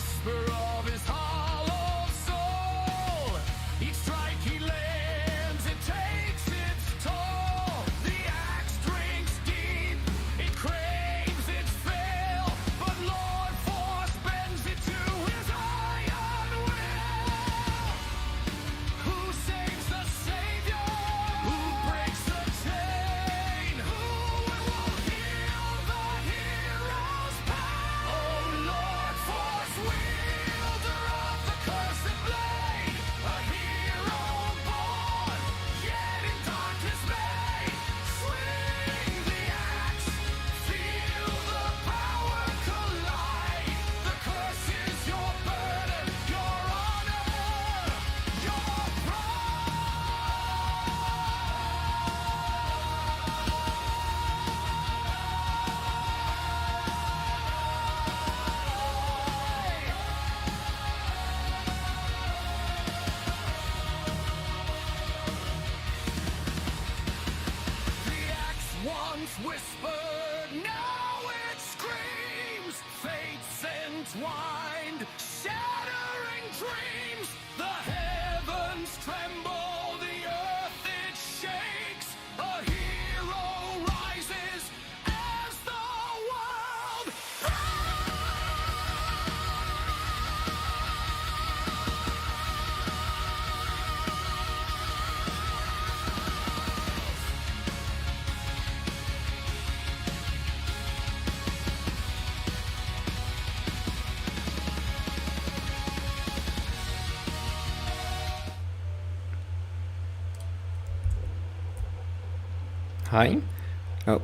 whisper of his hollow soul. Each strike he lands, it takes its toll. The axe drinks deep, it craves its fill, but Lord Force bends it to his iron will. Who saves the savior? Who breaks the chain? Who will heal the hero's pain? Oh Lord Force, wielder of the cursed blade, a hero born, yet in darkness made. Swing the axe, feel the power collide. The curse is your burden, your honor, your The axe once whispered, now it screams. Fates entwined, shattering dreams. The heavens tremble, the earth it shakes. A hero rises as the world Hi. Oh,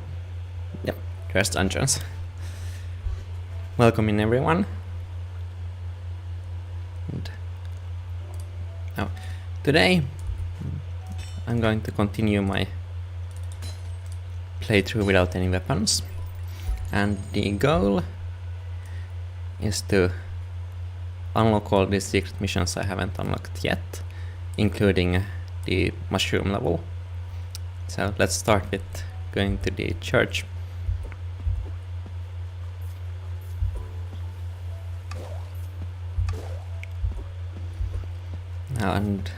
yep, there's Dungeons. Welcome in, everyone. And now, today I'm going to continue my playthrough without any weapons, and the goal is to unlock all the secret missions I haven't unlocked yet, including the mushroom level. So let's start with going to the church. And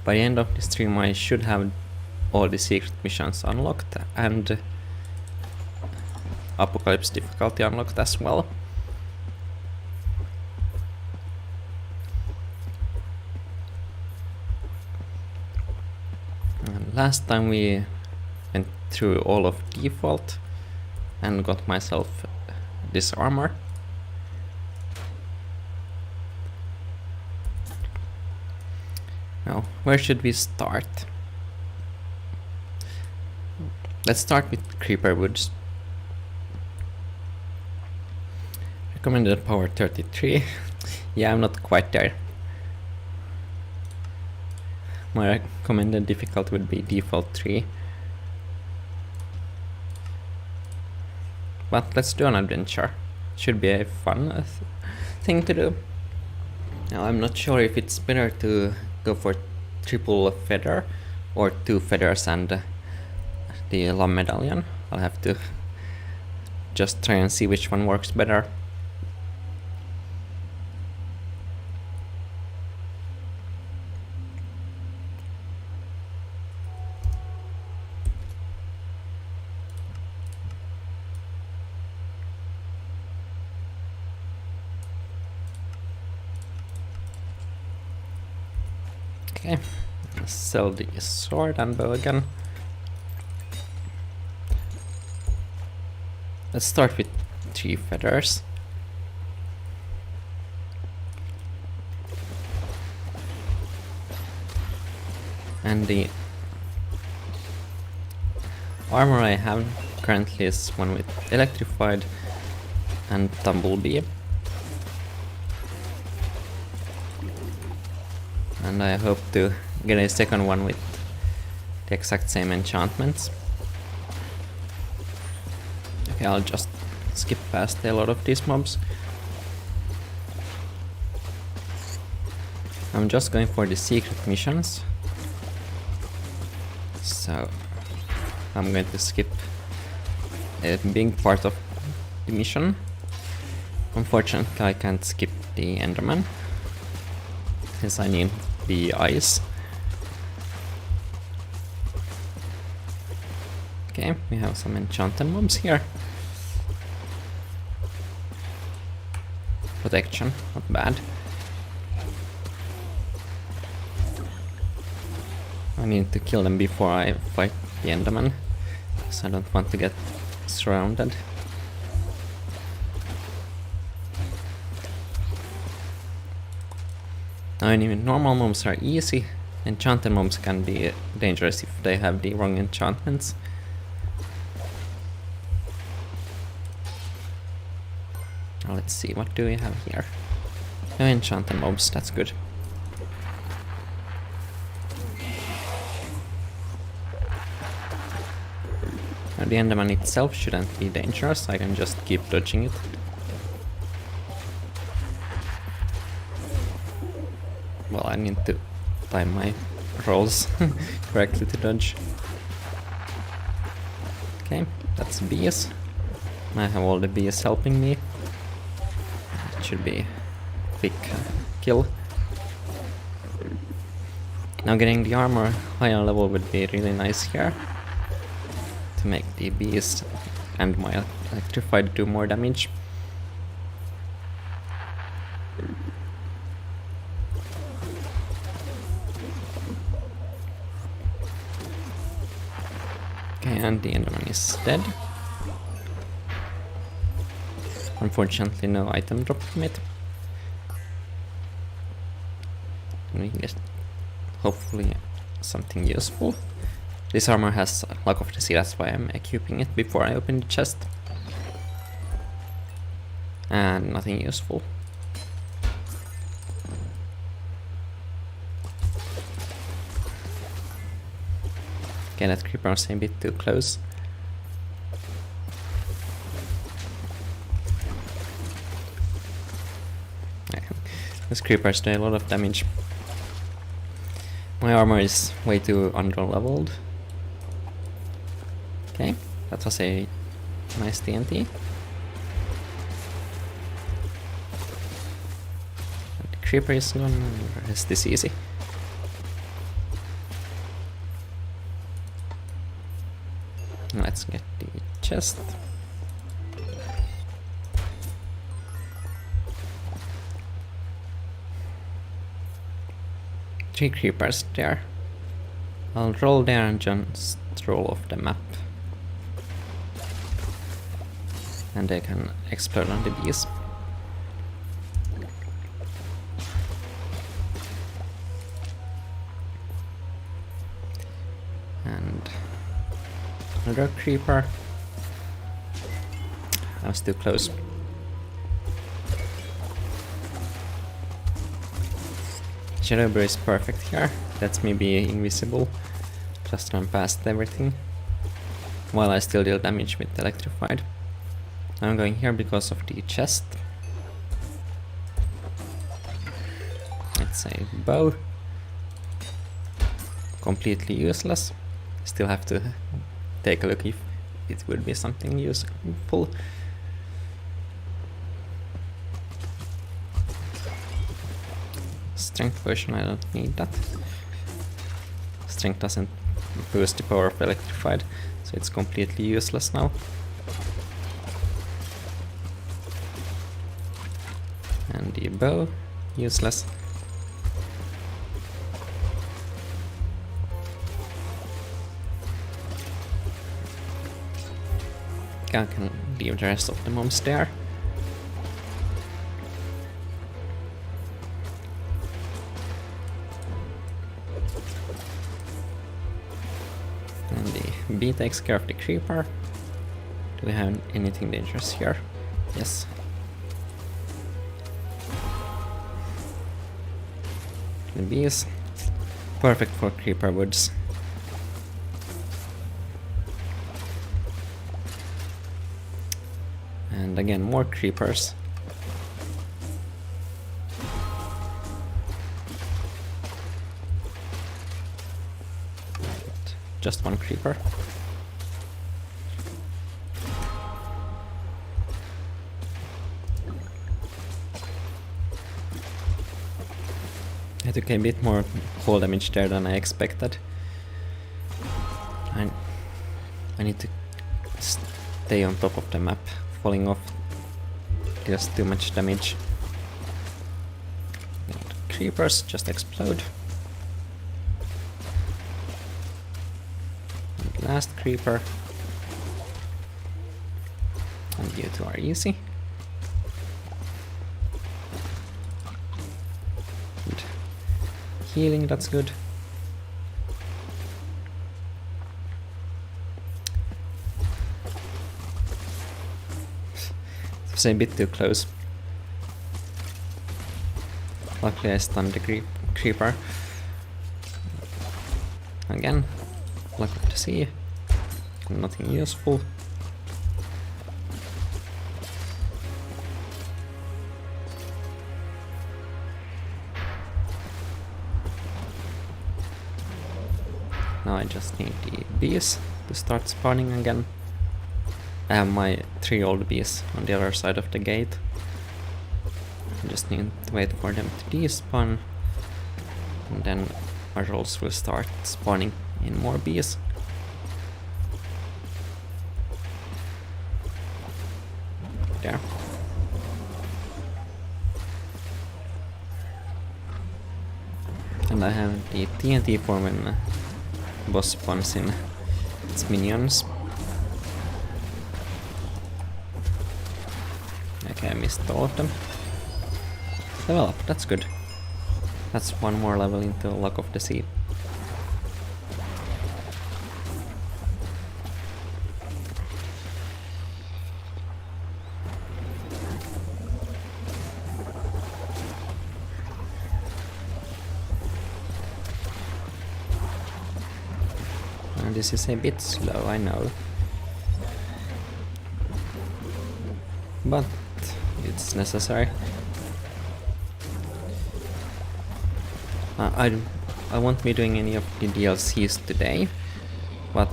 by the end of the stream I should have all the secret missions unlocked and Apocalypse difficulty unlocked as well. Last time we went through all of default and got myself this armor. Now, where should we start? Let's start with Creeper Woods. Recommended power 33. Yeah, I'm not quite there. My recommended difficulty would be default 3. But let's do an adventure. Should be a fun thing to do. Now I'm not sure if it's better to go for triple feather or 2 feathers and the llama medallion. I'll have to just try and see which one works better. Okay, let's sell the sword and bow again. Let's start with 3 feathers. And the armor I have currently is one with electrified and tumblebee. And I hope to get a second one with the exact same enchantments. Okay, I'll just skip past a lot of these mobs. I'm just going for the secret missions. So I'm going to skip a big part of the mission. Unfortunately, I can't skip the Enderman, since I need the ice. Okay, we have some enchanted mobs here. Protection, not bad. I need to kill them before I fight the Enderman, because I don't want to get surrounded. I mean, normal mobs are easy. Enchanted mobs can be dangerous if they have the wrong enchantments. Now let's see, what do we have here? No enchanted mobs, that's good. Now the Enderman itself shouldn't be dangerous, I can just keep dodging it. Well, I need to time my rolls correctly to dodge. Okay, that's bees. I have all the bees helping me. It should be a quick kill. Now getting the armor higher level would be really nice here, to make the bees and my electrified do more damage. Okay, and the Enderman is dead. Unfortunately, no item drop from it. And we get hopefully something useful. This armor has Luck of the Sea, that's why I'm equipping it before I open the chest. And nothing useful. Okay, that creeper was a bit too close. These creepers do a lot of damage. My armor is way too under-leveled. Okay, that was a nice TNT. The creeper is gone, or is this easy? Let's get the chest. Three creepers there. I'll roll there and just roll off the map. And they can explode on the bees. And another creeper. I was too close. Shadowbrew is perfect here. Lets me be invisible, just run past everything, while I still deal damage with electrified. I'm going here because of the chest. It's a bow. Completely useless. Still have to take a look if it would be something useful. Strength potion, I don't need that. Strength doesn't boost the power of electrified, so it's completely useless now. And the bow, useless. I can leave the rest of the mobs there. And the bee takes care of the creeper. Do we have anything dangerous here? Yes. The bees. Perfect for creeper woods. And again, more creepers. Just one creeper. I took a bit more fall damage there than I expected. I need to stay on top of the map. Falling off deals too much damage. And creepers just explode. And last creeper. And you two are easy. And healing, that's good. It was a bit too close. Luckily I stunned the creeper. Again, luck of the sea. Nothing useful. Now I just need the bees to start spawning again. I have my 3 old bees on the other side of the gate. I just need to wait for them to despawn, and then our rolls will start spawning in more bees. There. And I have the TNT for when boss spawns in its minions. Okay, I missed all of them. Level up, that's good. That's one more level into Luck of the Sea. This is a bit slow, I know. But it's necessary. I won't be doing any of the DLCs today, but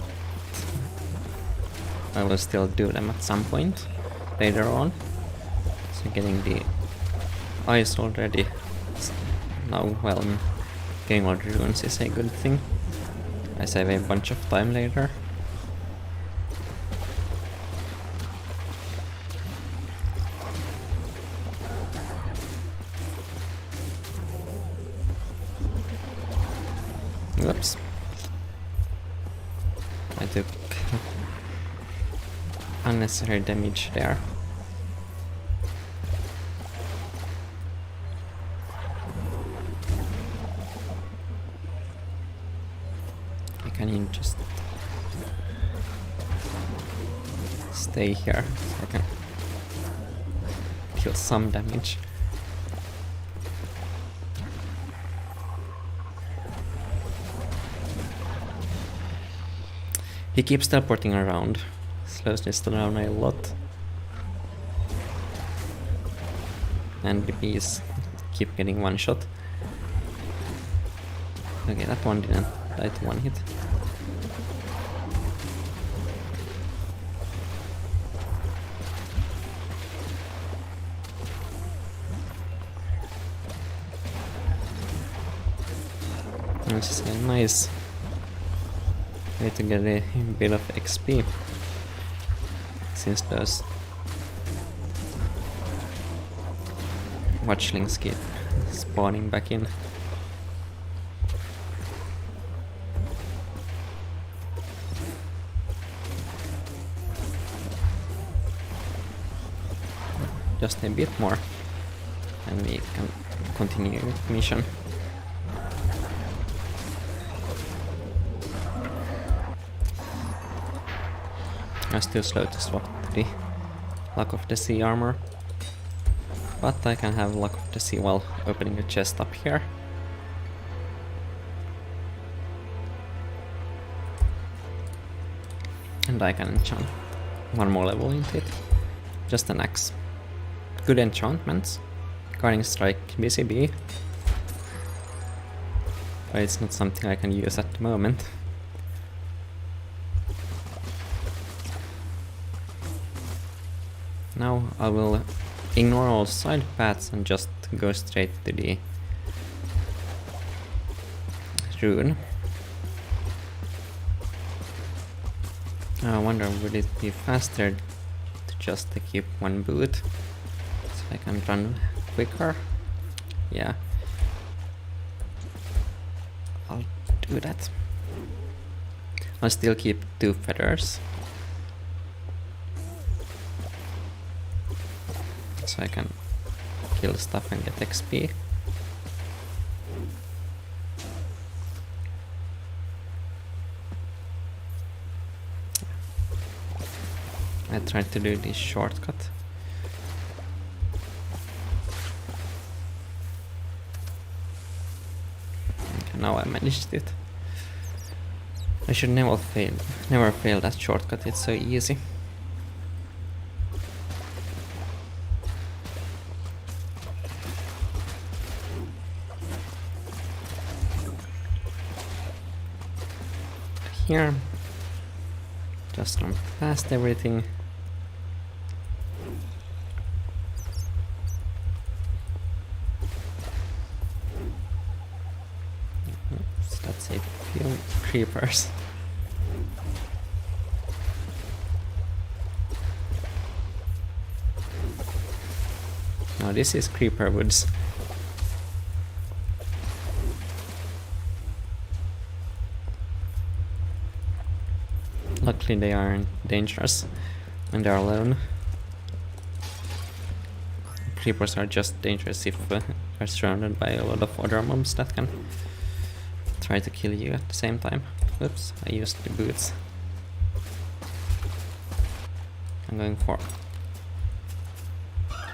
I will still do them at some point later on. So getting the eyes already now, well, getting all the runes is a good thing. I save a bunch of time later. Whoops. I took unnecessary damage there. Can you just stay here so I can kill some damage? He keeps teleporting around, slows this down a lot. And the bees keep getting one shot. Okay, that one didn't die to one hit. This is a nice way to get a bit of XP, since those watchlings keep spawning back in. Just a bit more and we can continue the mission. I'm still slow to swap the Luck of the Sea armor, but I can have Luck of the Sea while opening the chest up here. And I can enchant one more level into it. Just an axe. Good enchantments. Guarding Strike, BCB. But it's not something I can use at the moment. Now I will ignore all side paths and just go straight to the rune. I wonder, would it be faster to just keep one boot so I can run quicker? Yeah, I'll do that. I'll still keep 2 feathers so I can kill stuff and get XP. I tried to do this shortcut. Okay, now I managed it. I should never fail that shortcut, it's so easy. Here, just run past everything. Oops, that's a few creepers. Now this is creeper woods. Luckily they aren't dangerous when they're alone. Creepers are just dangerous if you're surrounded by a lot of other mobs that can try to kill you at the same time. Oops, I used the boots. I'm going for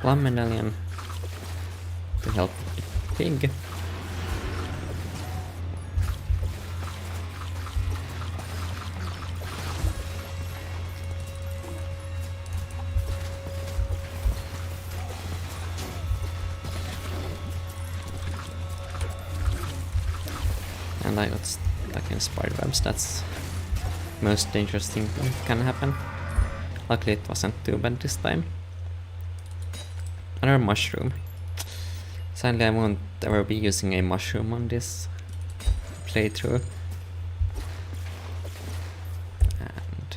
Plum Medallion to help the pig. And I got stuck in spider webs. That's the most dangerous thing that can happen. Luckily it wasn't too bad this time. Another mushroom. Sadly I won't ever be using a mushroom on this playthrough. And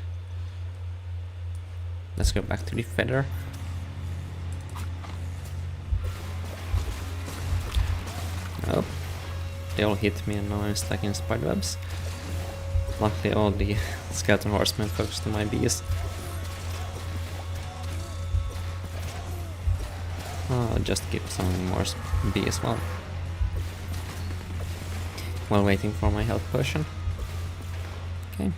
let's go back to the feather. Nope. They all hit me and now I'm stuck in spider webs. Luckily all the skeleton horsemen focused on my bees. I'll just keep summoning more bees while waiting for my health potion. Okay.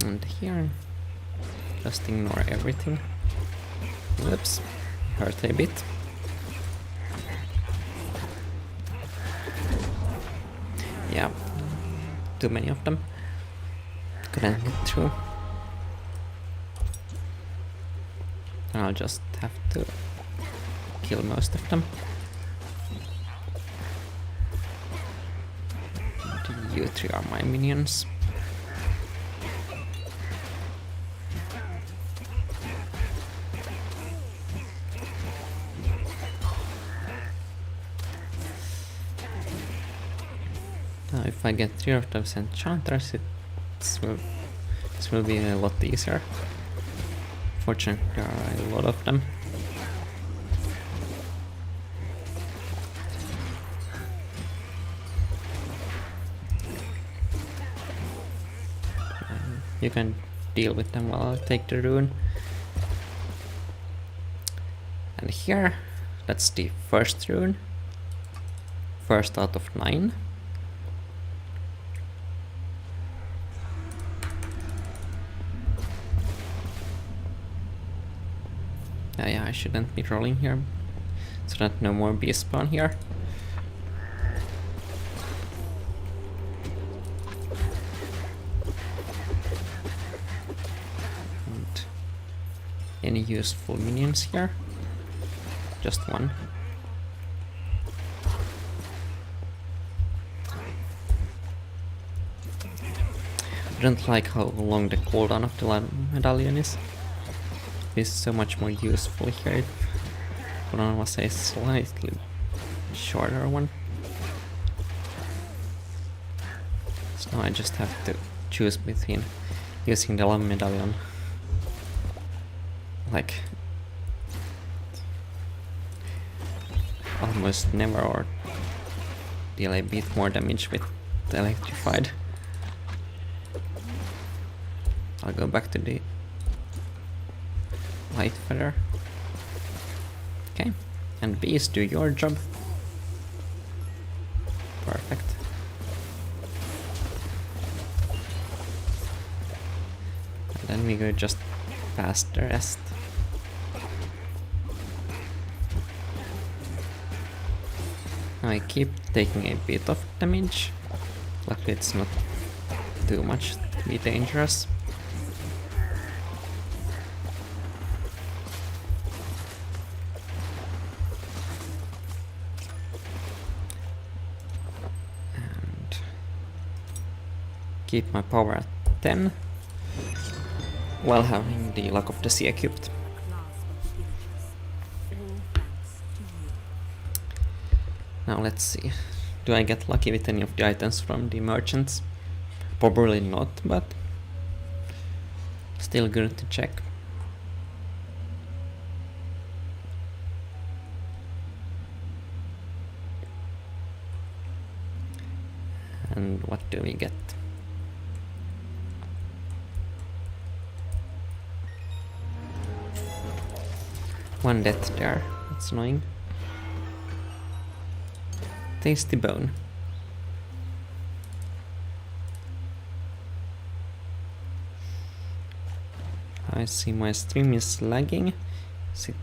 And here, just ignore everything. Whoops, hurt a bit. Yeah, too many of them. Couldn't get through. I'll just have to kill most of them. You three are my minions. Now if I get rid of those enchanters, this will be a lot easier. Fortunately, there are a lot of them. You can deal with them while I take the rune. And here, that's the first rune. First out of 9. Yeah, I shouldn't be rolling here, so that no more bees spawn here. And any useful minions here? Just one. I don't like how long the cooldown of the medallion is. be so much more useful here if one was a slightly shorter one. So now I just have to choose between using the Love Medallion like almost never, or deal a bit more damage with the Electrified. I'll go back to the Light Feather. Okay, and bees, do your job. Perfect. And then we go just past the rest. I keep taking a bit of damage. Luckily it's not too much to be dangerous. And keep my power at 10 while having the Luck of the Sea equipped. Now let's see. Do I get lucky with any of the items from the merchants? Probably not, but still good to check. And what do we get? One death there. That's annoying. Tasty bone. I see my stream is lagging. Is it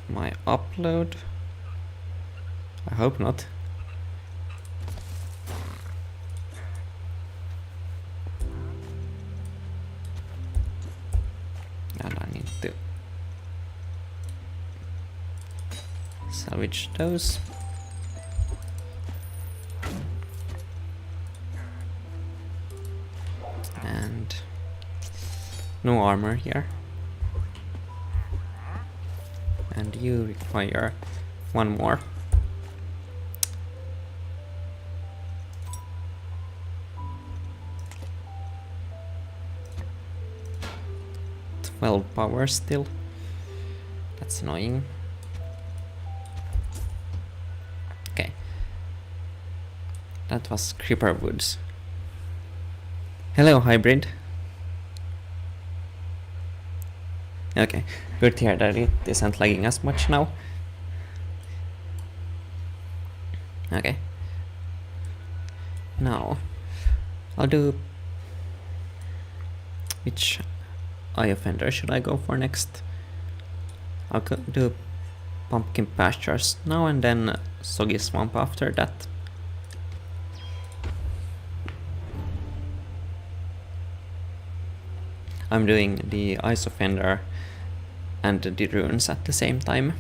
my upload? I hope not. And I need to salvage those. And no armor here. And you require one more. Power still. That's annoying. Okay. That was Creeper Woods. Hello, Hybrid. Okay, good to hear that it isn't lagging as much now. Okay. Now, I'll do... Which Eye Offender should I go for next? I'll do Pumpkin Pastures now and then Soggy Swamp after that. I'm doing the Ice Offender and the runes at the same time.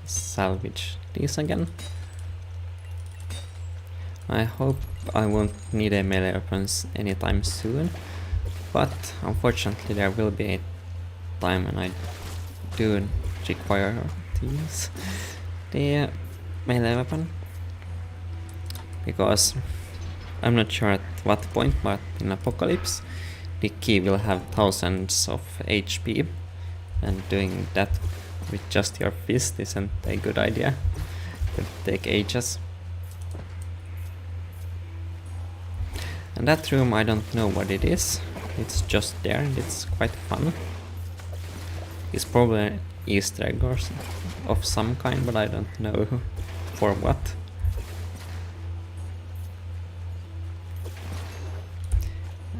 Salvage these again. I hope I won't need a melee weapons anytime soon, but unfortunately there will be a time when I do require to use the melee weapon, because I'm not sure at what point, but in Apocalypse the key will have thousands of HP, and doing that with just your fist isn't a good idea. It could take ages. And that room, I don't know what it is. It's just there and it's quite fun. It's probably an Easter egg or of some kind, but I don't know for what.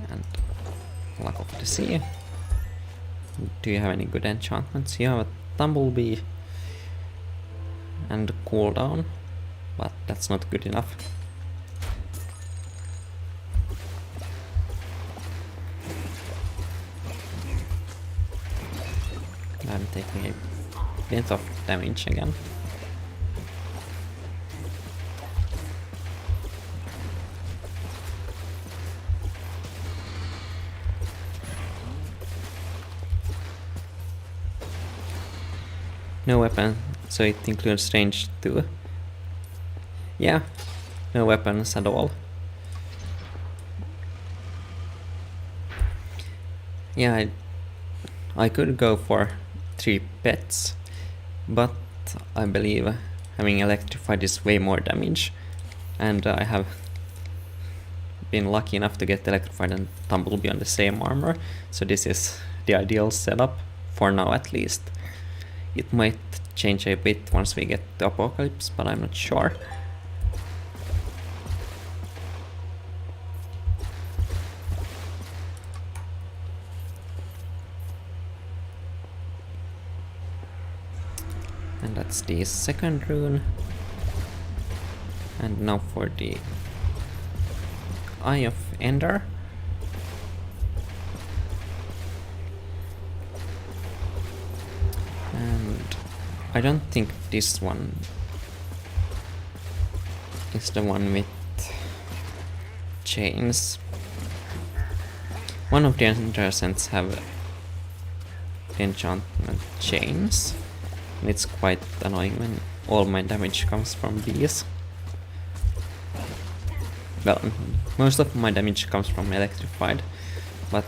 And Luck of the Sea. Do you have any good enchantments? You have a Tumblebee and cooldown, but that's not good enough. taking a bit of damage again. No weapon, so it includes range too. Yeah, no weapons at all. Yeah, I could go for 3 pets, but I believe having electrified is way more damage, and I have been lucky enough to get electrified and Tumblebee on the same armor, so this is the ideal setup, for now at least. It might change a bit once we get to Apocalypse, but I'm not sure. And that's the second rune. And now for the Eye of Ender. And I don't think this one is the one with chains. One of the Endercents have enchantment chains, and it's quite annoying when all my damage comes from these. Well, most of my damage comes from electrified, but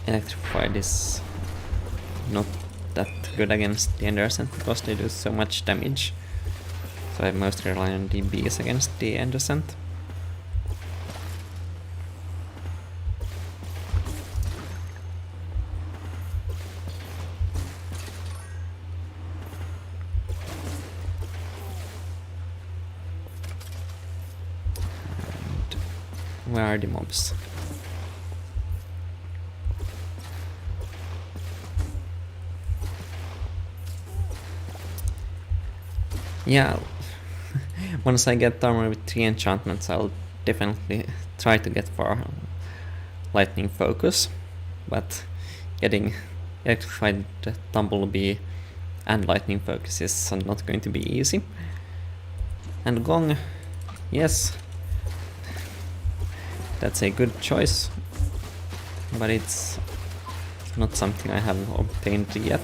electrified is not that good against the Endercent because they do so much damage. So I mostly rely on the bees against the Endercent. And where are the mobs? Yeah, once I get armor with 3 enchantments, I'll definitely try to get for lightning focus, but getting electrified Tumblebee and lightning focus is not going to be easy. And Gong, yes, that's a good choice, but it's not something I have obtained yet.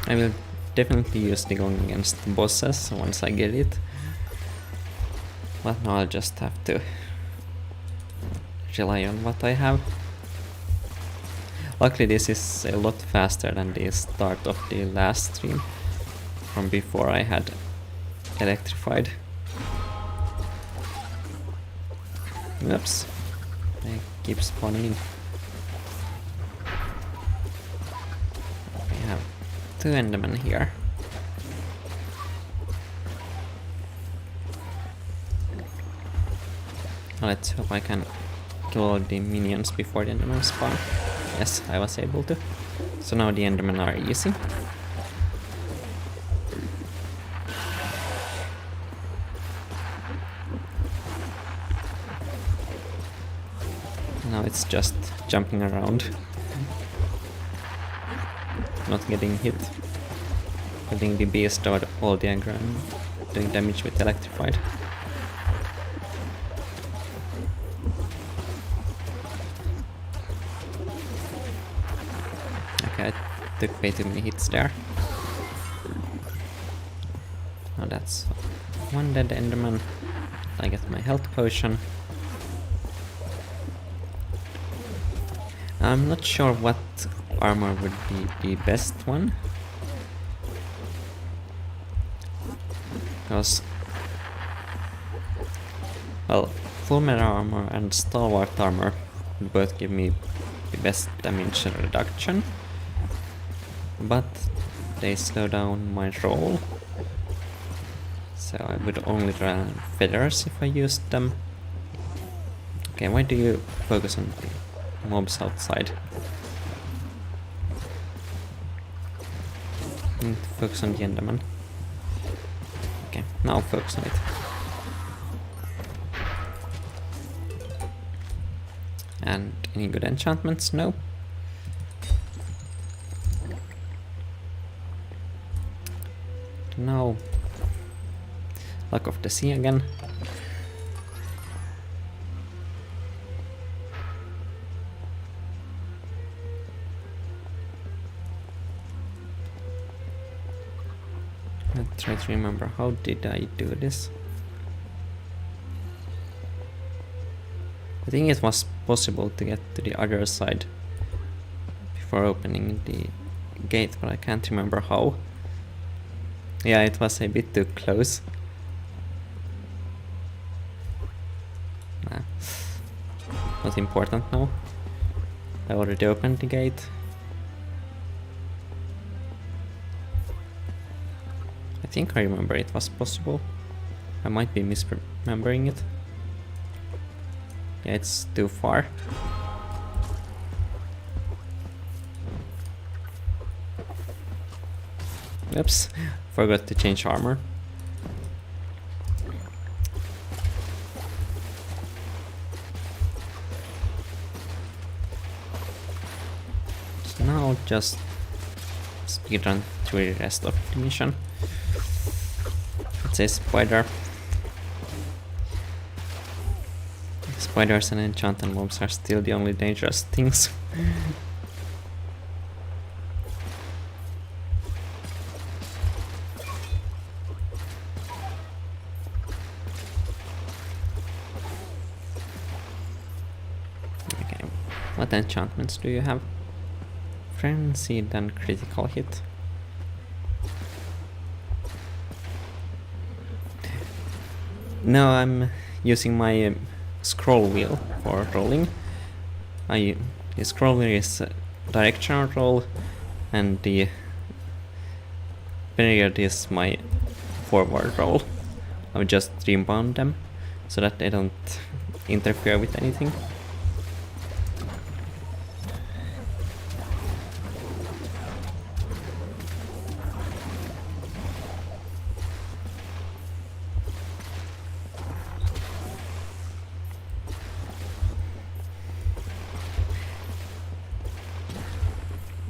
I will definitely use the Gong against bosses once I get it, but now I'll just have to rely on what I have. Luckily this is a lot faster than the start of the last stream, from before I had electrified. Oops, they keep spawning in. We have 2 Endermen here. Let's hope I can kill all the minions before the Endermen spawn. Yes, I was able to. So now the Endermen are easy. Now it's just jumping around, not getting hit, holding the beast or all the aggro and doing damage with electrified. Okay, I took way too many hits there. Now that's 1 dead Enderman. I get my health potion. I'm not sure what armor would be the best one, because, well, full metal armor and stalwart armor would both give me the best damage reduction, but they slow down my roll, so I would only run feathers if I used them. Okay, why do you focus on the mobs outside? Need to focus on the Enderman. Okay, now focus on it. And any good enchantments? No. No. Luck of the Sea again. Let's try to remember, how did I do this? I think it was possible to get to the other side before opening the gate, but I can't remember how. Yeah, it was a bit too close. Nah. Not important now. I already opened the gate. I think I remember it was possible. I might be misremembering it. Yeah, it's too far. Oops, forgot to change armor. So now just speedrun through the rest of the mission. It's a spider. Spiders and enchanted mobs are still the only dangerous things. Okay, what enchantments do you have? Frenzied and critical hit. No, I'm using my scroll wheel for rolling. The scroll wheel is directional roll, and the period is my forward roll. I would just rebound them so that they don't interfere with anything.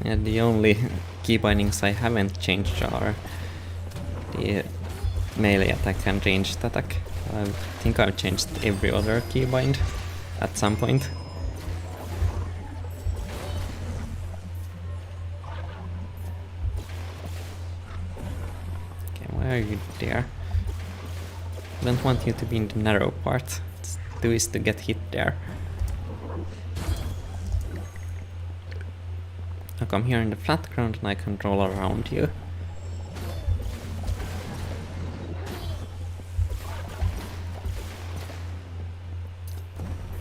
And the only key bindings I haven't changed are the melee attack and ranged attack. I think I've changed every other keybind at some point. Okay, why are you there? I don't want you to be in the narrow part. It's too easy to get hit there. Now come here in the flat ground and I can roll around you.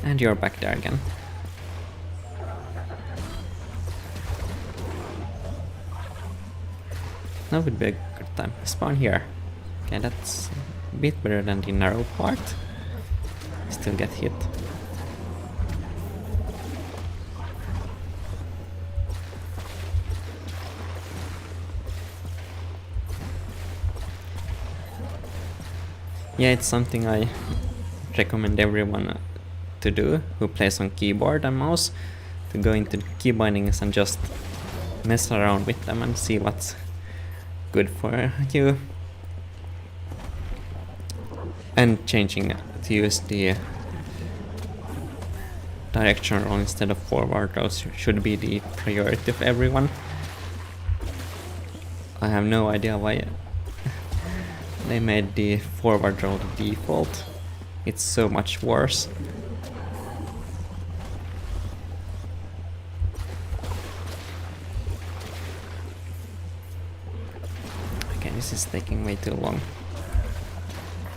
And you're back there again. Now would be a good time. Spawn here. Okay, that's a bit better than the narrow part. Still get hit. Yeah, it's something I recommend everyone to do who plays on keyboard and mouse, to go into the key bindings and just mess around with them and see what's good for you. And changing to use the direction roll instead of forward rolls should be the priority of everyone. I have no idea why they made the forward roll the default. It's so much worse. Okay, this is taking way too long.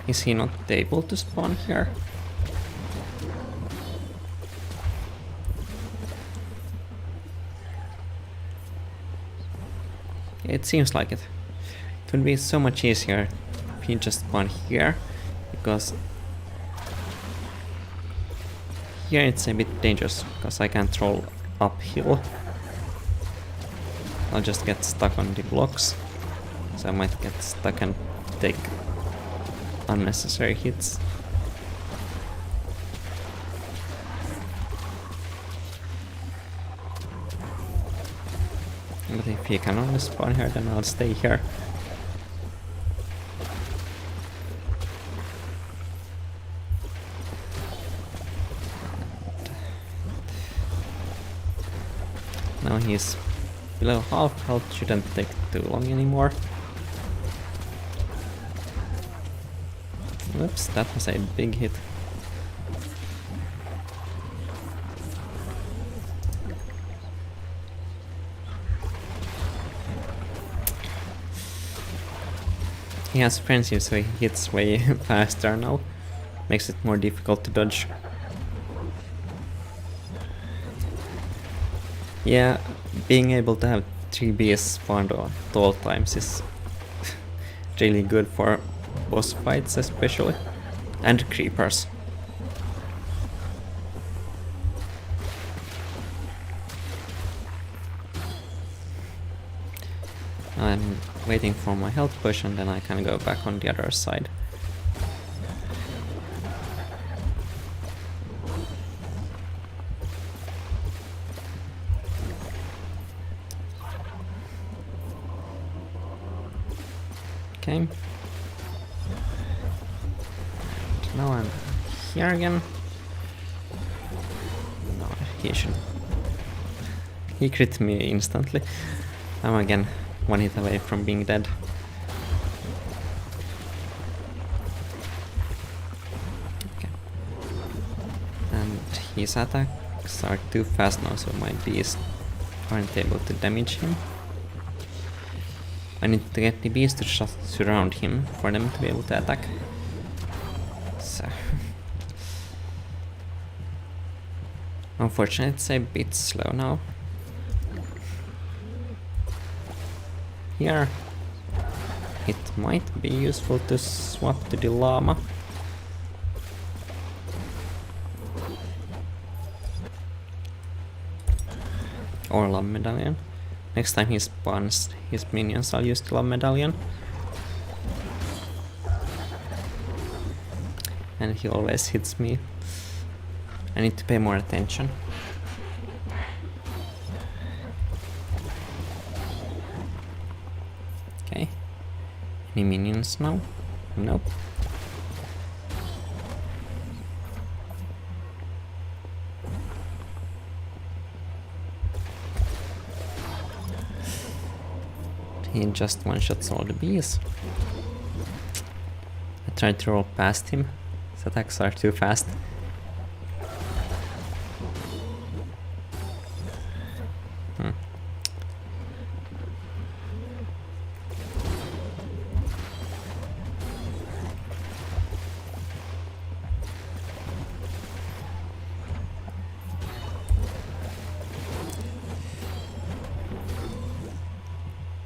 Is he not able to spawn here? It seems like it. It would be so much easier if he just spawned here, because here it's a bit dangerous because I can't roll uphill. I'll just get stuck on the blocks, so I might get stuck and take unnecessary hits. But if he can only spawn here, then I'll stay here. Now he's below half health, shouldn't take too long anymore. Oops, that was a big hit. He has frenzy, so he hits way faster now. Makes it more difficult to dodge. Yeah, being able to have 3 Bs spawned at all times is really good for boss fights especially. And creepers. I'm waiting for my health push and then I can go back on the other side. Okay. Now I'm here again. No, he should. He crit me instantly. I'm again 1 hit away from being dead. Okay. And his attacks are too fast now, so my bees aren't able to damage him. I need to get the bees to surround him for them to be able to attack. So unfortunately it's a bit slow now. Here it might be useful to swap to the llama. Or love medallion. Next time he spawns his minions, I'll use the love medallion. And he always hits me. I need to pay more attention. Okay. Any minions now? Nope. He just one-shots all the bees. I tried to roll past him. His attacks are too fast.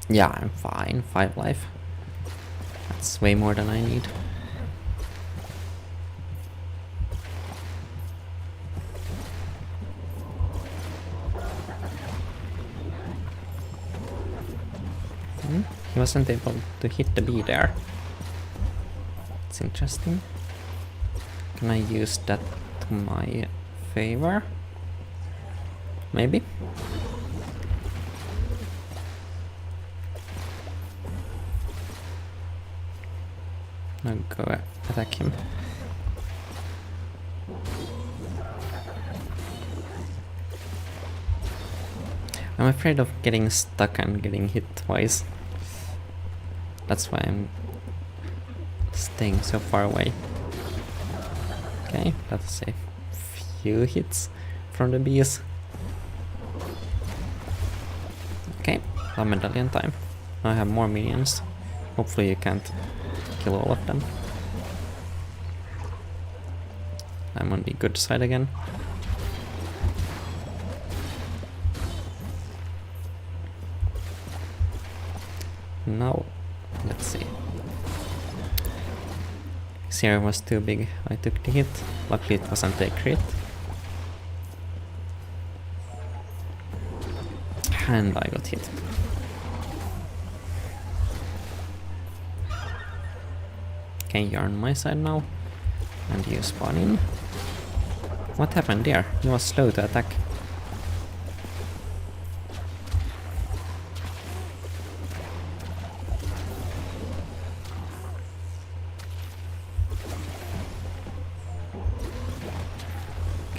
Yeah, I'm fine. 5 life. That's way more than I need. He wasn't able to hit the bee there. It's interesting. Can I use that to my favor? Maybe? I'll go attack him. I'm afraid of getting stuck and getting hit twice. That's why I'm staying so far away. Okay, that's a few hits from the bees. Okay, love medallion time. Now I have more minions. Hopefully you can't kill all of them. I'm on the good side again. Now, let's see. Xer was too big, I took the hit. Luckily it wasn't a crit. And I got hit. Okay, you're on my side now. And you spawn in. What happened there? He was slow to attack.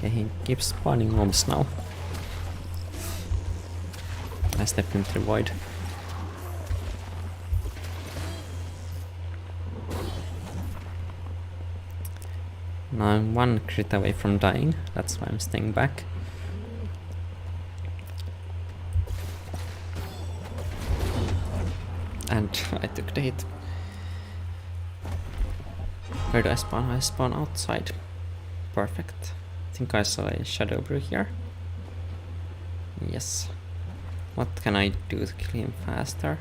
Okay, he keeps spawning mobs now. I stepped into the void. Now I'm one crit away from dying, that's why I'm staying back. And I took the hit. Where do I spawn? I spawn outside. Perfect. I think I saw a shadow brew here. Yes. What can I do to kill him faster?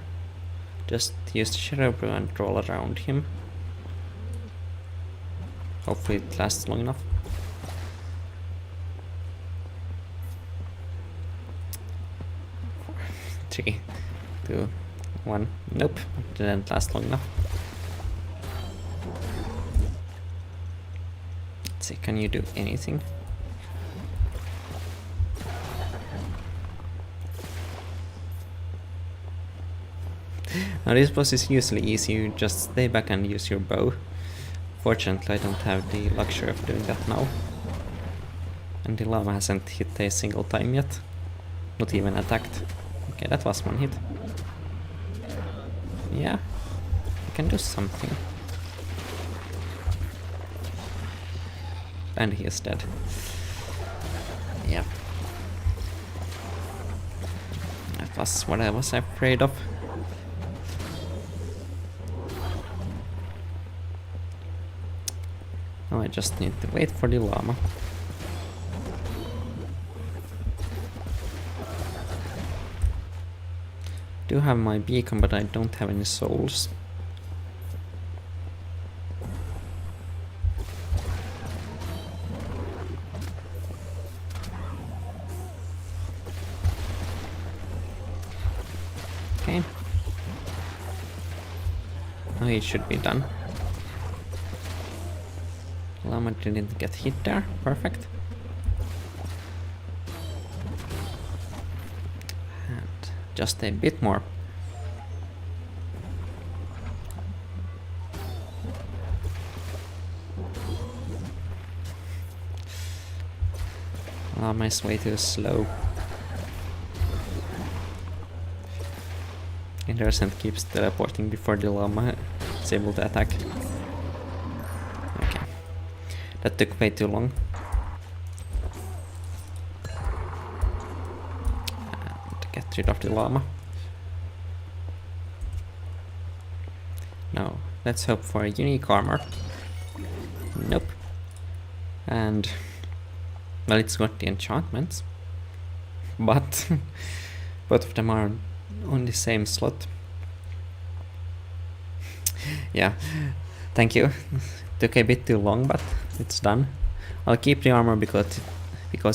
Just use the shadow brew and roll around him. Hopefully it lasts long enough. Three, 2, 1. Nope, didn't last long enough. Let's see, can you do anything? Now this boss is usually easy, you just stay back and use your bow. Fortunately I don't have the luxury of doing that now. And the llama hasn't hit a single time yet. Not even attacked. Okay, that was one hit. Yeah, I can do something. And he is dead. Yeah. That was what I was afraid of. Now I just need to wait for the llama. Do have my beacon, but I don't have any souls. Okay. Now he should be done. Llama didn't get hit there. Perfect. And just a bit more. Llama is way too slow. Interesant keeps teleporting before the llama is able to attack. Okay. That took way too long. And get rid of the llama. Now, let's hope for a unique armor. Nope. And, well, it's got the enchantments. But, both of them are on the same slot. Yeah, thank you. Took a bit too long, but it's done. I'll keep the armor because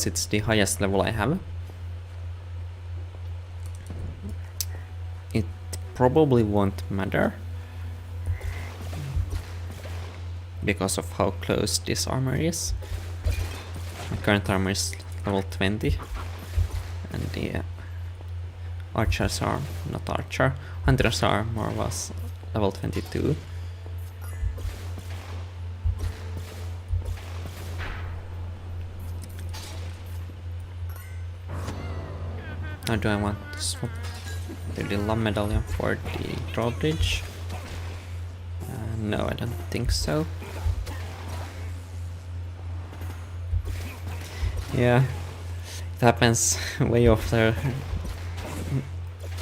it's the highest level I have. It probably won't matter because of how close this armor is. My current armor is level 20 and the archer's armor, not archer, hunter's armor was level 22. Now do I want to swap the Lum medallion for the drawbridge? No, I don't think so. Yeah, it happens way often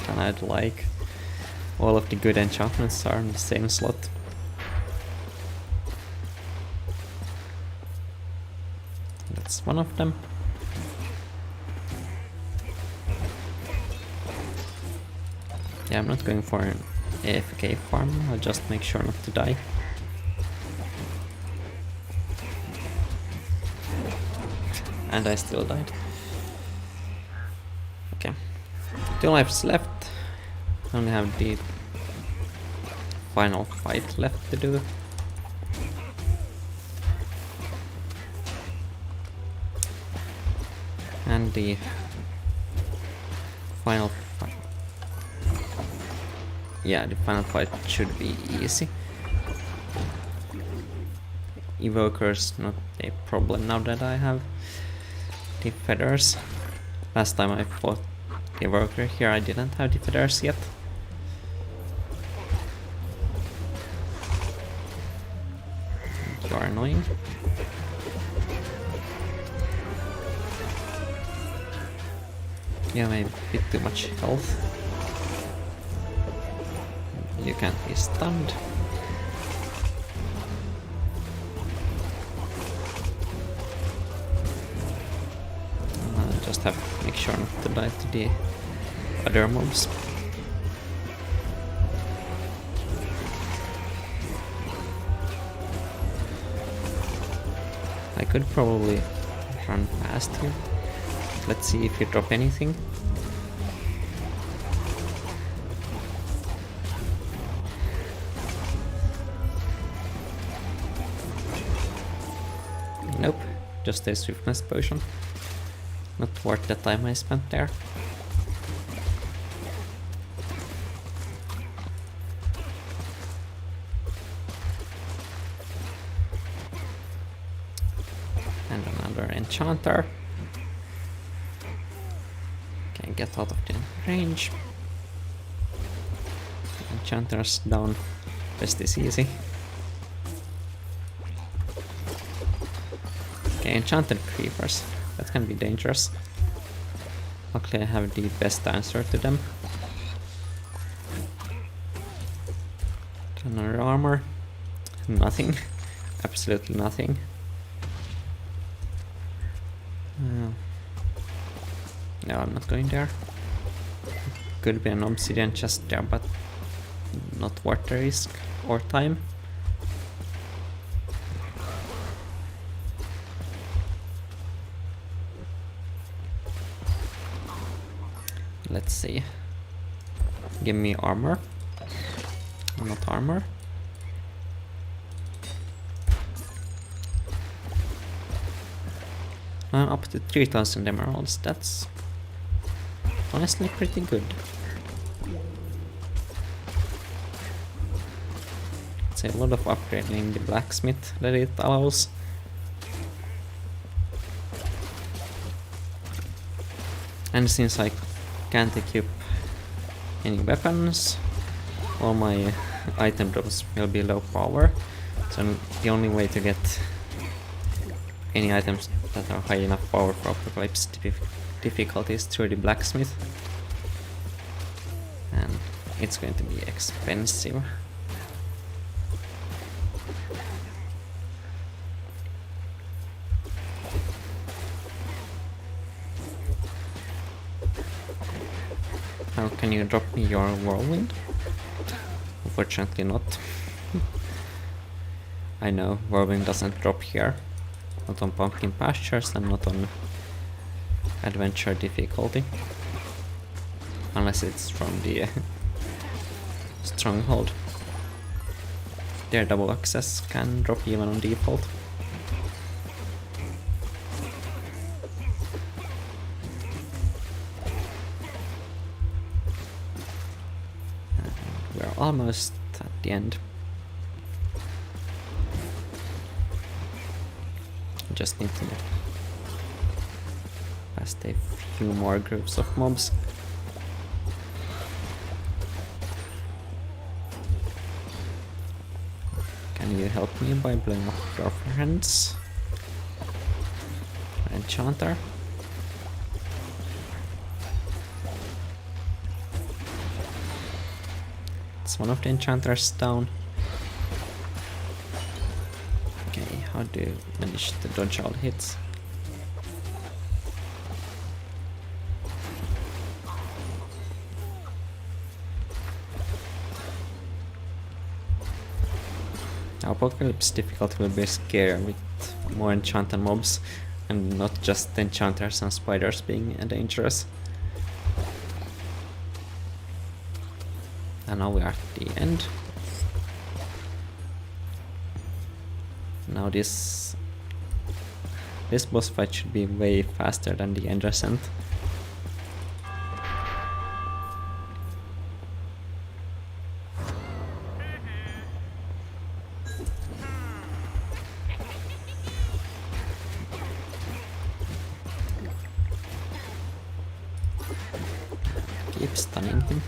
than I'd like. All of the good enchantments are in the same slot. That's one of them. Yeah, I'm not going for an AFK farm, I'll just make sure not to die. And I still died. Okay. 2 lives left. I only have the final fight left to do. And the final fight. Yeah, the final fight should be easy. Evoker's not a problem now that I have the feathers. Last time I fought the worker here, I didn't have the feathers yet. You are annoying. You have a bit too much health. You can't be stunned. Just have to make sure not to die to the other mobs. I could probably run past here. Let's see if you drop anything. Nope, just a swiftness potion. Not worth the time I spent there. And another enchanter. Can get out of the range. Enchanters down. Best is easy. Okay, enchanted creepers. That can be dangerous. Luckily I have the best answer to them. Another armor. Nothing. Absolutely nothing. No, I'm not going there. Could be an obsidian chest there, but not worth the risk or time. Let's see. Give me armor. Not armor. Up to 3000 emeralds. That's honestly pretty good. It's a lot of upgrading the blacksmith that it allows. And since I can't equip any weapons, all my item drops will be low power, so the only way to get any items that are high enough power for Apocalypse difficulty is through the blacksmith, and it's going to be expensive. How can you drop me your whirlwind? Unfortunately not. I know, whirlwind doesn't drop here. Not on pumpkin pastures and not on adventure difficulty. Unless it's from the stronghold. Their double access can drop even on default. We're almost at the end. Just need to past a few more groups of mobs. Can you help me by blowing up your friends? Enchanter. It's one of the enchanters down. Okay, how do you manage to dodge all hits? Apocalypse difficulty will be scarier with more enchanted mobs and not just enchanters and spiders being dangerous. And now we are at the end. Now this boss fight should be way faster than the end ascent. keep stunning him.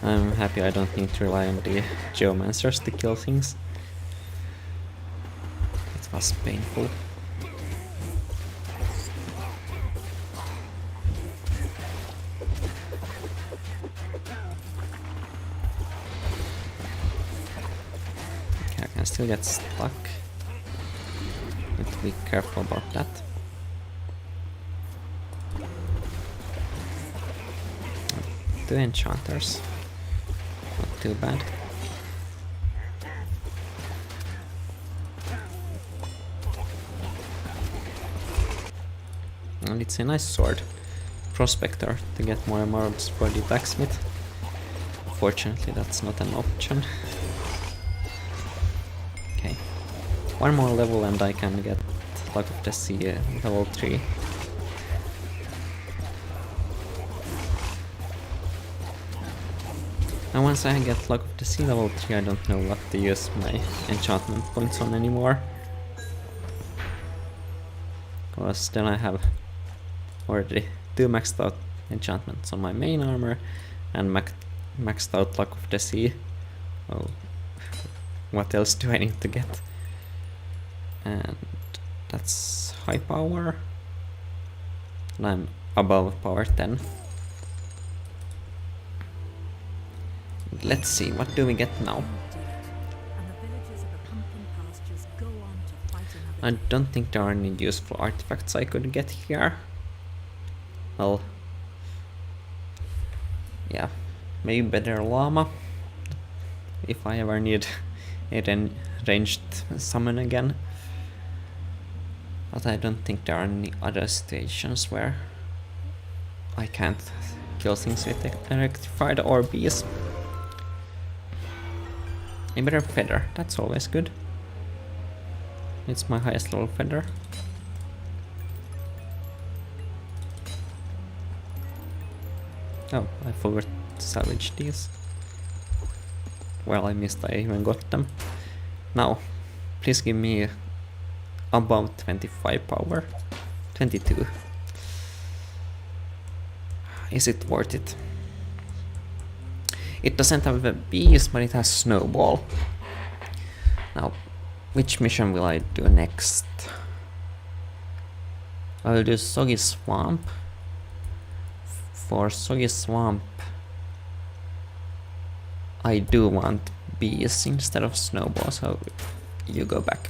I'm happy I don't need to rely on the geomancers to kill things. It was painful. Okay, I can still get stuck. Need to be careful about that. Two enchanters. Not too bad. And it's a nice sword. Prospector to get more emeralds for the blacksmith. Fortunately, that's not an option. Okay. One more level and I can get Luck of the Sea level 3. And once I get Luck of the Sea level 3, I don't know what to use my enchantment points on anymore. Because then I have already 2 maxed out enchantments on my main armor and maxed out Luck of the Sea. Well, what else do I need to get? And that's high power. And I'm above power 10. Let's see, what do we get now? I don't think there are any useful artifacts I could get here. Well, yeah, maybe better llama if I ever need a ranged summon again. But I don't think there are any other situations where I can't kill things with electrified or bees. A better feather, that's always good. It's my highest level feather. Oh, I forgot to salvage these. Well, I missed, I even got them. Now, please give me above 25 power. 22. Is it worth it? It doesn't have bees, but it has snowball. Now, which mission will I do next? I will do Soggy Swamp. For Soggy Swamp, I do want bees instead of snowball, so you go back.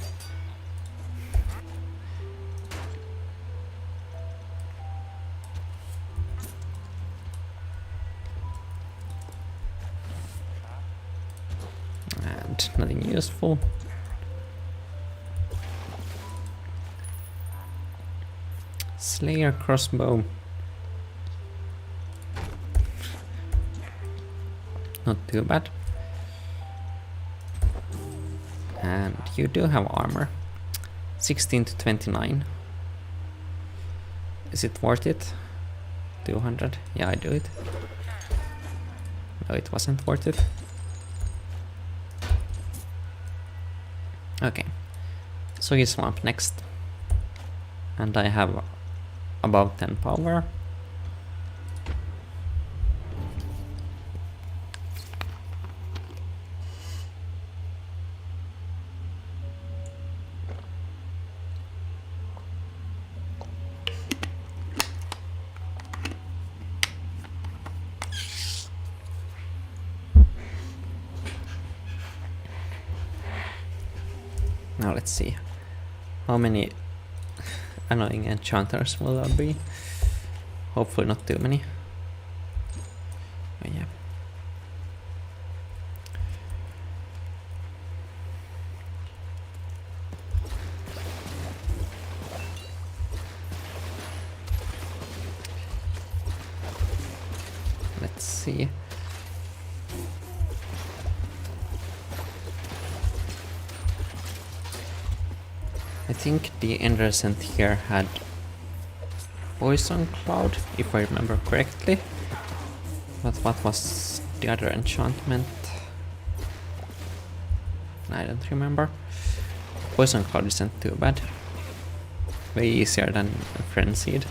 And nothing useful. Slayer crossbow. Not too bad. And you do have armor. 16 to 29. Is it worth it? 200? Yeah, I do it. No, it wasn't worth it. Okay. Soggy Swamp next. And I have above 10 power. Now let's see. How many annoying enchanters will there be? Hopefully not too many. But yeah. Let's see. I think the End Ascent here had Poison Cloud, if I remember correctly. But what was the other enchantment? I don't remember. Poison Cloud isn't too bad. way easier than Frenzied.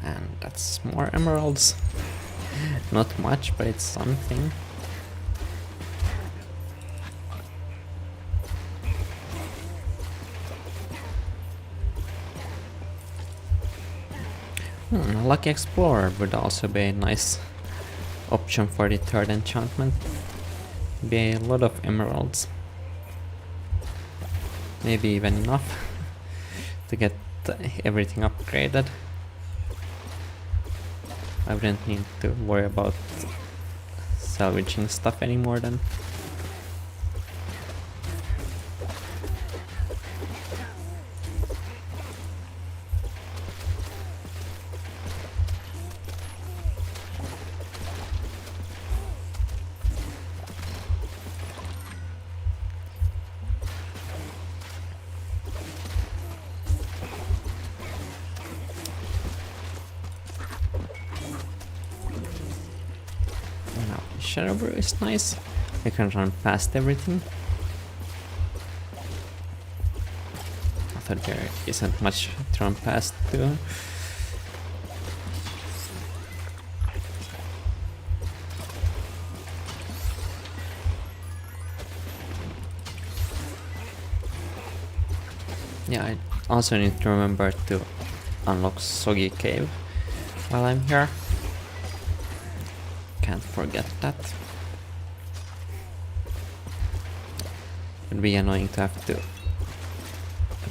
And that's more emeralds. Not much, but it's something. Lucky Explorer would also be a nice option for the third enchantment. Be a lot of emeralds. Maybe even enough to get everything upgraded. I wouldn't need to worry about salvaging stuff anymore then. Shadow Brew is nice. You can run past everything. I thought there isn't much to run past too. Yeah, I also need to remember to unlock Soggy Cave while I'm here. Can't forget that. It'd be annoying to have to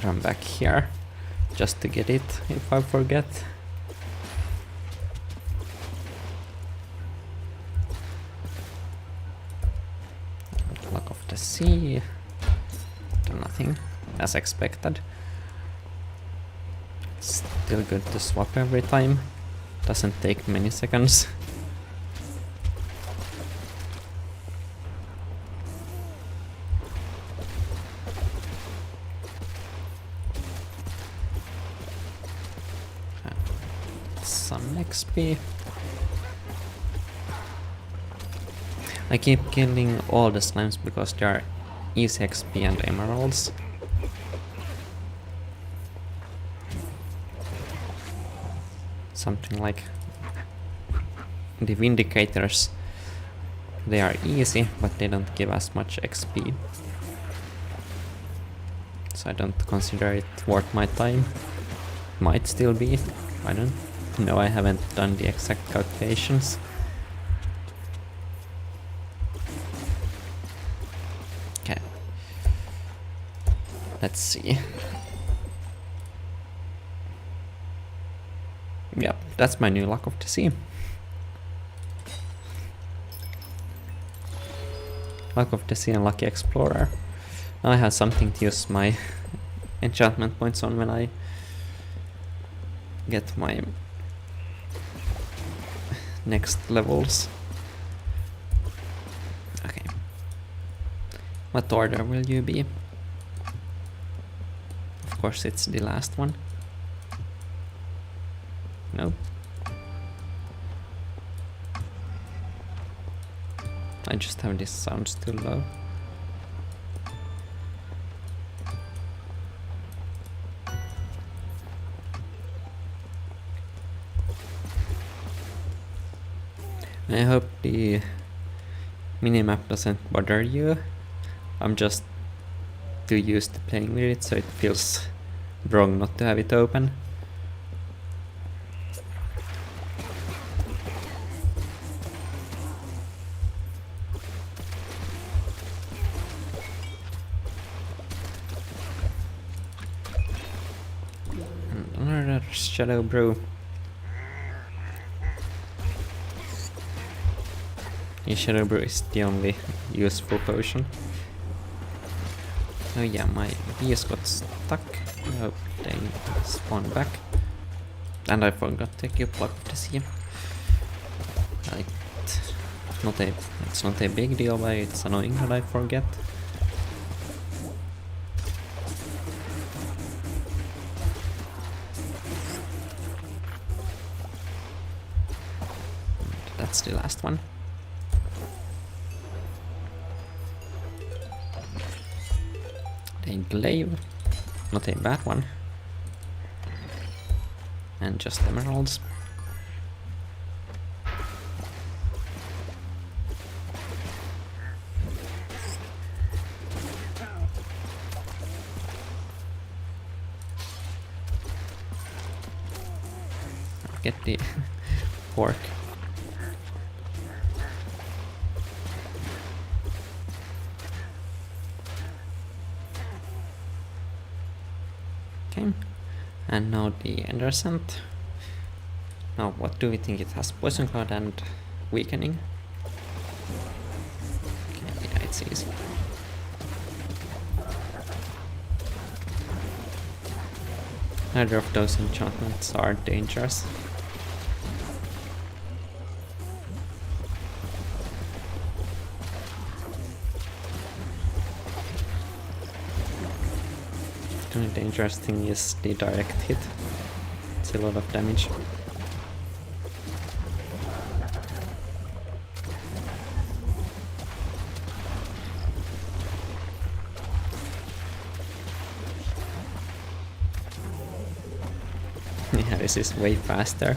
run back here just to get it if I forget. Luck of the Sea. Do nothing, as expected. Still good to swap every time. Doesn't take many seconds. Some XP. I keep killing all the slimes because they are easy XP and emeralds. Something like the Vindicators. They are easy, but they don't give as much XP. So I don't consider it worth my time. Might still be, I don't know, I haven't done the exact calculations. Okay. Let's see. Yep, that's my new Luck of the Sea. Luck of the Sea and Lucky Explorer. Now I have something to use my enchantment points on when I get my next levels. Okay. What order will you be? Of course it's the last one. Nope. I just have this sounds too low. I hope the minimap doesn't bother you. I'm just too used to playing with it, so it feels wrong not to have it open. And another Shadow Brew. Shadow Brew is the only useful potion. Oh yeah, my bees got stuck. I hope they spawn back. And I forgot to equip Luck of the Sea. It's not a big deal, but it's annoying that I forget. that's the last one. A glaive, not a bad one. And just emeralds. Get the pork. Okay, and now the Ender Scent. Now, what do we think it has? Poison Cloud and Weakening. Okay, yeah, it's easy. Neither of those enchantments are dangerous. The only dangerous thing is the direct hit. It's a lot of damage. Yeah, this is way faster.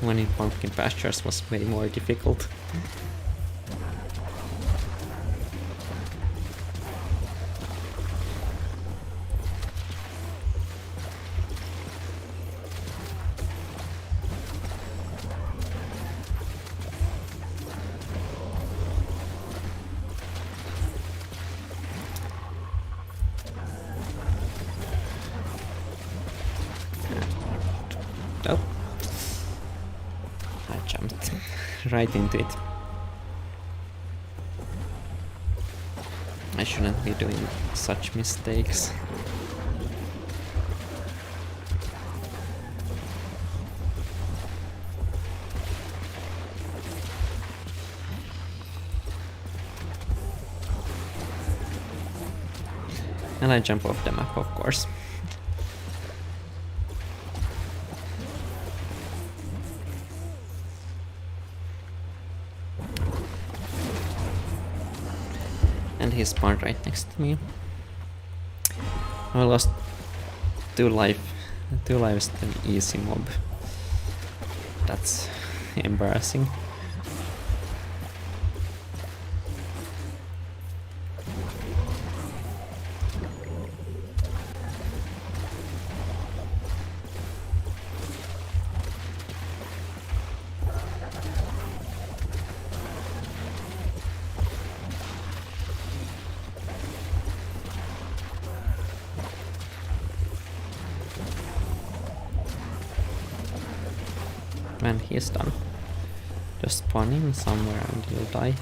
One in Pumpkin Pastures was way more difficult. Oh, I jumped right into it. I shouldn't be doing such mistakes. And I jump off the map, of course. And he spawned right next to me. I lost 2 lives to an easy mob. That's embarrassing. When he's done, just spawn him somewhere and he'll die.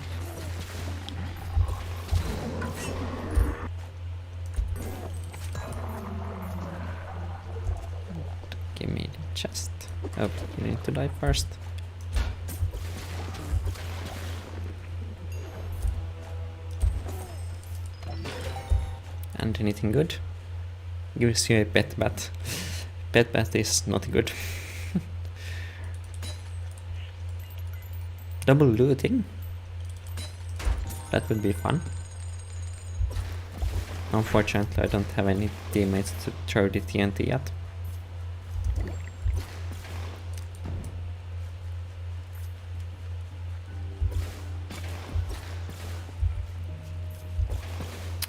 Give me the chest. Oh, you need to die first. And anything good? Gives you a pet bat. Pet bat is not good. Double looting? That would be fun. Unfortunately, I don't have any teammates to throw the TNT yet.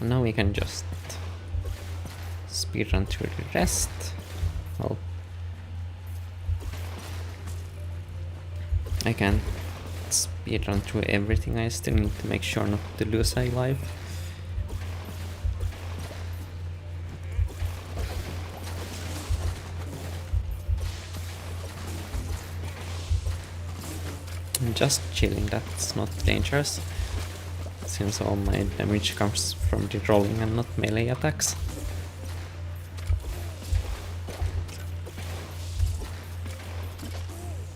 Now we can just speedrun through the rest. Well, I can speedrun through everything. I still need to make sure not to lose a life. I'm just chilling, that's not dangerous, since all my damage comes from the rolling and not melee attacks.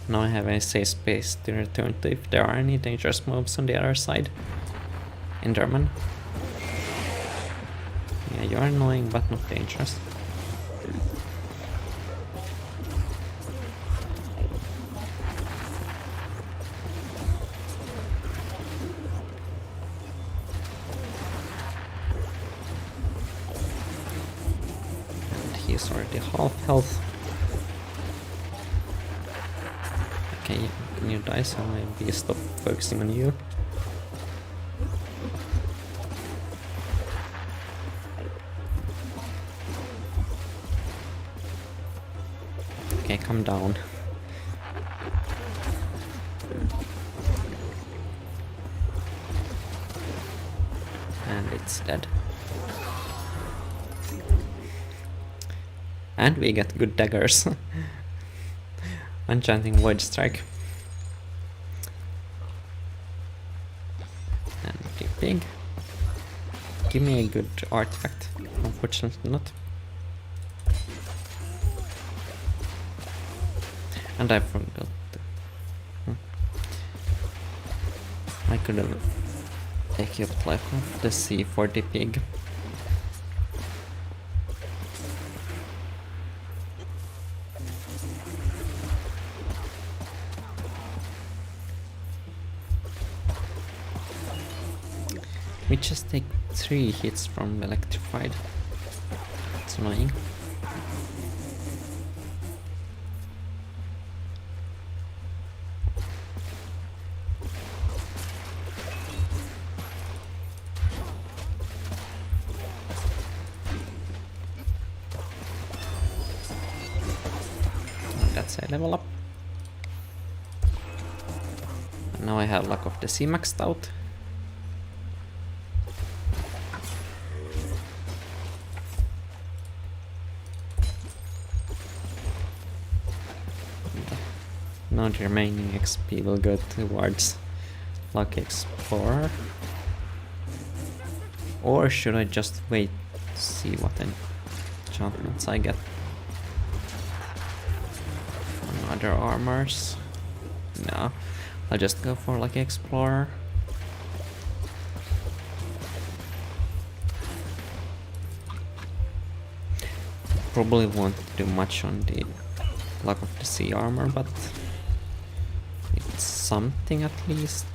Now I have a safe space to return to if there are any dangerous mobs on the other side. Enderman. Yeah, you're annoying but not dangerous. he's already half health. Okay, can you die so maybe stop focusing on you? Okay, come down. And it's dead. And we get good daggers. Enchanting Void Strike. And the pig. Give me a good artifact. Unfortunately not. And I forgot. I could have taken up life of the sea for the pig. We just take 3 hits from electrified. It's annoying. That's a level up. And now I have Luck of the Sea maxed out. Now the remaining XP will go towards Lucky Explorer. Or should I just wait to see what enchantments I get on other armors? No, I'll just go for Lucky Explorer. Probably won't do much on the Luck of the Sea armor, but it's something at least.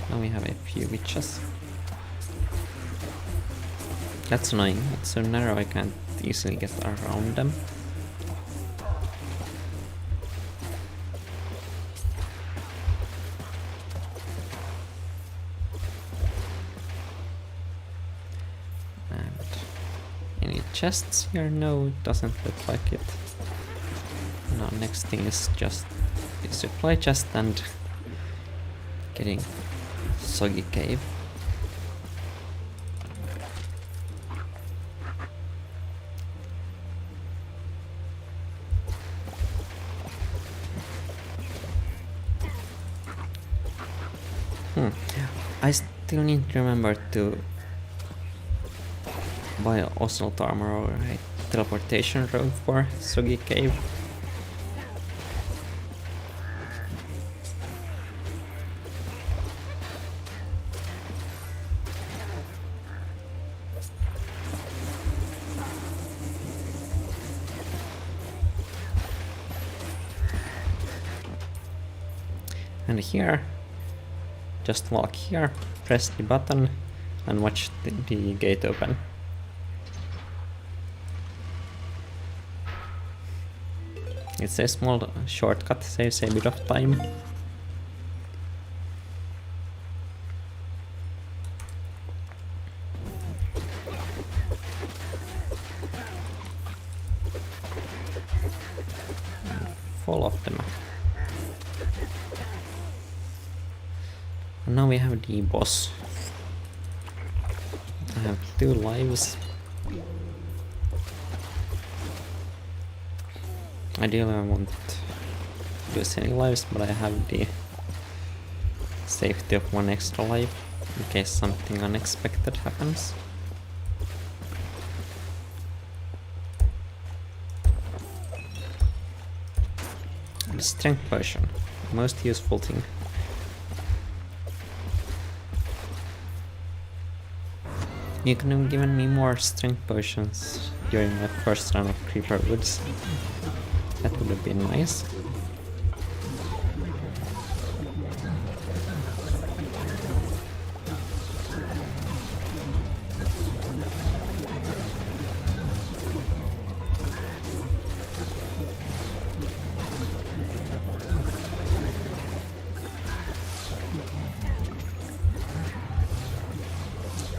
Now we have a few witches. That's annoying, it's so narrow I can't easily get around them. Chests here? No, doesn't look like it. Now next thing is just the supply chest and getting Soggy Cave. I still need to remember to buy an Oswald armor or a teleportation robe for Soggy Cave. And here, just walk here, press the button and watch the gate open. It's a small shortcut, saves a bit of time. Fall off the map. And now we have the boss. I have 2 lives. Ideally I won't lose any lives, but I have the safety of 1 extra life in case something unexpected happens. The strength potion, most useful thing. You could have given me more strength potions during my first run of Creeper Woods. That would have been nice.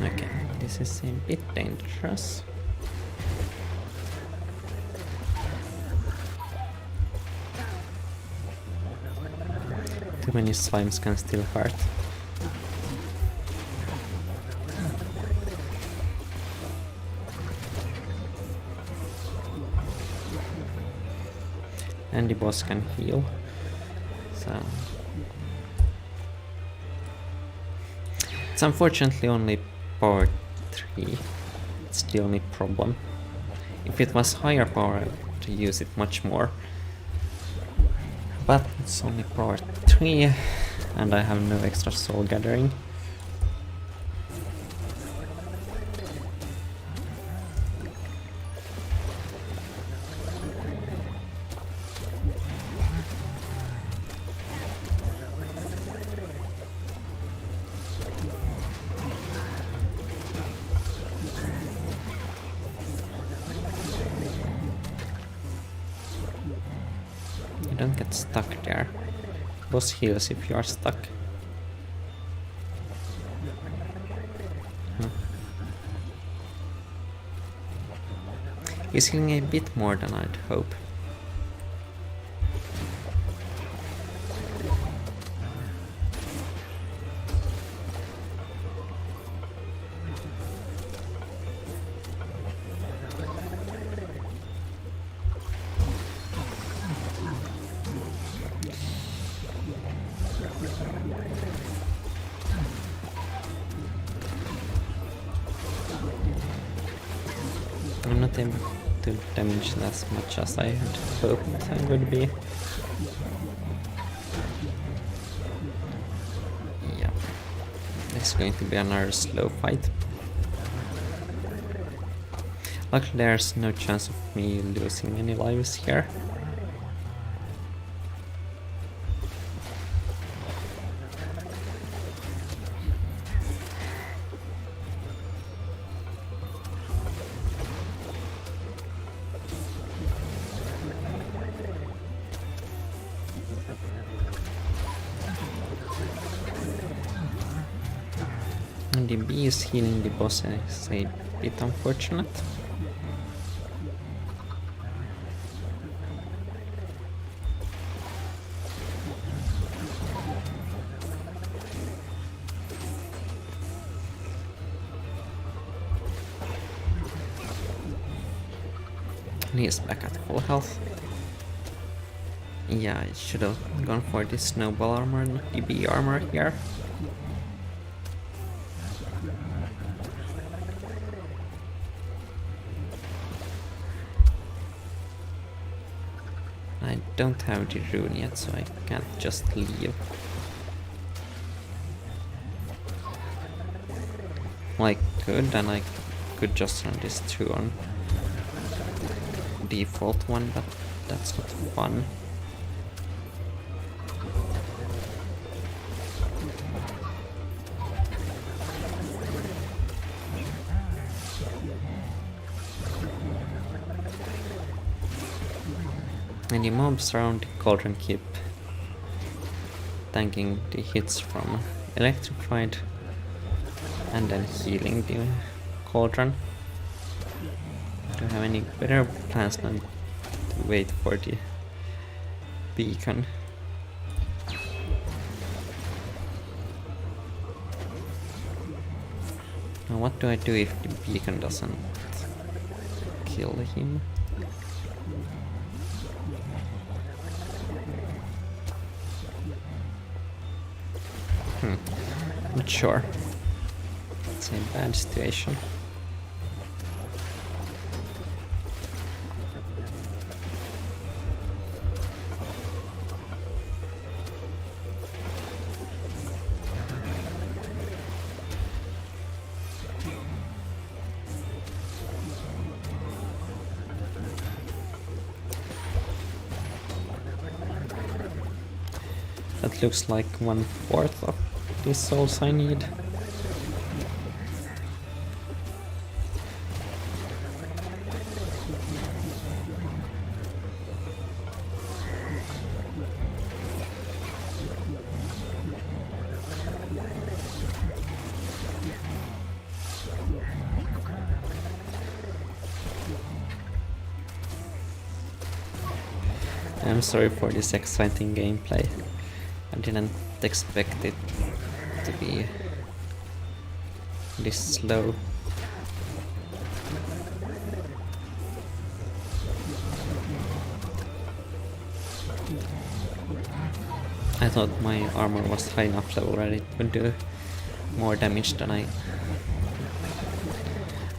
Okay, this is a bit dangerous. Too many slimes can still hurt. And the boss can heal. So it's unfortunately only power 3. It's the only problem. If it was higher power, I would use it much more. But it's only power 3 and I have no extra soul gathering. You don't get stuck there. Boss heals if you are stuck. He's healing a bit more than I'd hope. I'm not able to damage as much as I had hoped I would be. Yeah, it's going to be another slow fight. Luckily there's no chance of me losing any lives here. And the bee is healing the boss is a bit unfortunate. And he is back at full health. Yeah, I should have gone for the snowball armor, not the bee armor here. I don't have the rune yet, so I can't just leave. Well, I could, and I could just run this through on default one, but that's not fun. And the mobs around the cauldron keep tanking the hits from electrified and then healing the cauldron. Do I have any better plans than to wait for the beacon? Now what do I do if the beacon doesn't kill him? Not sure. It's a bad situation. That looks like 1/4 of the souls I need. I'm sorry for this exciting gameplay. I didn't expect it to be this slow. I thought my armor was high enough level that it would do more damage than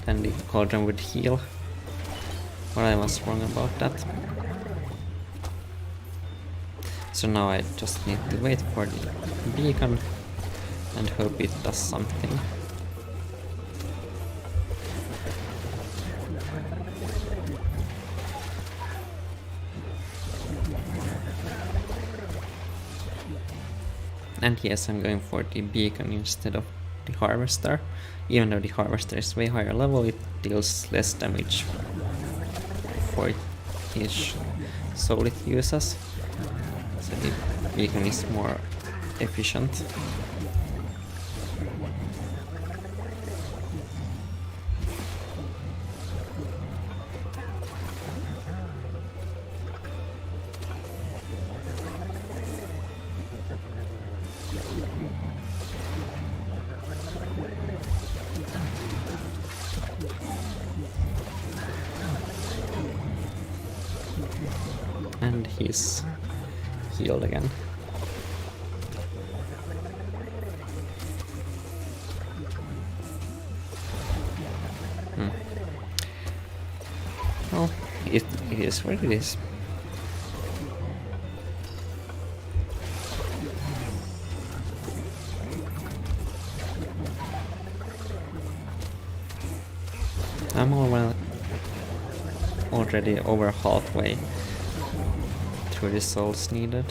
the cauldron would heal. But I was wrong about that. So now I just need to wait for the beacon and hope it does something. And yes, I'm going for the beacon instead of the harvester. Even though the harvester is way higher level, it deals less damage for each soul it uses. So the beacon is more efficient. And he's healed again. Well, it is what it is. I'm already over halfway through the souls needed.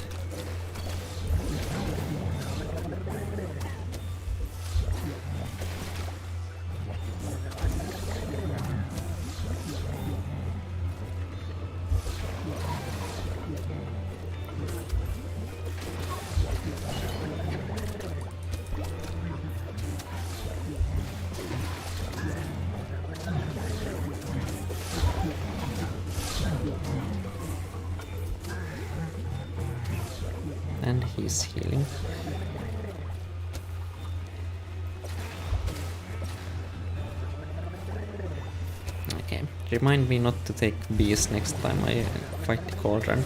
And he's healing. Okay, remind me not to take bees next time I fight the cauldron.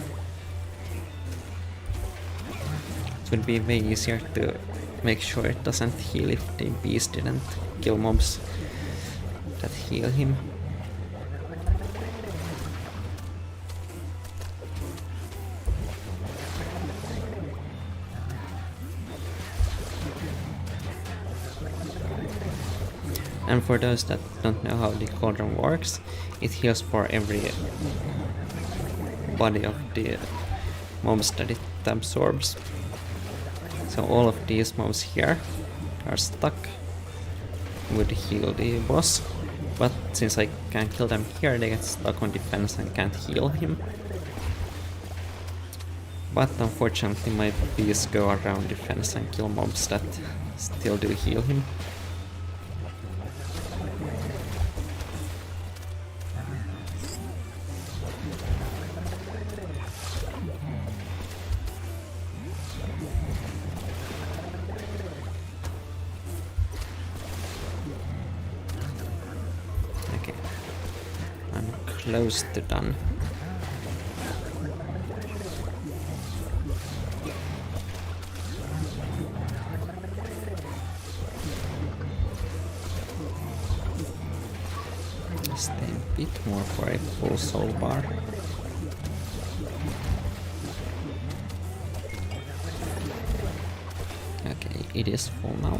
It would be way easier to make sure it doesn't heal if the bees didn't kill mobs that heal him. And for those that don't know how the cauldron works, it heals for every body of the mobs that it absorbs. So all of these mobs here are stuck, would heal the boss, but since I can't kill them here, they get stuck on defense and can't heal him. But unfortunately my bees go around defense and kill mobs that still do heal him. Okay, I'm close to done. Stay a bit more for a full soul bar. Okay, it is full now.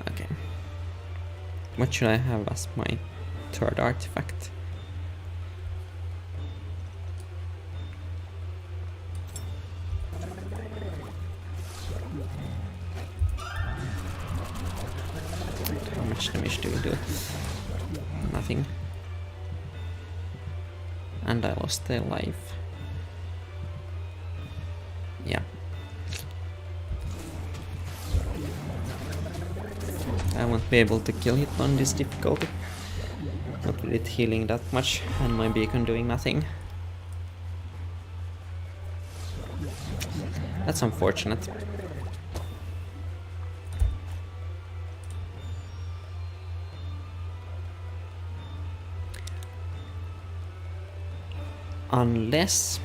Okay. What should I have as my third artifact? much damage do we do? Nothing. And I lost a life. Yeah. I won't be able to kill it on this difficulty. Not with it healing that much and my beacon doing nothing. That's unfortunate. Unless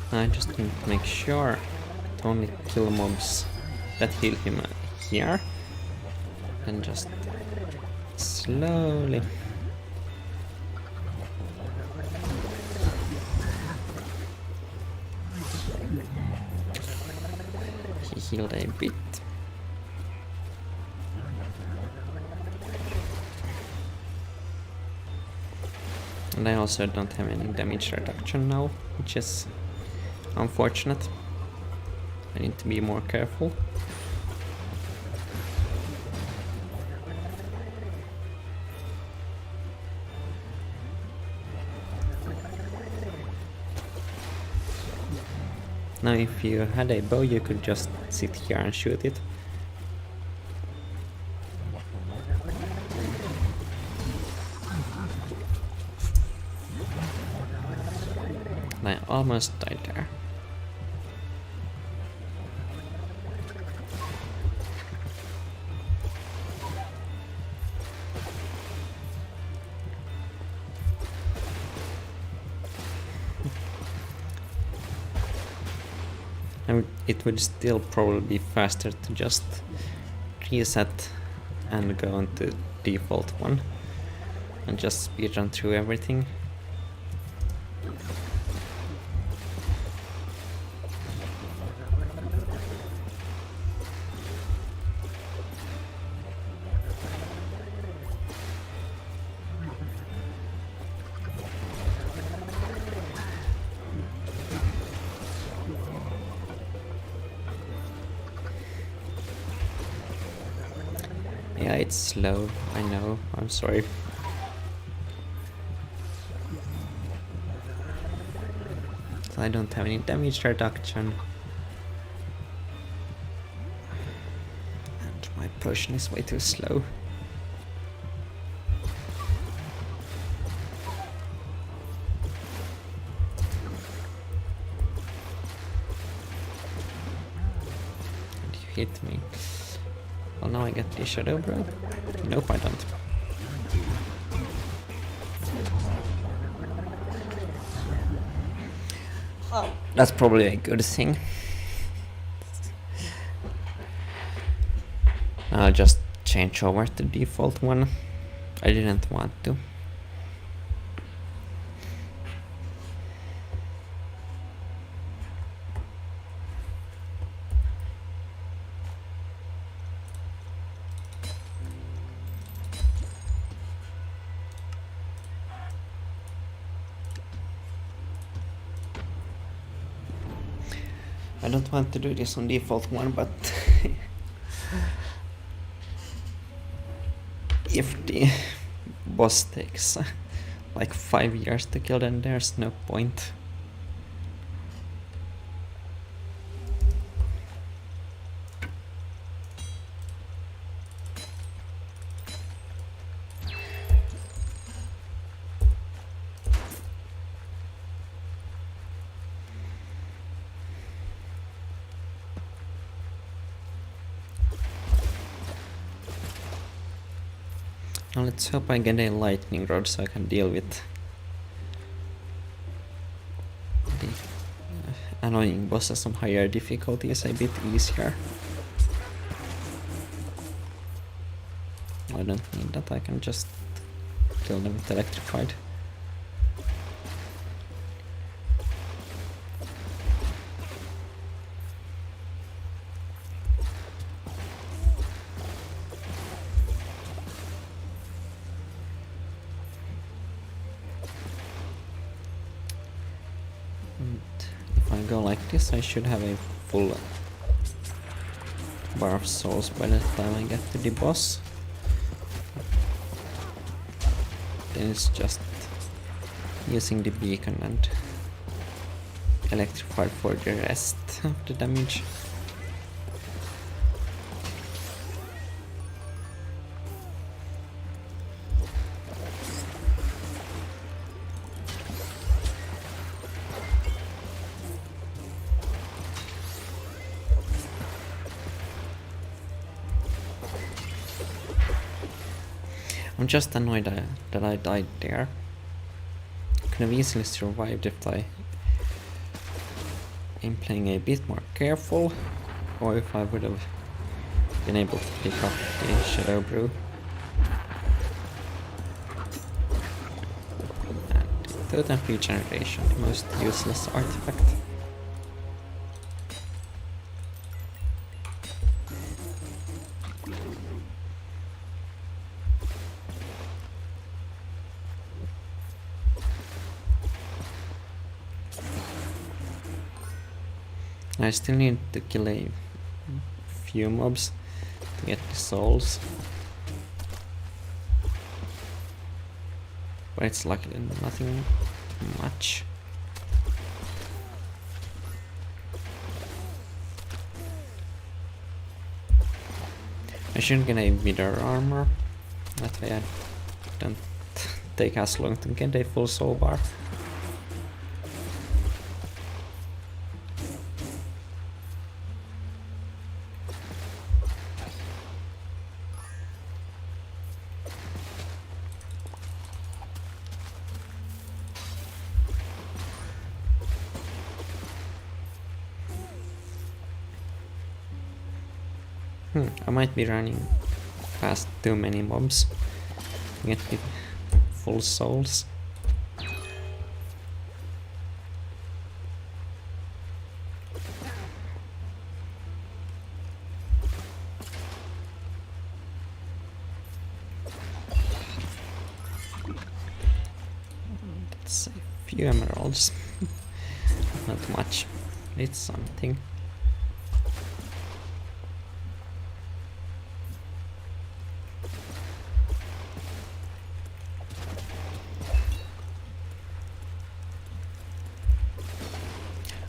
I just need to make sure to only kill mobs that heal him here, and just slowly he healed a bit. And I also don't have any damage reduction now, which is unfortunate. I need to be more careful. Now if you had a bow you could just sit here and shoot it. And I almost died there. And it would still probably be faster to just reset and go into default one and just speedrun through everything. Yeah, it's slow, I know, I'm sorry. So I don't have any damage reduction. And my potion is way too slow. And you hit me. Well, now I get the Shadow Bro. Nope, I don't. That's probably a good thing. I'll just change over to default one. I didn't want to. I don't want to do this on default one, but if the boss takes like 5 years to kill, then there's no point. Now let's hope I get a lightning rod so I can deal with the annoying bosses on higher difficulties a bit easier. I don't need that, I can just kill them with electrified. I go like this, I should have a full bar of souls by the time I get to the boss. Then it's just using the beacon and electrify for the rest of the damage. I'm just annoyed that I died there. Could have easily survived if I am playing a bit more careful, or if I would have been able to pick up the Shadow Brew. And Totem Regeneration, the most useless artifact. I still need to kill a few mobs to get the souls. But it's luckily nothing much. I should get a Wither armor. That way I don't take as long to get a full soul bar. I might be running past too many mobs to get the full souls. That's a few emeralds. Not much. It's something.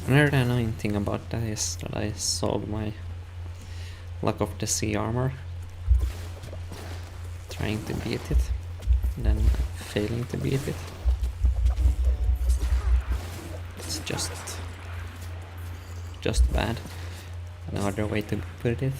Another annoying thing about that is that I sold my Luck of the Sea armor, trying to beat it, then failing to beat it. It's just bad. No other way to put it.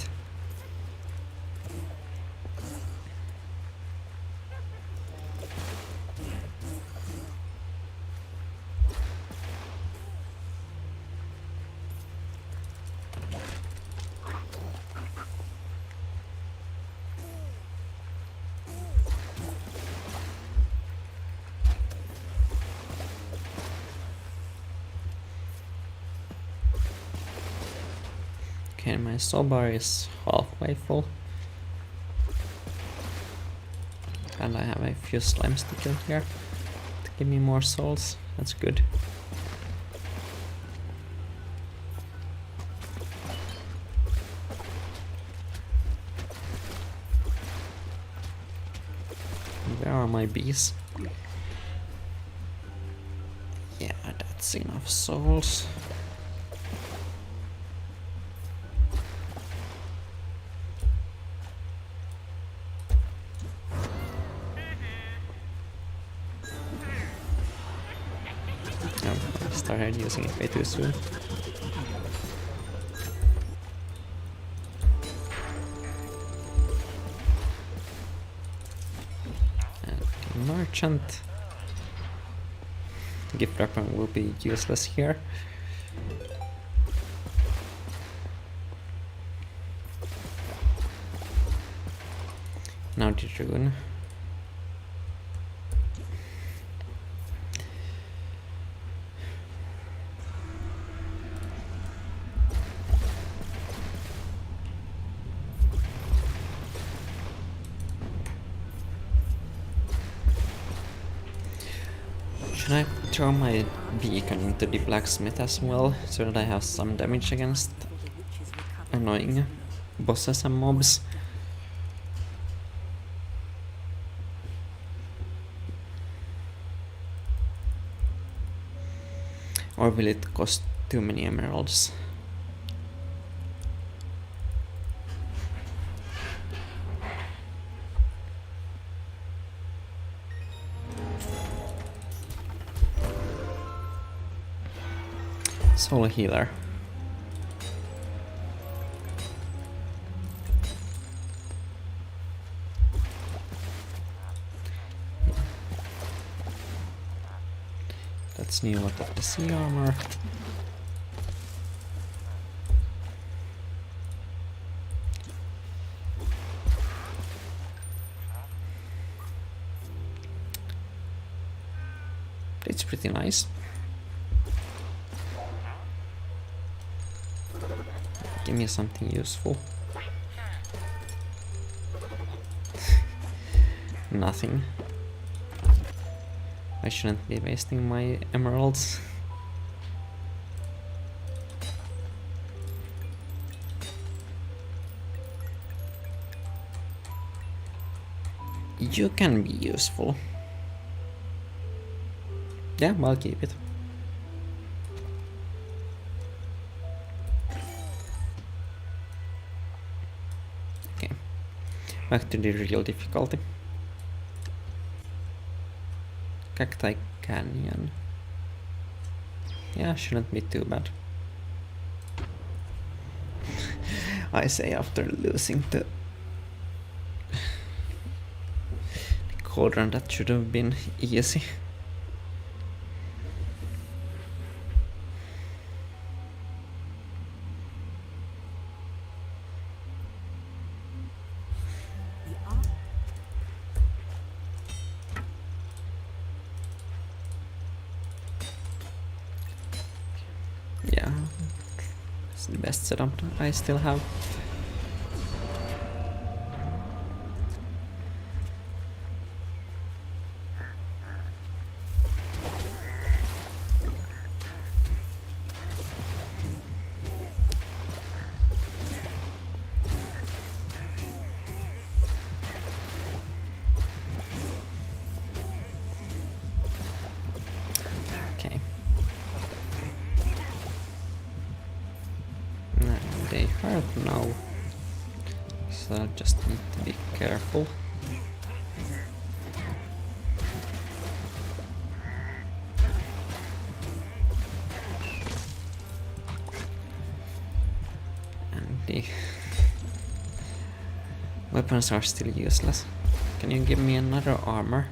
Okay, my soul bar is halfway full. And I have a few slimes to kill here to give me more souls. That's good. Where are my bees? Yeah, that's enough souls. I started using it way too soon. And the merchant gift weapon will be useless here. Now the rune. Should I throw my beacon into the blacksmith as well, so that I have some damage against annoying bosses and mobs. Or will it cost too many emeralds? Soul healer. That's new lot of the sea armor. It's pretty nice. Give me something useful. Nothing. I shouldn't be wasting my emeralds. You can be useful. Yeah, I'll keep it. Okay, back to the real difficulty. Cacti Canyon. Yeah, shouldn't be too bad. I say after losing the cauldron, that should have been easy. Yeah, it's the best setup I still have. Okay. They hurt now, so I just need to be careful. And the weapons are still useless. Can you give me another armor?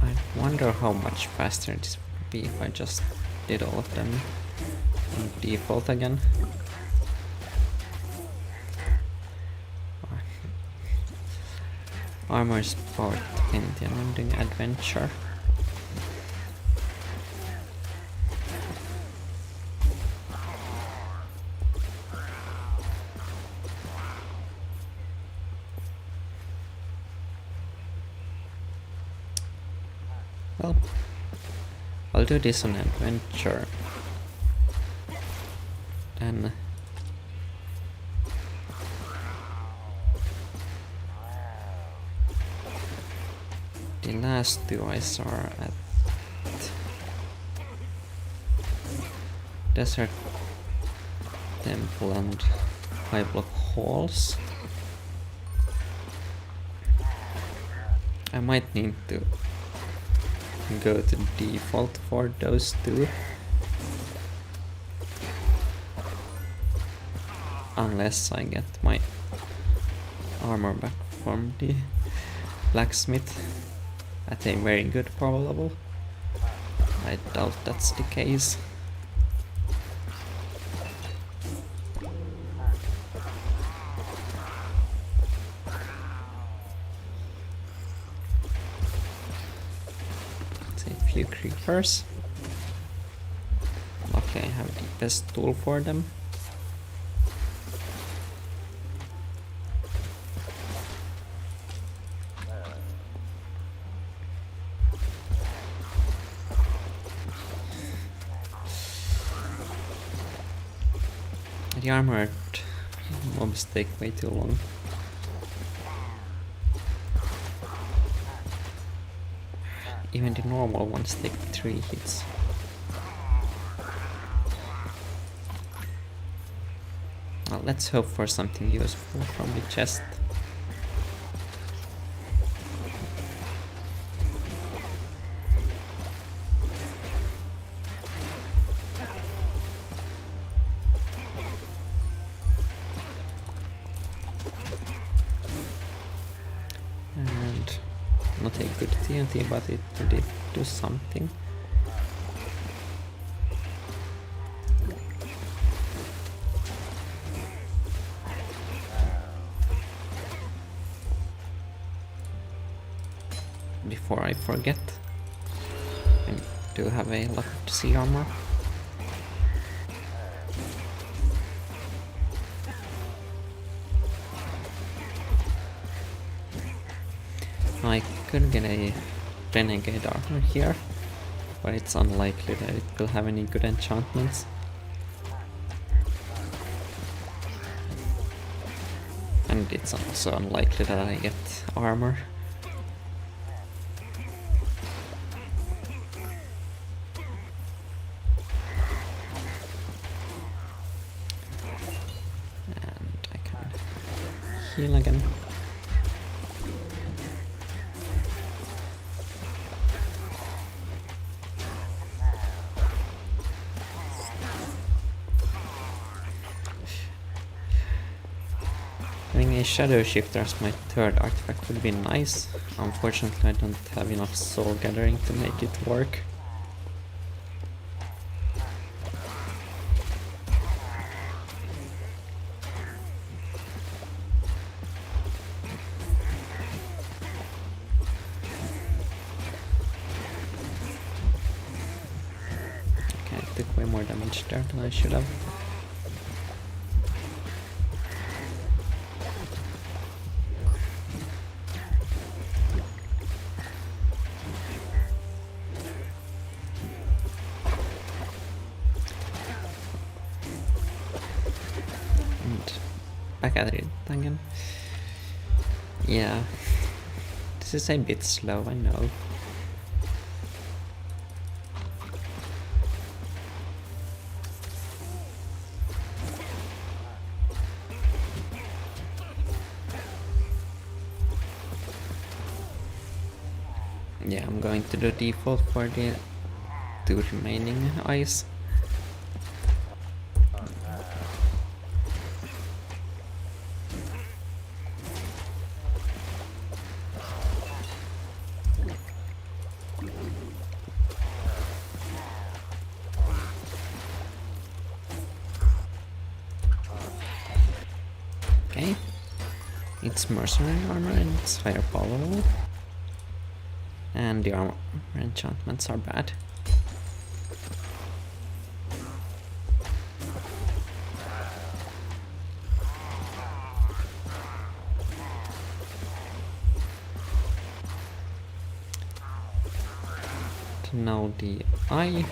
I wonder how much faster this would be if I just did all of them on default again. Armor is powered 20 and I'm doing adventure. Well, I'll do this on adventure. And the last two I saw at Desert Temple and High Block Halls. I might need to go to default for those two. Unless I get my armor back from the blacksmith at a very good power level. I doubt that's the case. A few creepers. Luckily I have the best tool for them. The armored mobs take way too long. Even the normal ones take 3 hits. Well, let's hope for something useful from the chest. And not a good TNT, but it did do something. Before I forget, I do have a lot of sea armor. I could get a renegade armor here, but it's unlikely that it will have any good enchantments. And it's also unlikely that I get armor. And I can heal again. Having a shadow shifter as my third artifact would be nice. Unfortunately, I don't have enough soul gathering to make it work. Okay, I took way more damage there than I should have. Back at it again. Yeah, this is a bit slow, I know. Yeah, I'm going to do default for the 2 remaining eyes. Okay, it's mercenary armor and it's higher power level. And the armor enchantments are bad. Now the eye.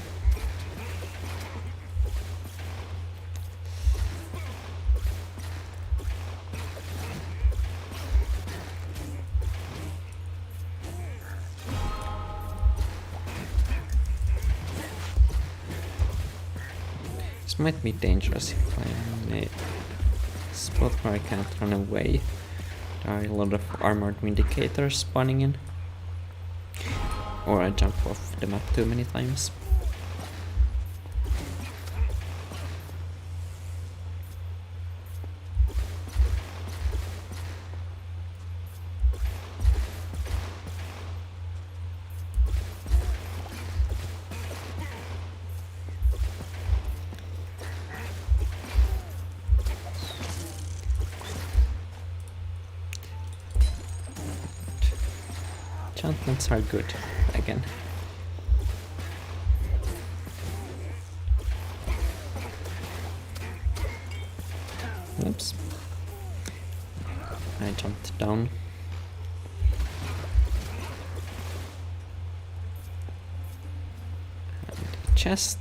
This might be dangerous if I'm in a spot where I can't run away. There are a lot of armored vindicators spawning in. or I jump off the map too many times. Enchantments are good again. Oops. I jumped down. And chest.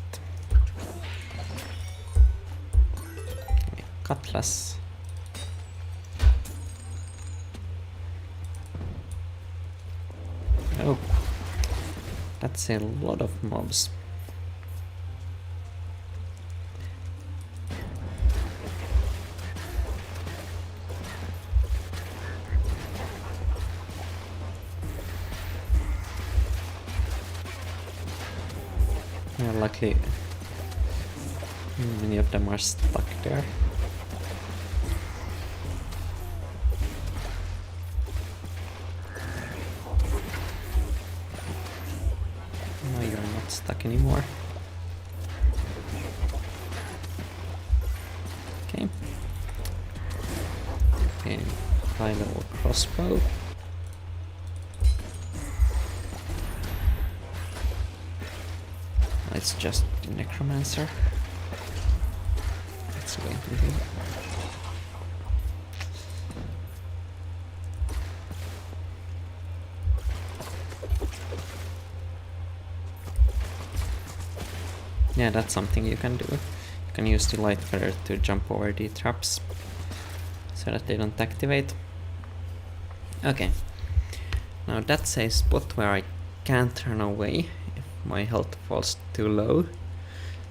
Cutlass. Oh, that's a lot of mobs. Yeah, luckily many of them are stuck there. No, you're not stuck anymore. Okay. Okay, high level crossbow. It's just the necromancer. It's going to be. Yeah, that's something you can do. You can use the light feather to jump over the traps so that they don't activate. Okay. Now that's a spot where I can't run away if my health falls too low.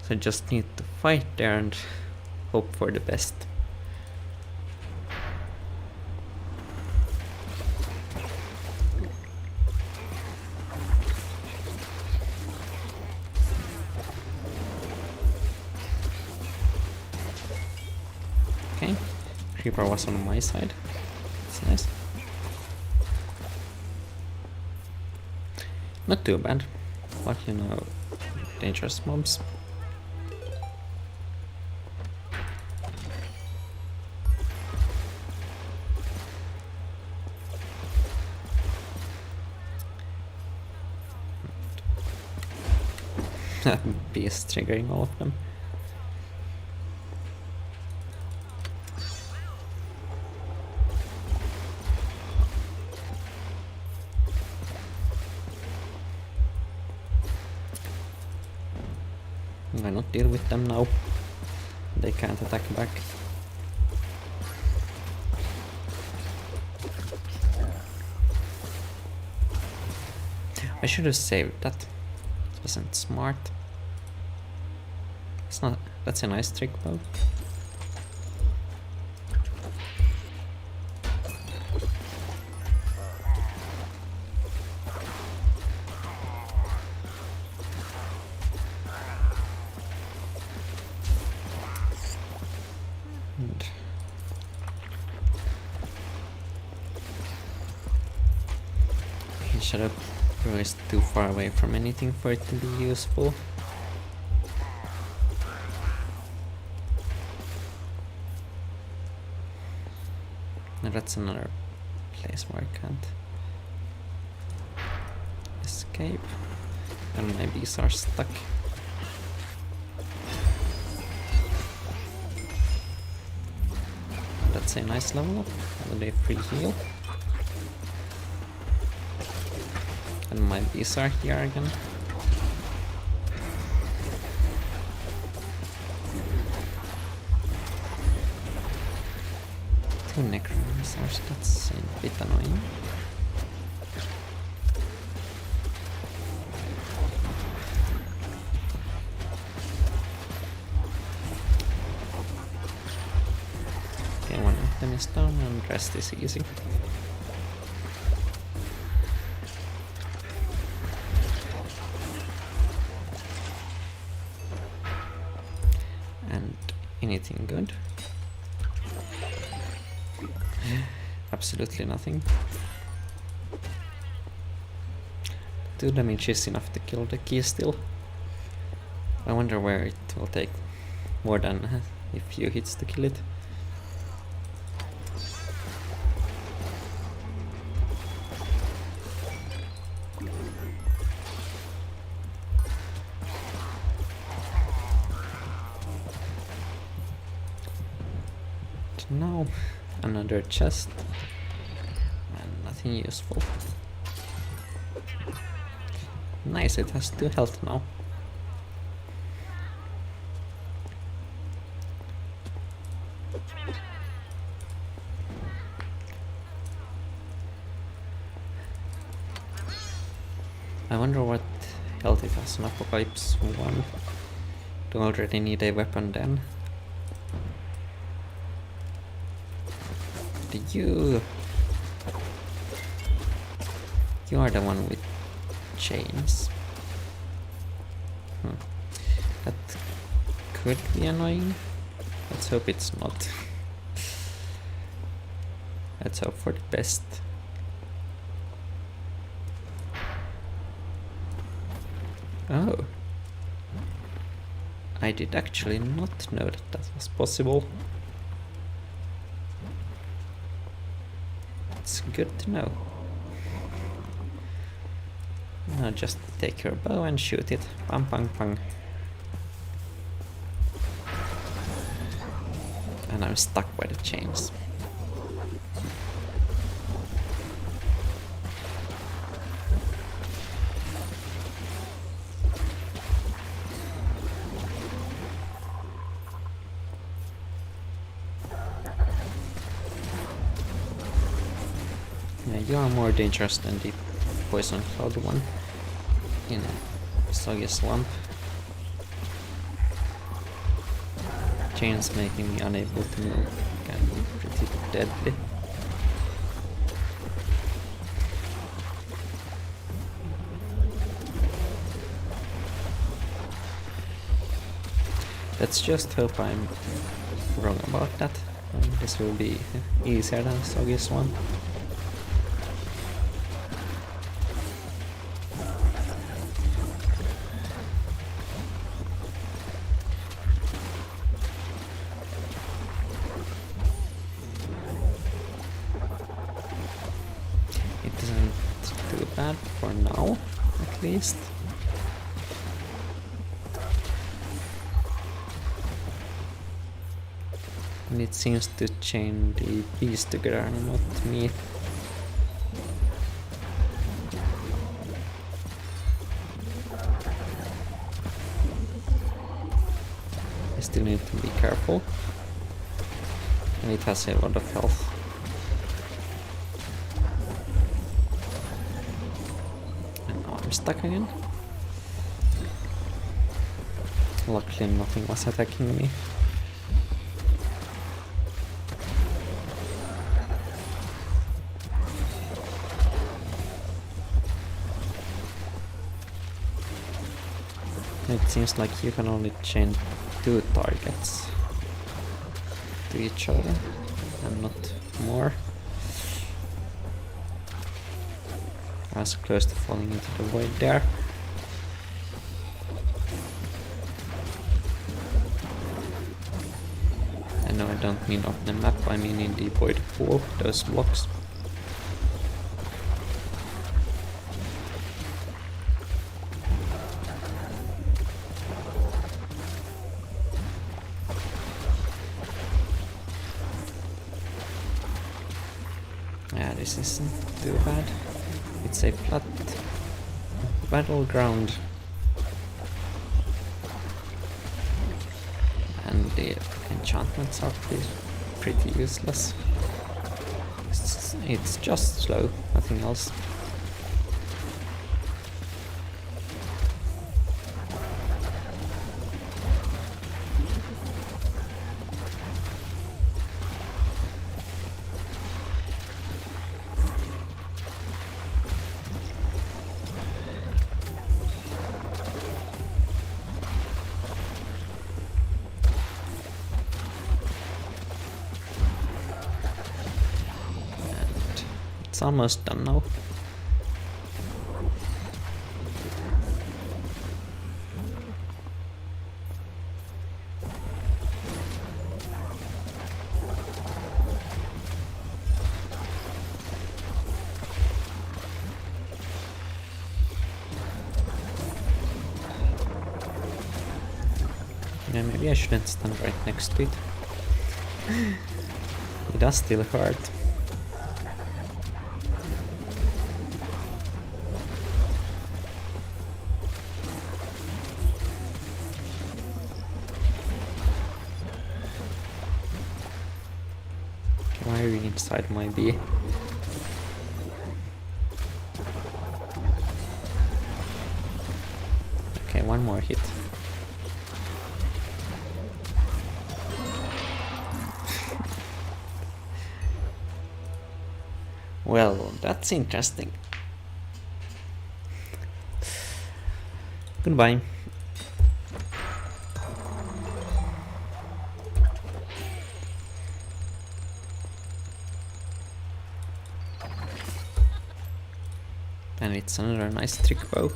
So I just need to fight there and hope for the best. Okay, Creeper was on my side. That's nice. Not too bad, but you know, dangerous mobs. Beast triggering all of them. Why not deal with them now? They can't attack back. I should have saved that. It wasn't smart. It's not. That's a nice trick though. And Shadow Crow is too far away from anything for it to be useful. And that's another place where I can't escape. And my bees are stuck. That's a nice level up. And a free heal. And my bees are here again. Two necromancers, that's a bit annoying. Okay, one of them is down and the rest is easy. anything good? Absolutely nothing. 2 damage is enough to kill the key still. I wonder where it will take more than a few hits to kill it. Now another chest and nothing useful. Nice, it has 2 health now. I wonder what health it has on Apocalypse 1. Do I already need a weapon then? You are the one with chains. That could be annoying. Let's hope it's not. Let's hope for the best. Oh. I did actually not know that that was possible. It's good to know. Now just take your bow and shoot it. Pang pang pang. And I'm stuck by the chains. Yeah, you are more dangerous than the poison cloud one in a soggy swamp. Chains making me unable to move can be pretty deadly. Let's just hope I'm wrong about that. This will be easier than soggy swamp. Bad for now, at least. And it seems to chain the bees together and not me. I still need to be careful. And it has a lot of health. I'm stuck again. Luckily nothing was attacking me. It seems like you can only chain 2 targets to each other and not more. I was close to falling into the void there. And no, I don't mean on the map, I mean in the void pool, those blocks. Yeah, this isn't too bad. It's a flat battleground. And the enchantments are pretty useless. It's just slow, nothing else. It's almost done now. Yeah, maybe I shouldn't stand right next to it. It does still hurt. Why are you inside my bee? Okay, one more hit. Well, that's interesting. Goodbye. And it's another nice trick bow.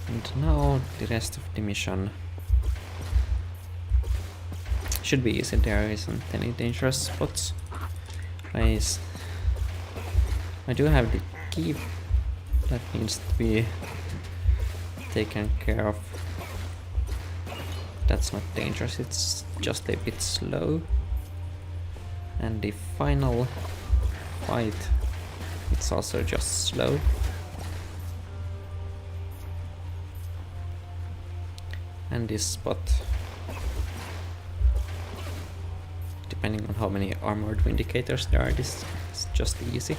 And now the rest of the mission should be easy. There isn't any dangerous spots. I do have the key that needs to be taken care of. That's not dangerous, it's just a bit slow. And the final fight, it's also just slow. And this spot, depending on how many armored Vindicators there are, this is just easy.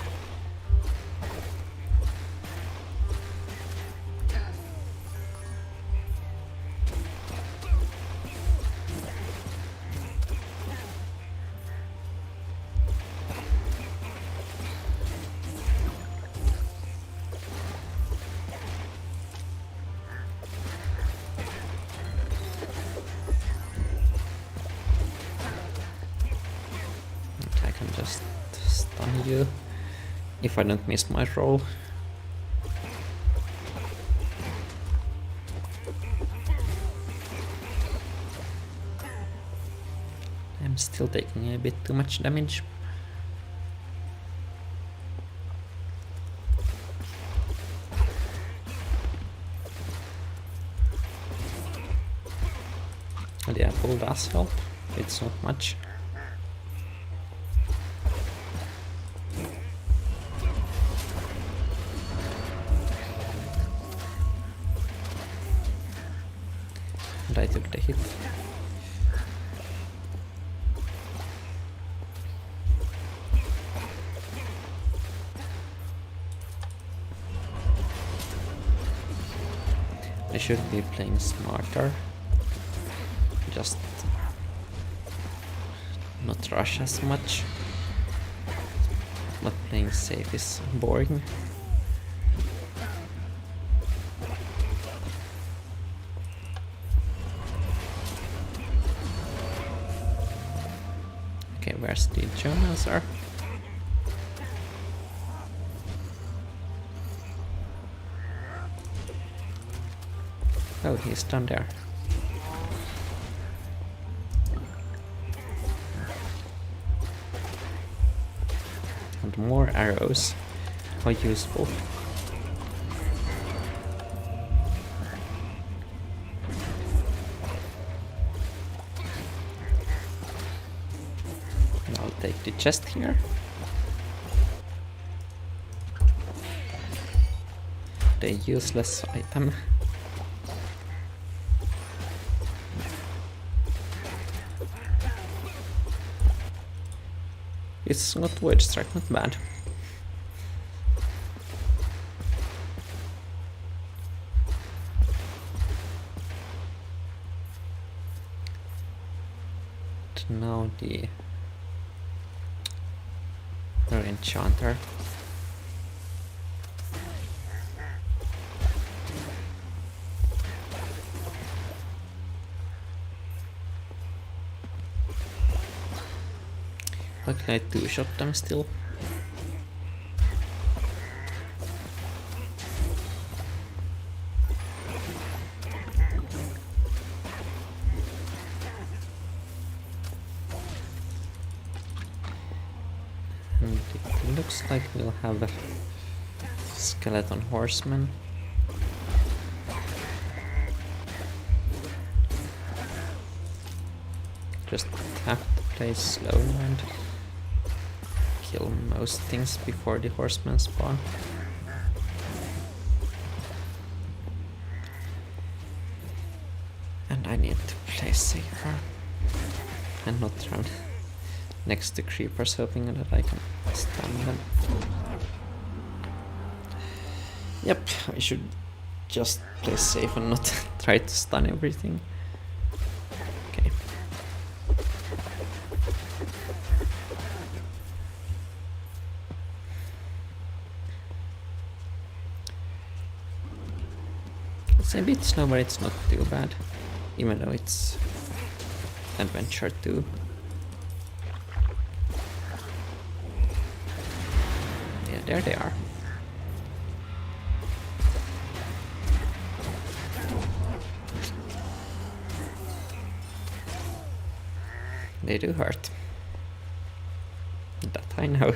I can just stun you if I don't miss my roll. I'm still taking a bit too much damage. The apple does help, it's not much. And I took the hit. I should be playing smarter. Just not rush as much. But playing safe is boring. Okay, where's the Geomancer? Oh, he's down there. And more arrows. How useful. And I'll take the chest here. The useless item. It's not Void Strike, not bad. Now the Or enchanter. Why can I two-shot them still? And it looks like we'll have a skeleton horseman. Just have to play slow and kill most things before the horsemen spawn. And I need to play safer and not run next to creepers hoping that I can stun them. Yep, I should just play safe and not try to stun everything. Okay. It's a bit slow, but it's not too bad, even though it's Adventure 2. Yeah, there they are. They do hurt. That I know.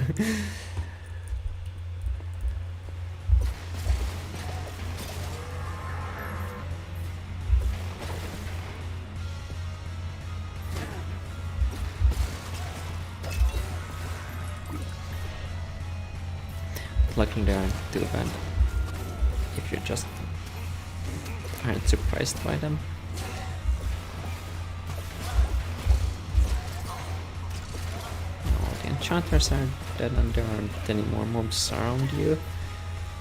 Luckily they aren't too bad if you just aren't surprised by them. All the enchanters are dead and there aren't any more mobs around you,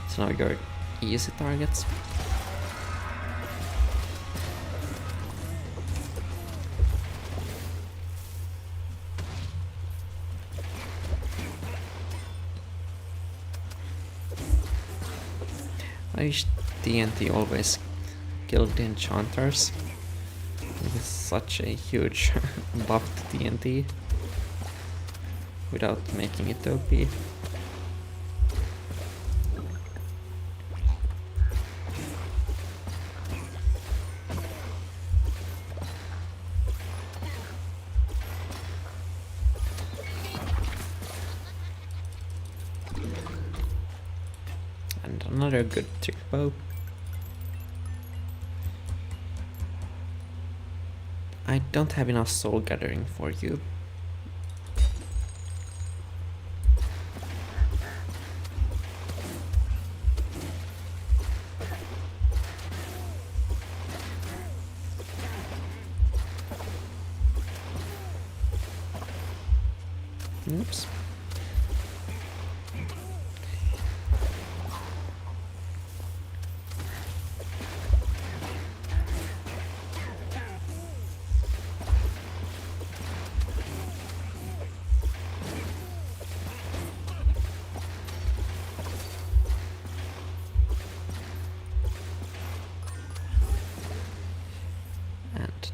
so now you're easy targets. I wish TNT always killed the enchanters. It is such a huge buff to TNT without making it OP. And another good trick bow. I don't have enough soul gathering for you. Oops.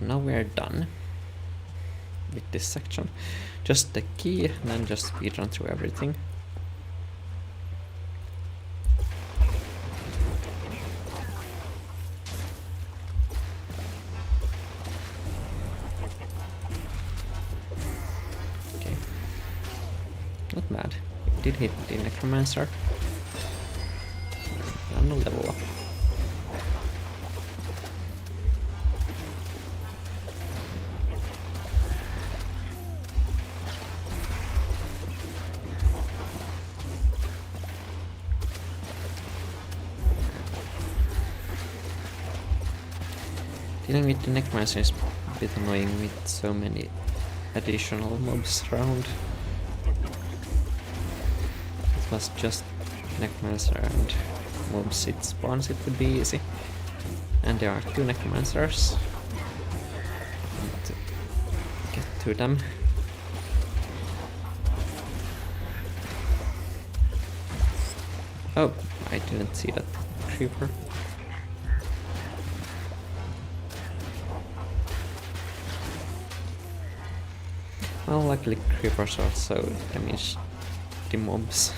Now we're done with this section. Just the key, and then just speedrun through everything. Okay. Not bad. We did hit the Necromancer. And a level up. Dealing with the Necromancer is a bit annoying with so many additional mobs around. If it was just Necromancer and mobs it spawns, it would be easy. And there are 2 Necromancers. Need to get to them. Oh, I didn't see that creeper. Well, luckily creepers also damage the mobs.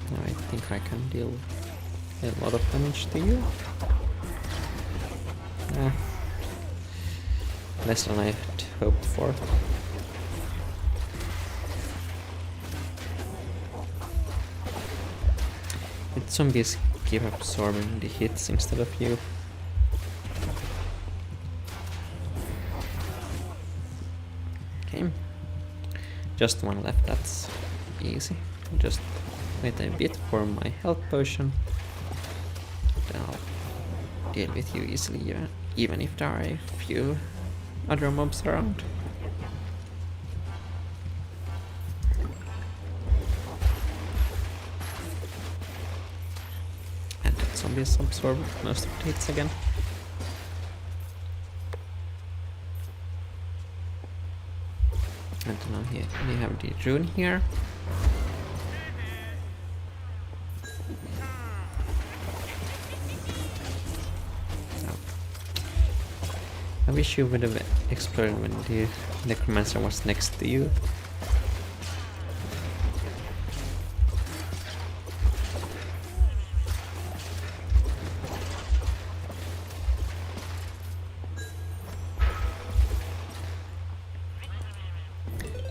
I think I can deal a lot of damage to you. Less than I had hoped for. The zombies keep absorbing the hits instead of you. Okay. Just one left, that's easy. Just wait a bit for my health potion. Then I'll deal with you easily, even if there are a few other mobs around. And the zombies absorb most of the hits again. And now here we have the rune here. I wish you would have explored when the necromancer was next to you.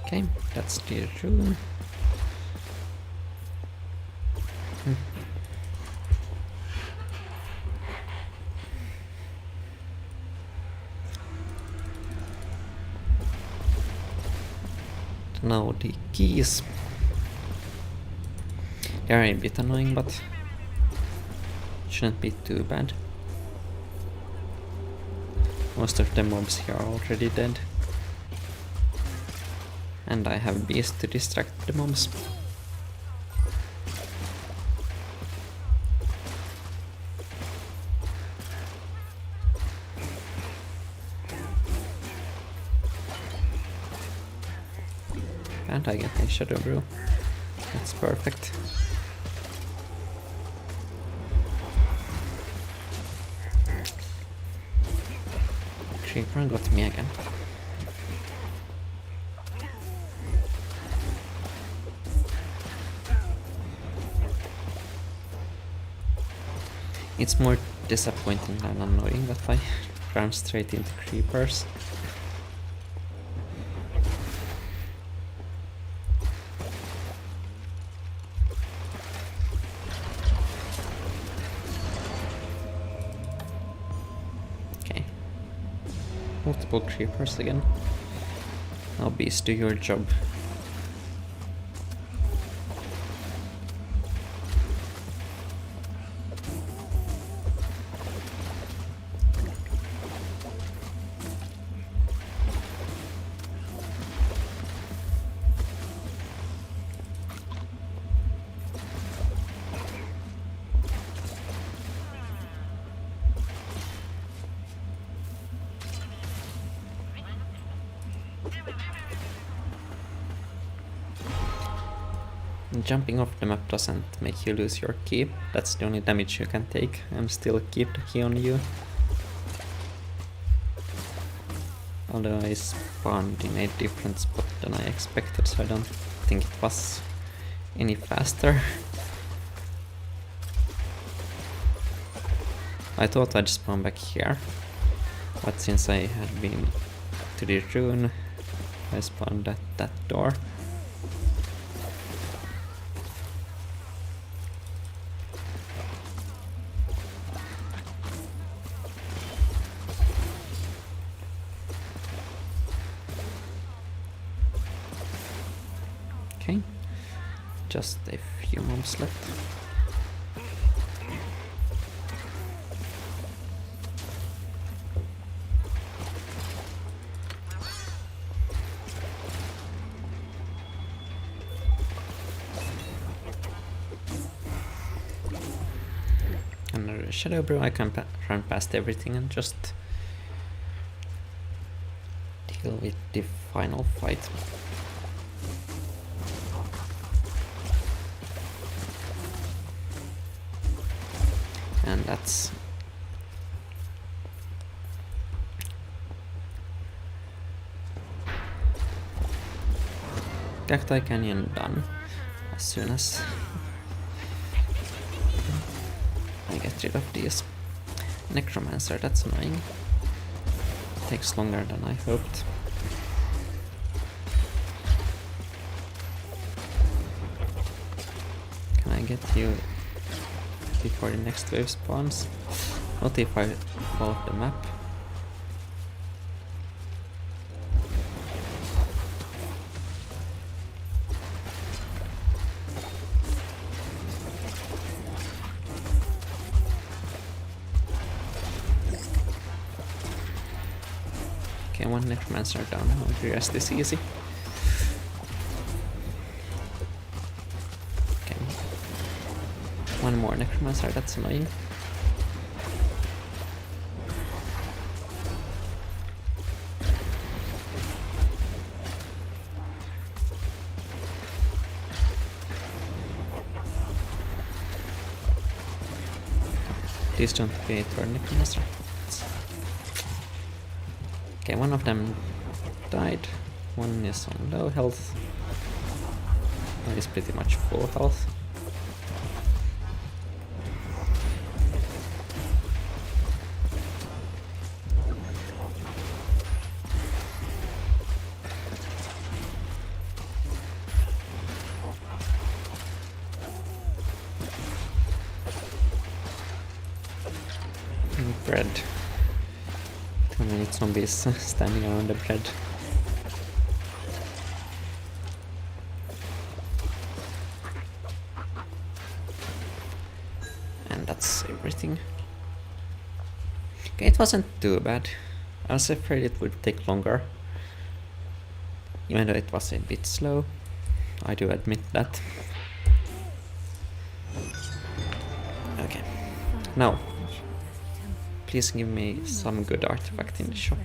Okay, that's the rune. Now the keys. They are a bit annoying, but shouldn't be too bad. Most of the mobs here are already dead. And I have bees to distract the mobs. And I get a shadow brew. That's perfect. Creeper got me again. It's more disappointing than annoying that I ran straight into creepers. Okay. Multiple creepers again. Now bees, do your job. Jumping off the map doesn't make you lose your key. That's the only damage you can take and still keep the key on you. Although I spawned in a different spot than I expected, so I don't think it was any faster. I thought I'd spawn back here, but since I had been to the rune, I spawned at that door. Okay, just a few mobs left. another Shadow Brew, I can run past everything and just deal with the final fight. And that's Cacti Canyon done. As soon as I get rid of these. Necromancer, that's annoying. Takes longer than I hoped. Can I get you before the next wave spawns? Not if I follow the map. Okay, one Necromancer down, now the rest is easy. Okay. One more Necromancer, that's annoying. Please don't be a third Necromancer. Okay, one of them died. One is on low health. One is pretty much full health. Bread. Too many zombies standing around the bread. And that's everything. Okay, it wasn't too bad. I was afraid it would take longer. Even though it was a bit slow. I do admit that. Okay. Now, please give me some good artifact in the shop.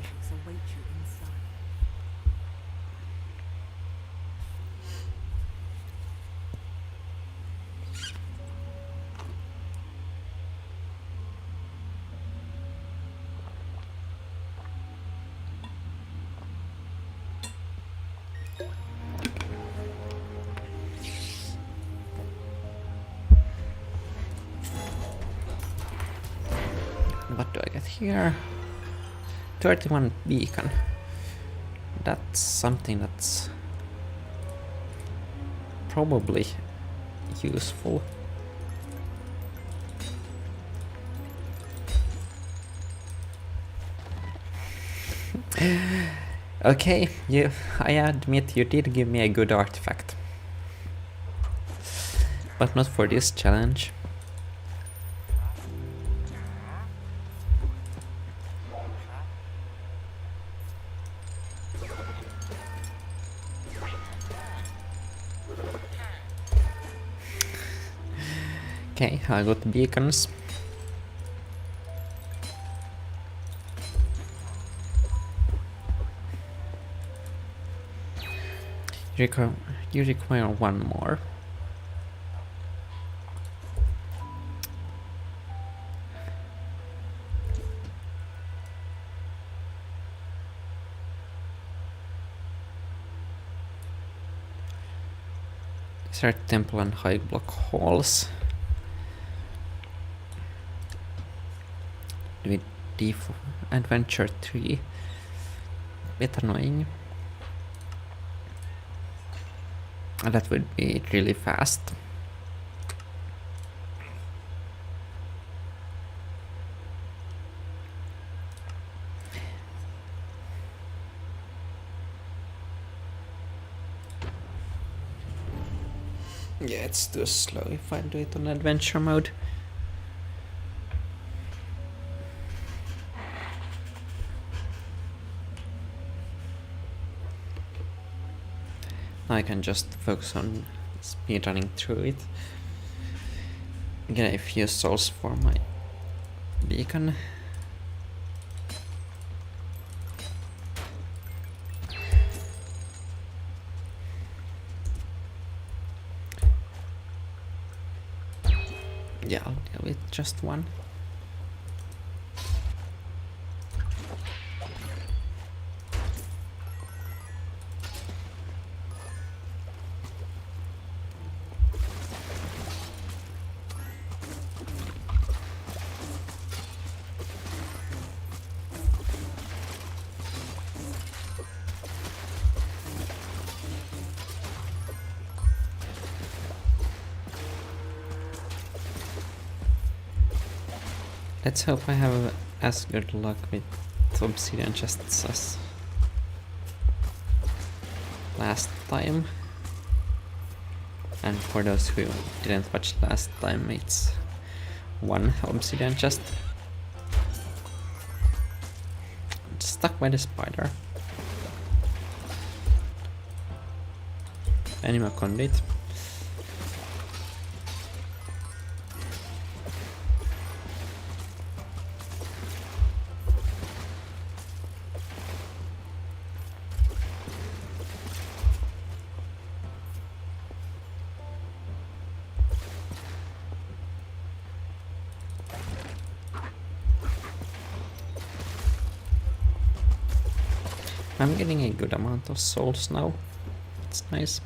What do I get here? 31 beacon. That's something that's probably useful. Okay, I admit you did give me a good artifact. But not for this challenge. Okay, I got beacons. You require one more. These are temple and high block halls. With Adventure 3. Bit annoying. And that would be really fast. Yeah, it's too slow if I do it on adventure mode. I can just focus on speedrunning through it. Get a few souls for my beacon. Yeah, I'll deal with just one. Let's hope I have as good luck with obsidian chests as last time. And for those who didn't watch last time, it's one obsidian chest. Stuck by the spider. Animal conduit. I'm getting a good amount of souls now. It's nice.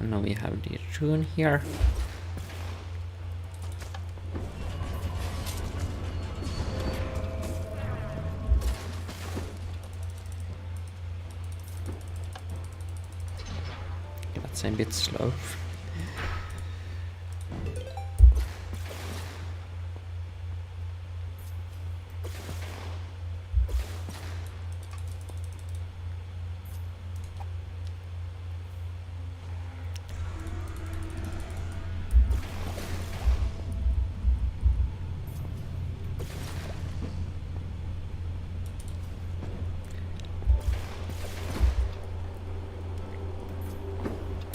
And now we have the rune here. That's a bit slow.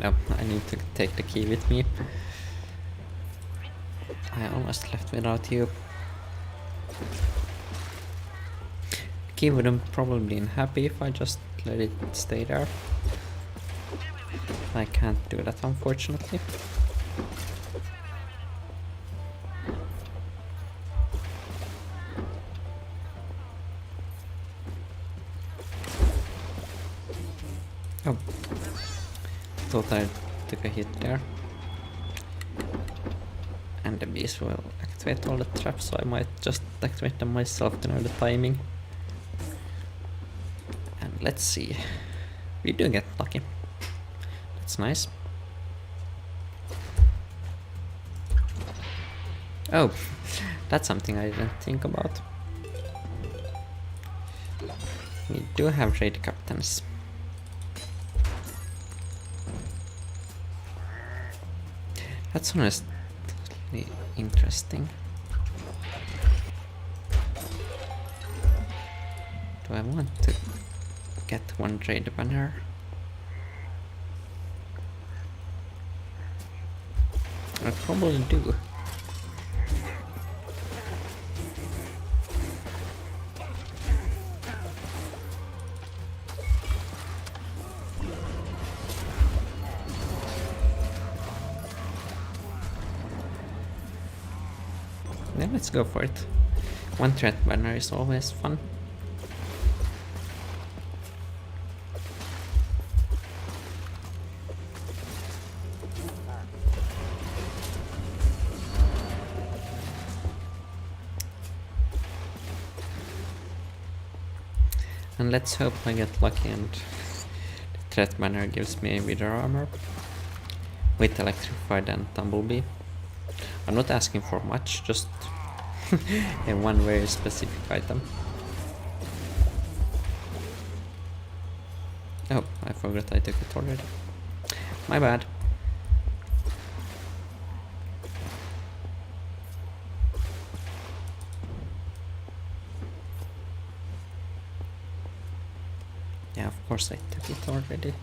No, I need to take the key with me. I almost left without you. Key wouldn't probably been happy if I just let it stay there. I can't do that, unfortunately. Oh. Thought I took a hit there. And the bees will activate all the traps, so I might just activate them myself to know the timing. And let's see. We do get lucky. That's nice. Oh, that's something I didn't think about. We do have raid captains. That's honestly interesting. Do I want to get one trade banner? I probably do. Yeah, let's go for it. One threat banner is always fun. And let's hope I get lucky and the threat banner gives me wither armor with electrified and tumblebee. I'm not asking for much, just a one very specific item. Oh, I forgot I took it already. My bad. Yeah, of course I took it already.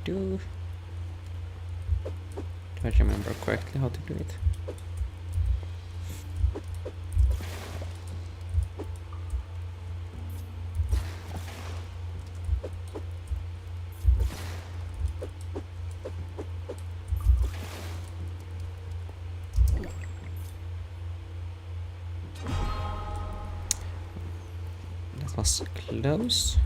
do? Do I remember correctly how to do it? That was close.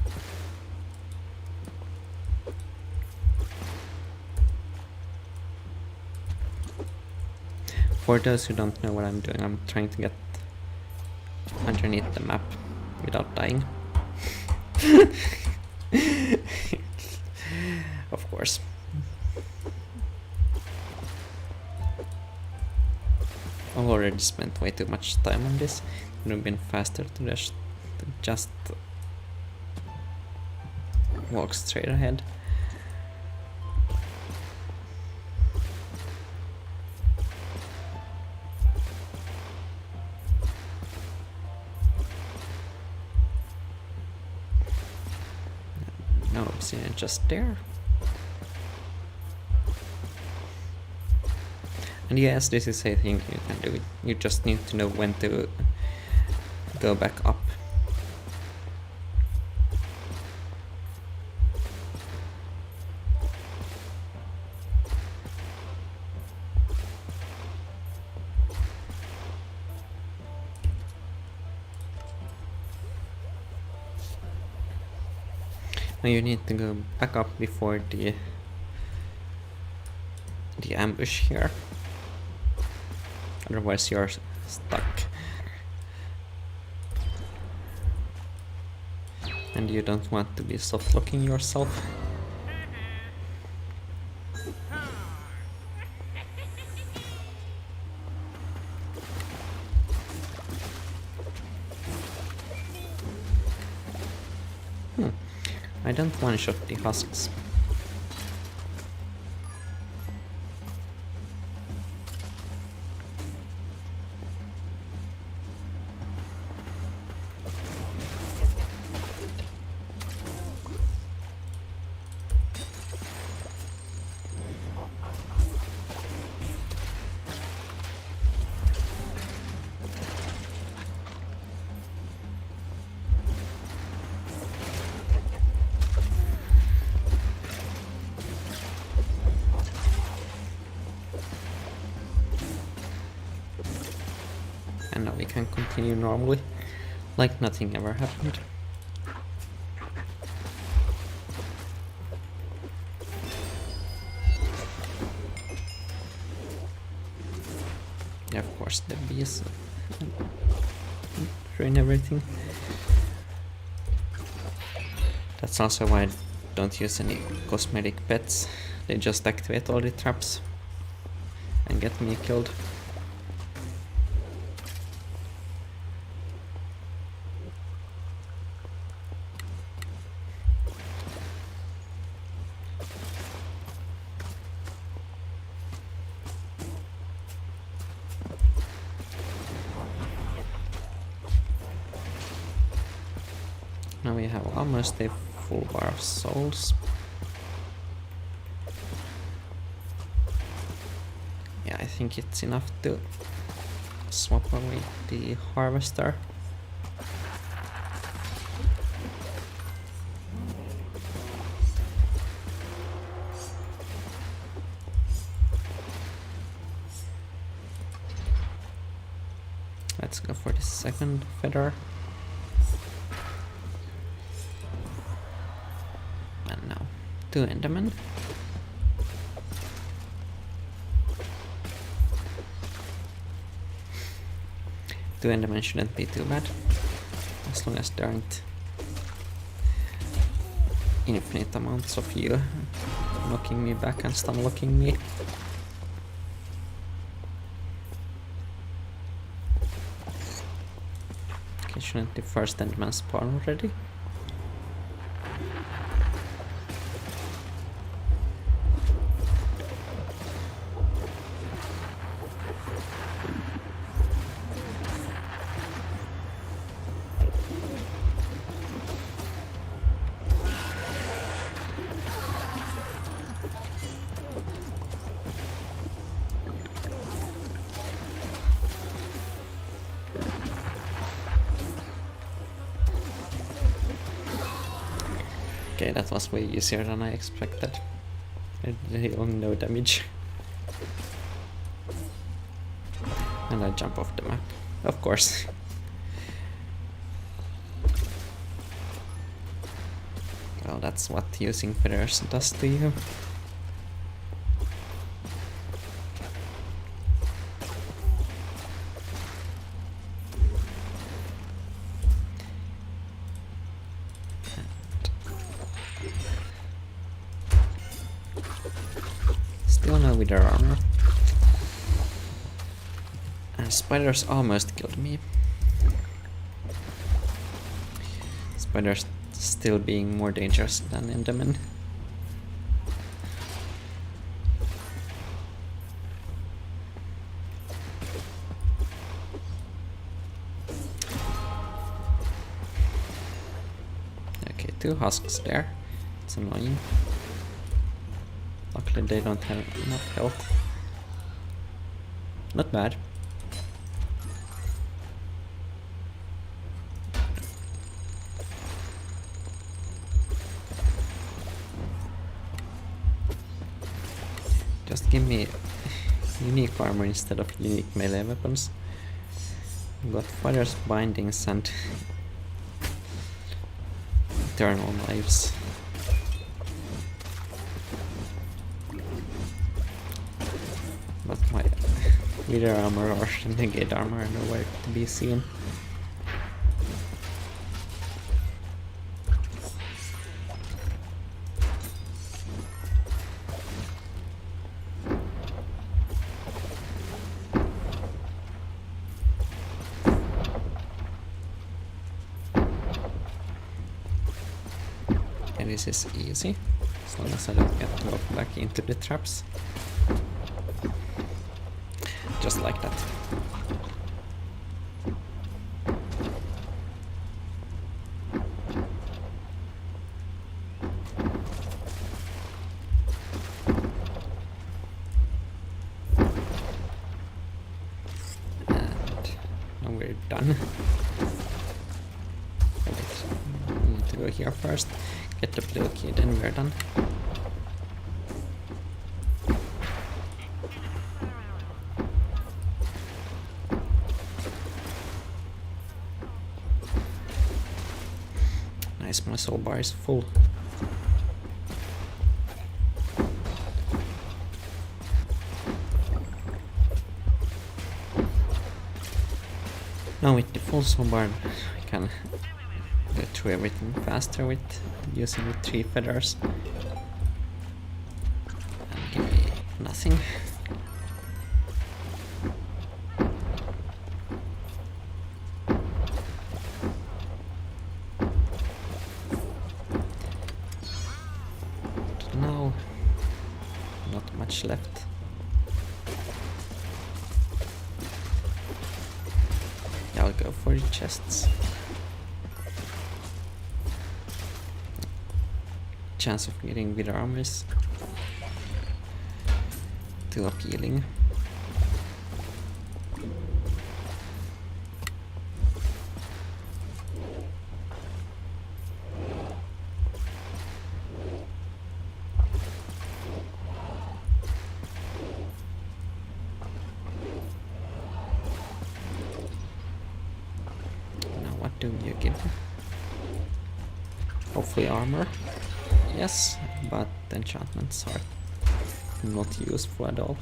For those who don't know what I'm doing, I'm trying to get underneath the map without dying. Of course. I've already spent way too much time on this. It would have been faster to just walk straight ahead. No obsidian just there. And yes, this is a thing you can do. You just need to know when to go back up. Now you need to go back up before the ambush here. Otherwise you're stuck. And you don't want to be soft-locking yourself. I don't one-shot the husks. And now we can continue normally, like nothing ever happened. Yeah, of course the bees ruin everything. That's also why I don't use any cosmetic pets. They just activate all the traps and get me killed. Now we have almost a full bar of souls. Yeah, I think it's enough to swap away the harvester. Let's go for the second feather. And now, 2 Endermen. Two Endermen shouldn't be too bad, as long as there aren't infinite amounts of you knocking me back and stun locking me. Okay, shouldn't the first Enderman spawn already? Okay, that was way easier than I expected. I deal no damage. And I jump off the map, of course. Well, that's what using feathers does to you. Still no wither armor. And spiders almost killed me. Spiders still being more dangerous than Endermen. Okay, 2 husks there. It's annoying. Luckily they don't have enough health. Not bad. Just give me unique armor instead of unique melee weapons. Got Fire's Bindings and Eternal Knives. But my Wither armor or Renegade armor are nowhere to be seen. And this is easy, as long as I don't get knocked back into the traps. Just like that. And now we're done. We need to go here first, get the blue key, then we're done. Nice, my soul bar is full. Now with the full soul bar I can go through everything faster with using the 3 feathers. And give me nothing. Now, not much left. I'll go for the chests. Chance of getting wither armor is too appealing. Do you give? Hopefully armor. Yes, but enchantments are not useful at all.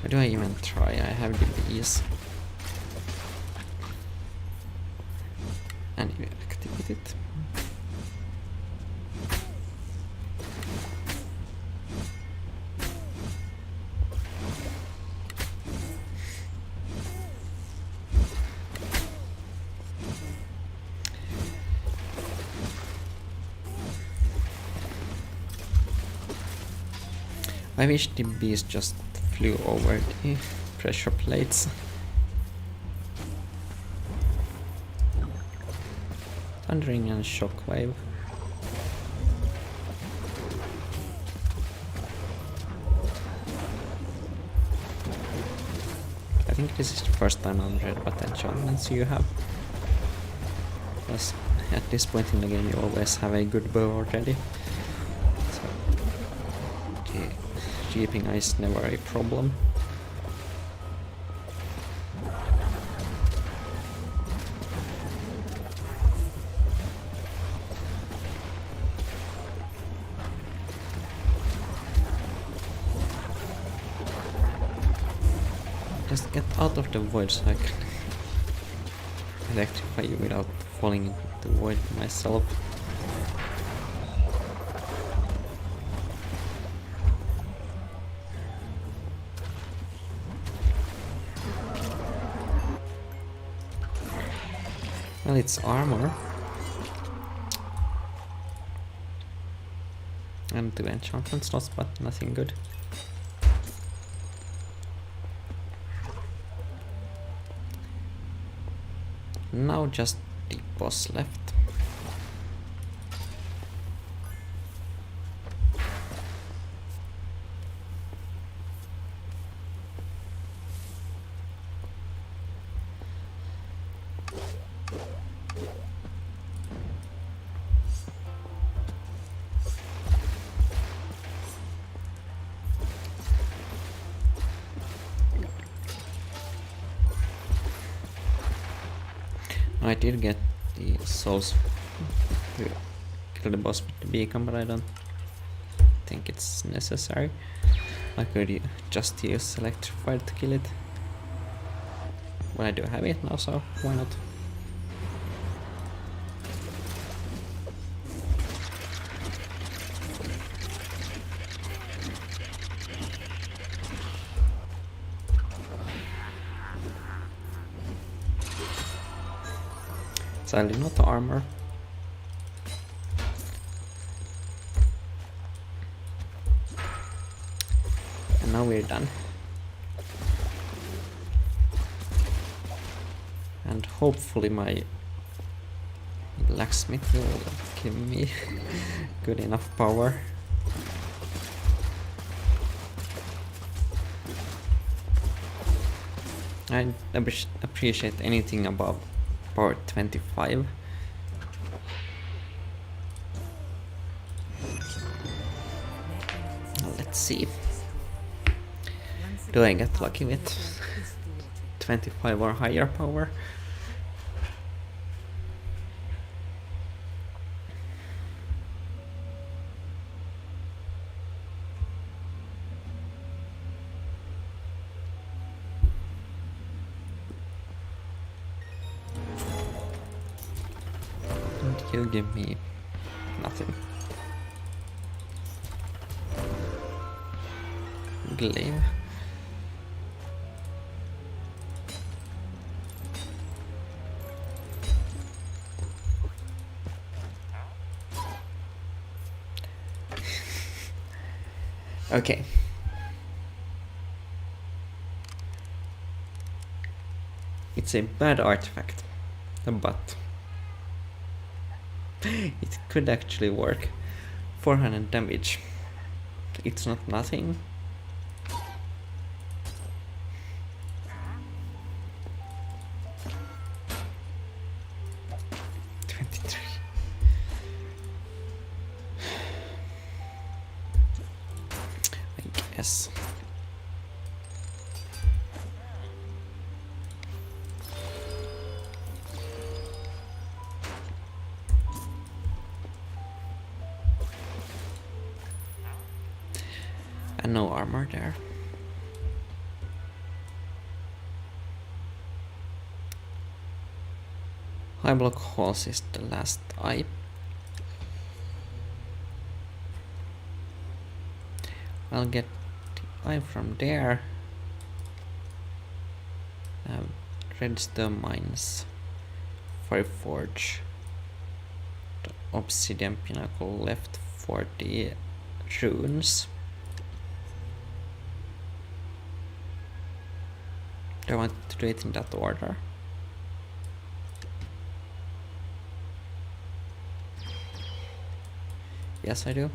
Why do I even try? I have the bees. And you activate it. I wish the bees just flew over the pressure plates. Thundering and shockwave. I think this is the first time I've read what enchantments you have. Because at this point in the game you always have a good bow already. So the jeeping is never a problem. Just get out of the void so I can electrify you without falling into the void myself. Well, it's armor. And 2 enchantment slots, but nothing good. Now just the boss left. I did get the souls to kill the boss with the beacon, but I don't think it's necessary. I could just use electrified to kill it. Well, I do have it now, so why not? Sadly not armor. And now we're done. And hopefully my blacksmith will give me good enough power. I appreciate anything above power 25. Let's see. Do I get lucky with 25 or higher power? You give me nothing. Glaive. Okay. It's a bad artifact, but it could actually work. 400 damage. It's not nothing. I guess. And no armor there. High block halls is the last eye. I'll get the eye from there. Redstone mines, Fire Forge, the obsidian pinnacle left for the runes. Do I want to do it in that order? Yes, I do.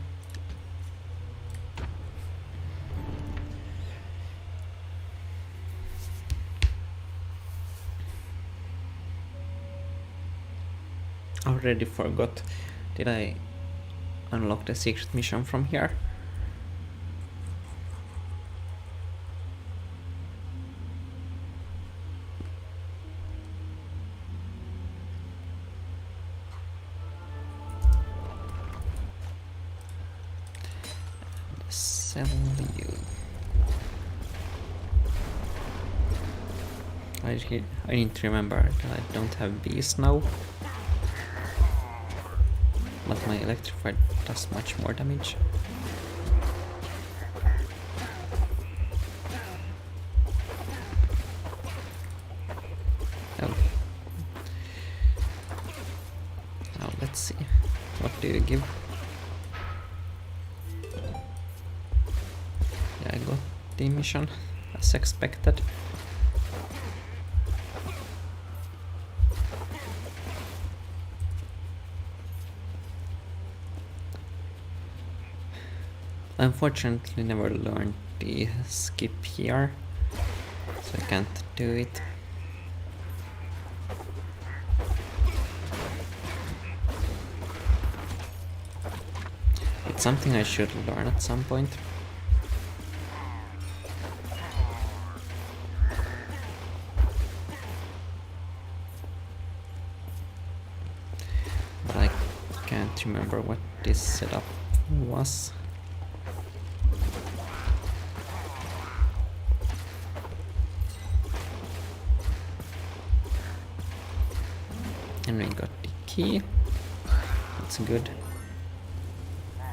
Already forgot. Did I unlock the secret mission from here? Sell you. I need to remember that I don't have bees now. But my electrified does much more damage. Oh. Now let's see. What do you give? Yeah, I got the mission as expected. Unfortunately never learned the skip here, so I can't do it. It's something I should learn at some point. But I can't remember what this setup was. And we got the key. That's good. I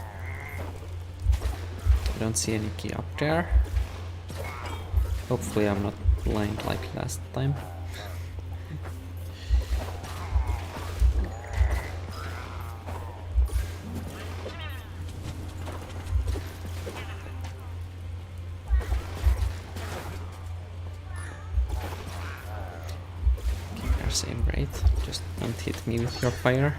don't see any key up there. Hopefully I'm not blind like last time. Same rate, just don't hit me with your fire.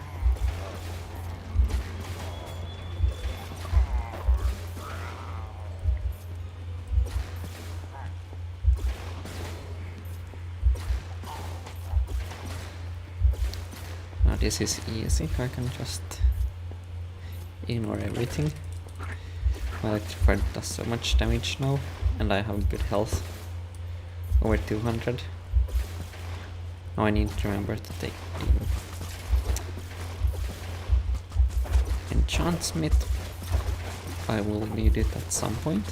Now this is easy, I can just ignore everything. My electrified does so much damage now, and I have good health. Over 200. Now I need to remember to take the enchant smith. I will need it at some point.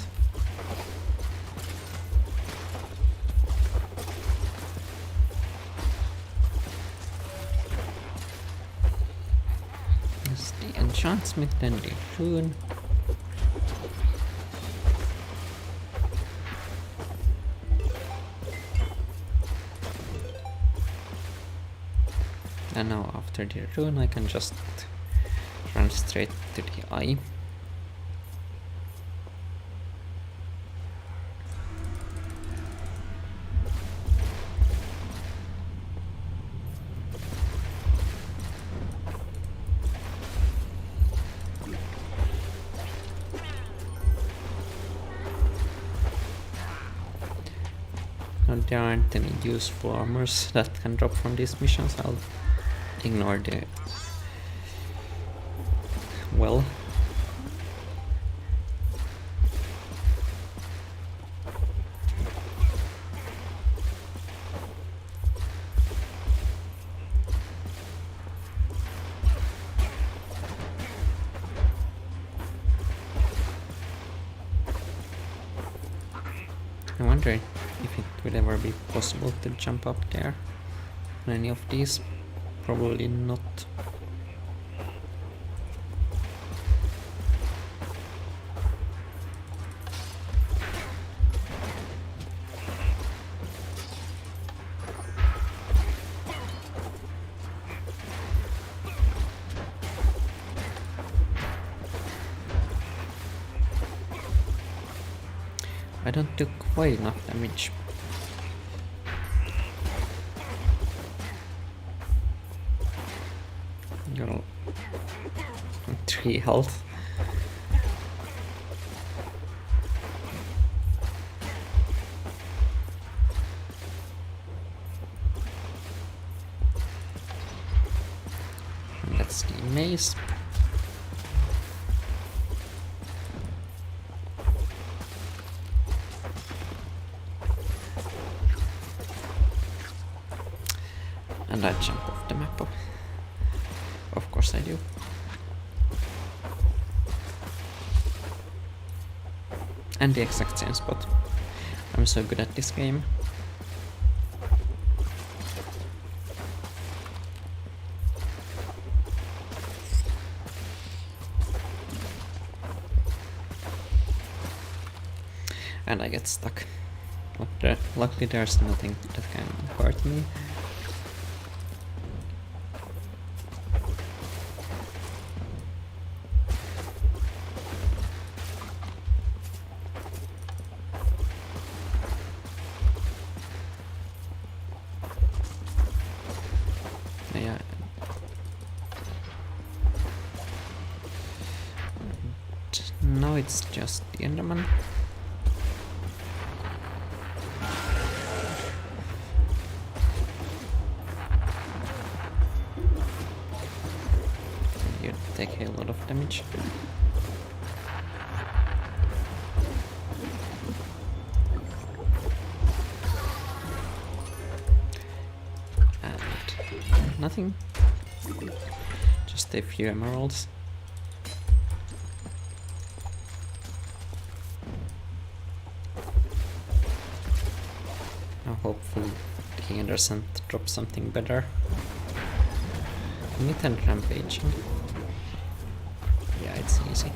There's the enchant smith and the rune. And now after the rune I can just run straight to the eye. Now there aren't any useful armors that can drop from these missions. I'll ignore the well. I'm wondering if it will ever be possible to jump up there on any of these. Probably not. I don't do quite enough damage. You're 3 health. And that's the maze. And I jump off the map. Of course I do. And the exact same spot. I'm so good at this game. And I get stuck. But luckily there's nothing that can hurt me. Yeah. Now it's just the Enderman. You take a lot of damage. And nothing. Just a few emeralds. Now hopefully he doesn't drop something better. Meat and rampaging. Yeah, it's easy.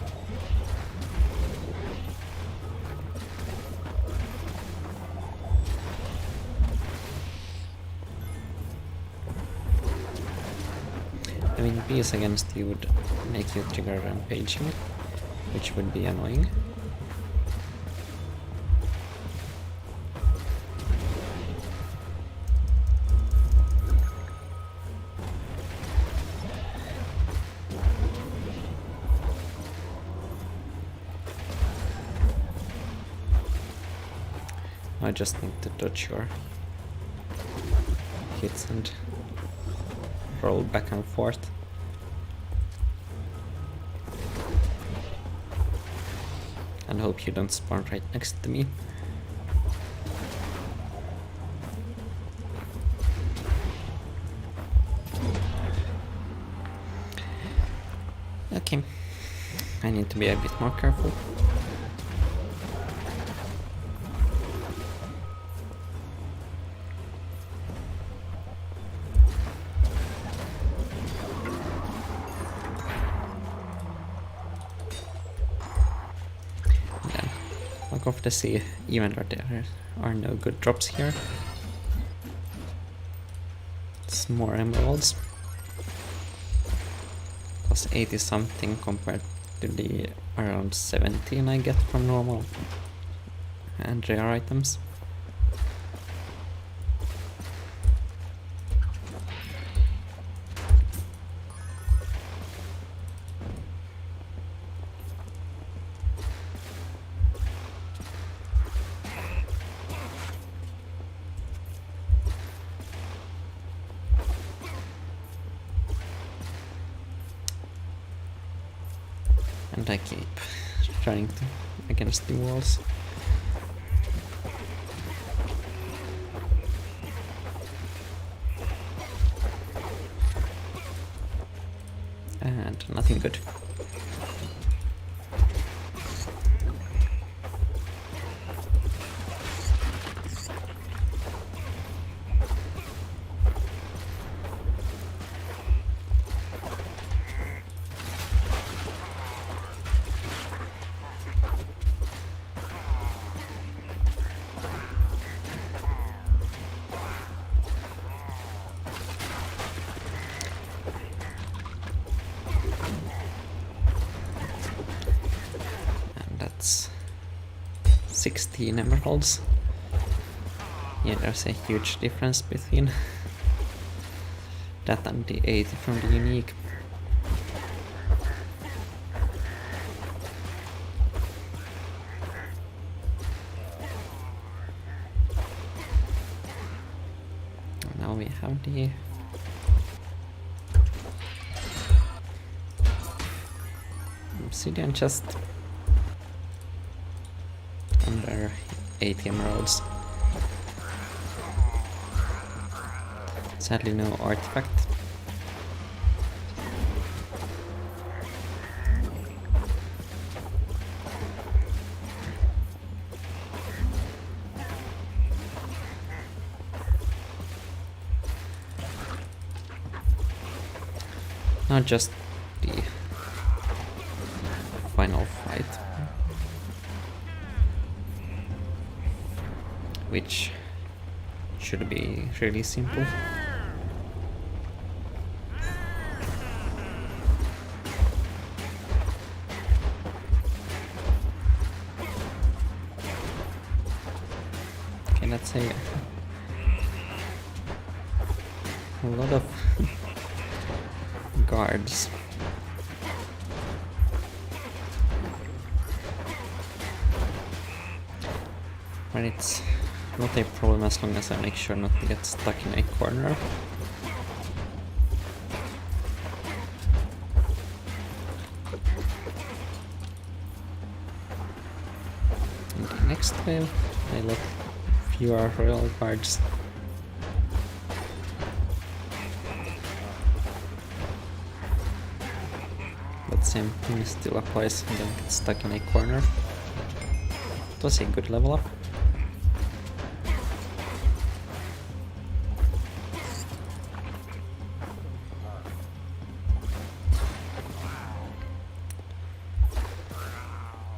I mean, bees against you would make you trigger rampaging, which would be annoying. I just need to dodge your hits and roll back and forth. And hope you don't spawn right next to me. Okay, I need to be a bit more careful. Of the sea, even though there are no good drops here. It's more emeralds. Plus 80 something compared to the around 17 I get from normal and rare items. And I keep trying to against the walls. And nothing good. That's 16 emeralds. Yeah, there's a huge difference between that and the 80 from the unique. have the obsidian chest under 80 emeralds. Sadly no artifact. Now just the final fight, which should be really simple. Okay, let's say a lot of guards. But it's not a problem as long as I make sure not to get stuck in a corner. In the next wave, I let fewer royal guards. But same thing still applies, and don't get stuck in a corner. It was a good level up.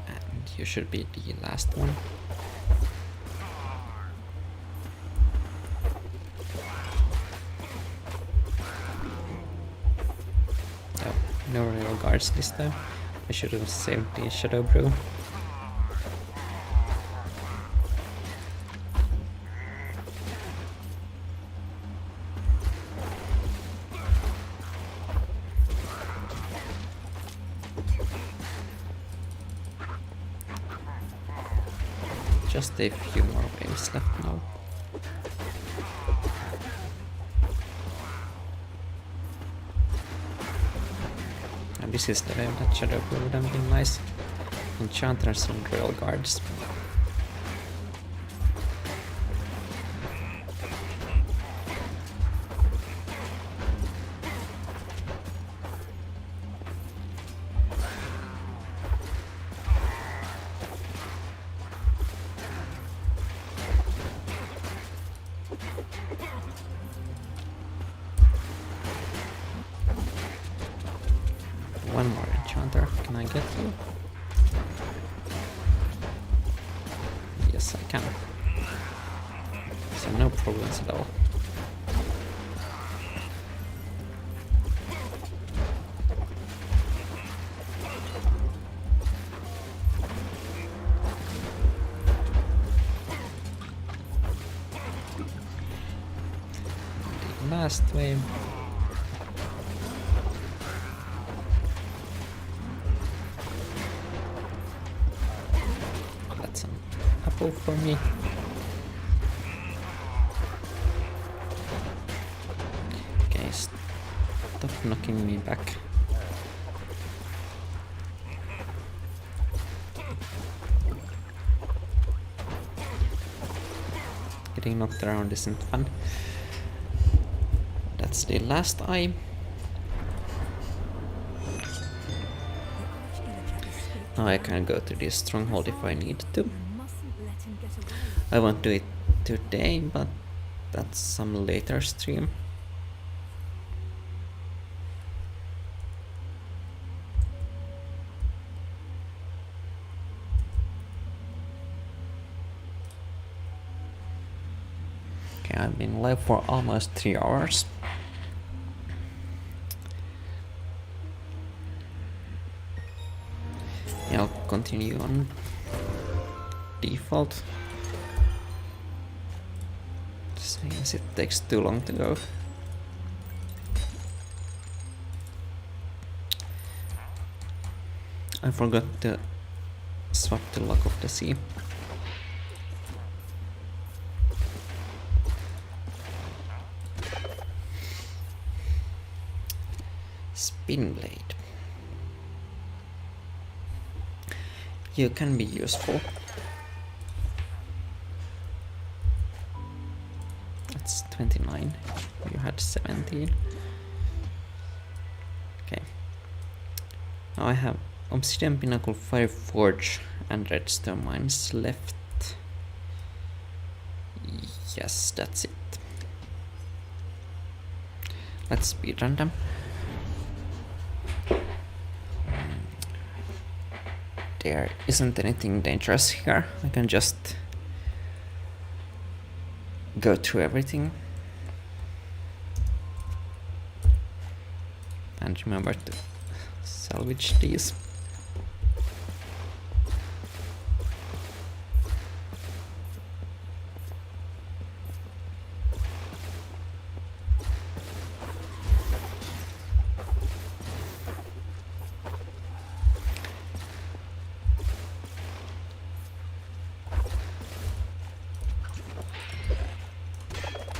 And you should be the last one. No real guards this time. I should have saved the Shadow Brew. Just a few more waves left now. This is the wave that Shadow Brew would have been nice. Enchanters and Royal Guards. One more enchanter, can I get you? Yes, I can. So no problems at all. The last wave. For me. Okay, stop knocking me back. Getting knocked around isn't fun. That's the last eye. Now I can go to this stronghold if I need to. I won't do it today, but that's some later stream. Okay, I've been live for almost 3 hours. Yeah, I'll continue on default. Since it takes too long to go. I forgot to swap the Lock of the Sea. Spin blade. You can be useful. That's 29. You had 17. Okay. Now I have Obsidian Pinnacle, Fire Forge, and Redstone mines left. Yes, that's it. Let's speedrun them. There isn't anything dangerous here. I can just go through everything. And remember to salvage these.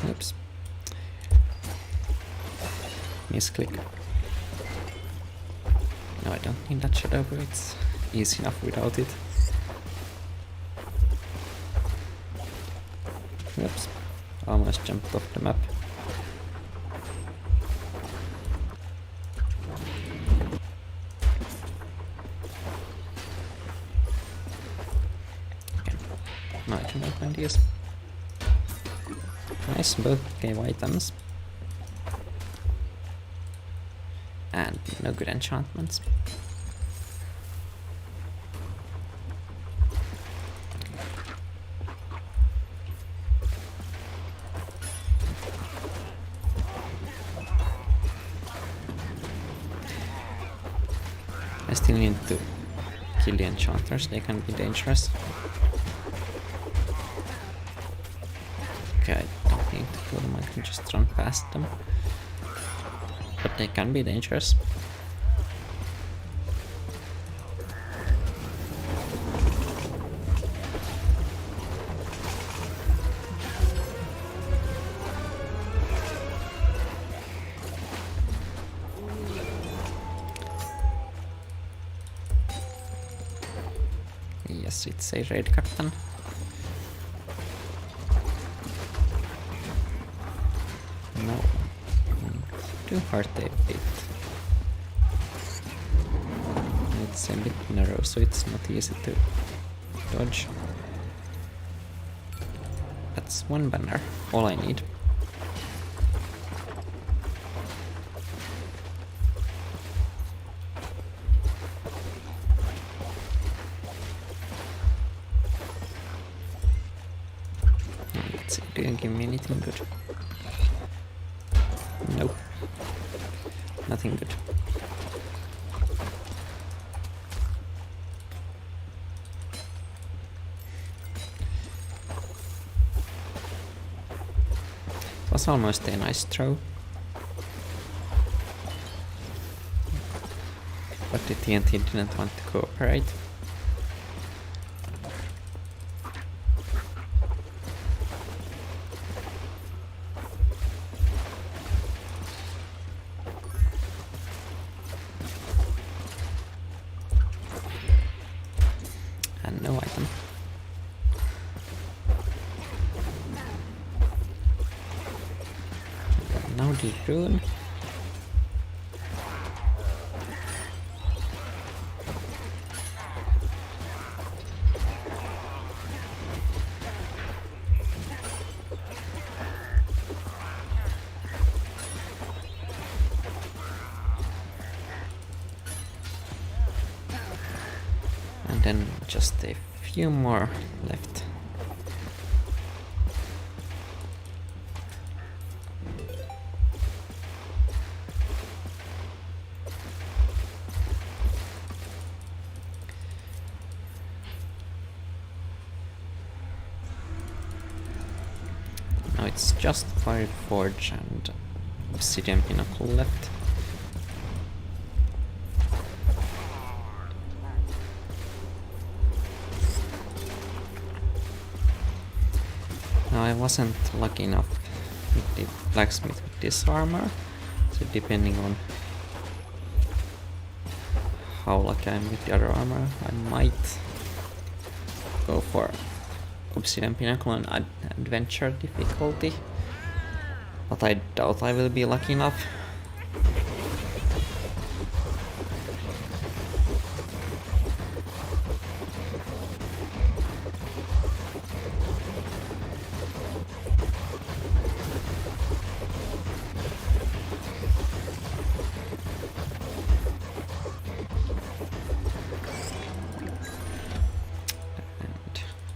Oops. Misclick. No, I don't need that shadow, but it's easy enough without it. Oops. Almost jumped off the map. Okay. Now I can open these. Nice, both gave items. And no good enchantments. I still need to kill the enchanters, they can be dangerous. Okay, I don't need to kill them, I can just run past them. But they can be dangerous. Yes, it's a raid captain. No. Do hurt a bit. It's a bit narrow, so it's not easy to dodge. That's one banner, all I need. Let's see, do you give me anything good? Nope. Nothing good. It was almost a nice throw. But the TNT didn't want to cooperate. And no item. Now the rune. And then just a few more left. Now it's just Fire Forge and Obsidian Pinnacle left. Now I wasn't lucky enough with the blacksmith with this armor, so depending on how lucky I'm with the other armor. I might go for Obsidian Pinnacle on Adventure difficulty, but I doubt I will be lucky enough.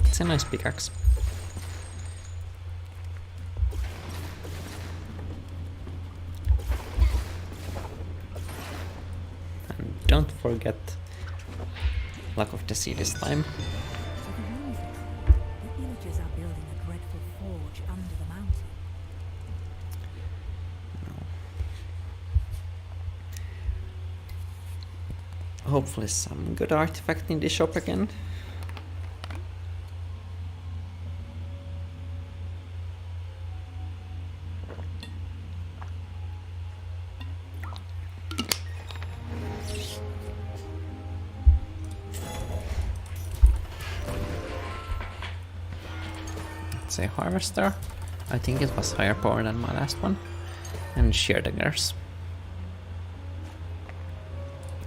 It's a nice pickaxe. And don't forget Luck of the Sea this time. The villagers are building a dreadful forge under the mountain. Hopefully some good artifact in the shop again. A harvester. I think it was higher power than my last one. And shear daggers.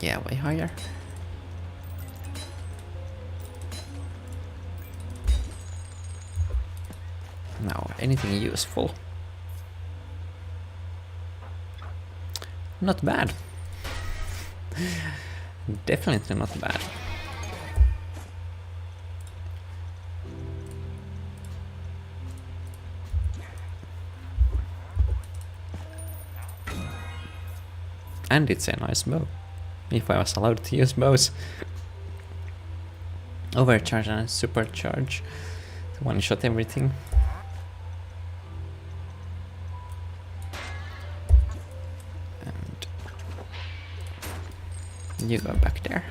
Yeah, way higher. Now, anything useful? Not bad. Definitely not bad. And it's a nice bow, if I was allowed to use bows. Overcharge and supercharge to one-shot everything. And you go back there.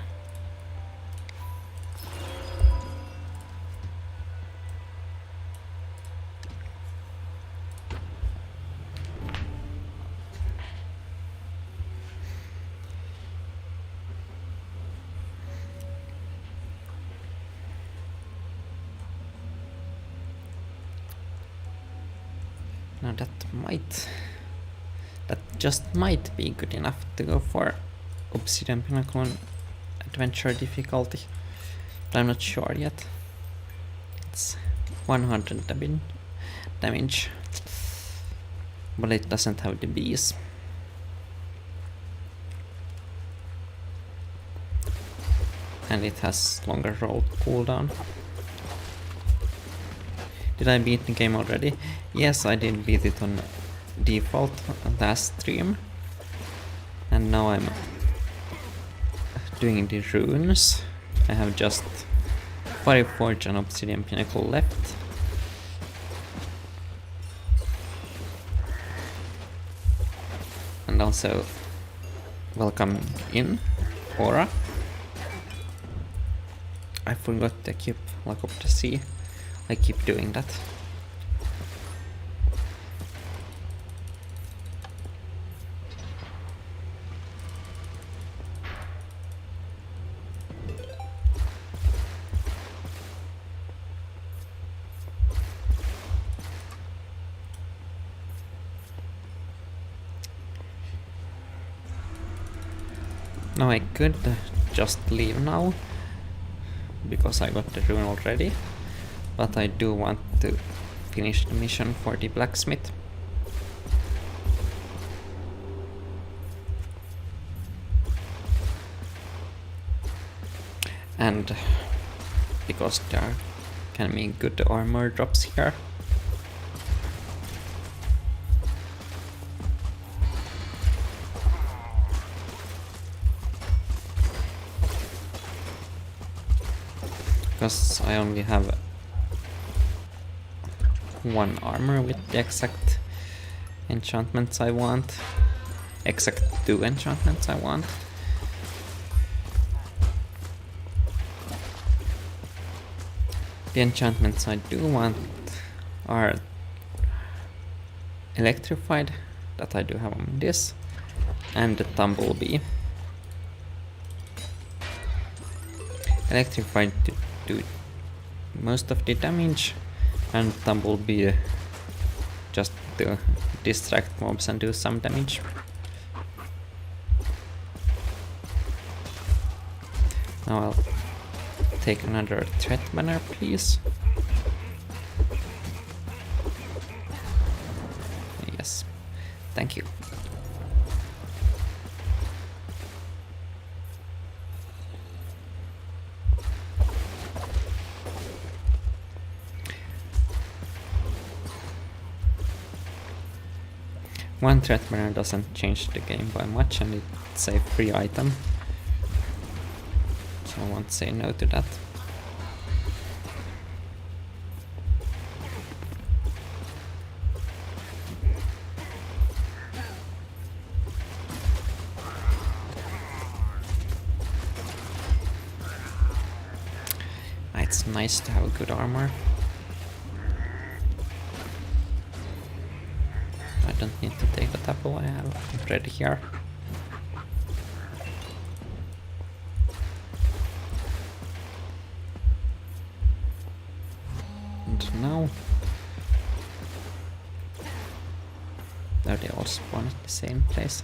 Now that just might be good enough to go for Obsidian Pinnacle on Adventure difficulty, but I'm not sure yet. It's 100 damage, but it doesn't have the bees. And it has longer roll cooldown. Did I beat the game already? Yes, I did beat it on default last stream. And now I'm doing the runes. I have just Fireforge and Obsidian Pinnacle left. And also, welcome in, Aura. I forgot to equip Luck of the Sea. I keep doing that. Now I could just leave now, because I got the rune already, but I do want to finish the mission for the blacksmith. And because there can be good armor drops here. Because I only have one armor with the exact enchantments I want. Exact 2 enchantments I want. The enchantments I do want are Electrified, that I do have on this, and the Tumblebee. Electrified to do most of the damage, and Tumblebee just to distract mobs and do some damage. Now I'll take another threat banner, please. Yes, thank you. One threat banner doesn't change the game by much, and it's a free item, so I won't say no to that. It's nice to have good armor. I don't need to take the apple, I have ready here. And now there they all spawn at the same place.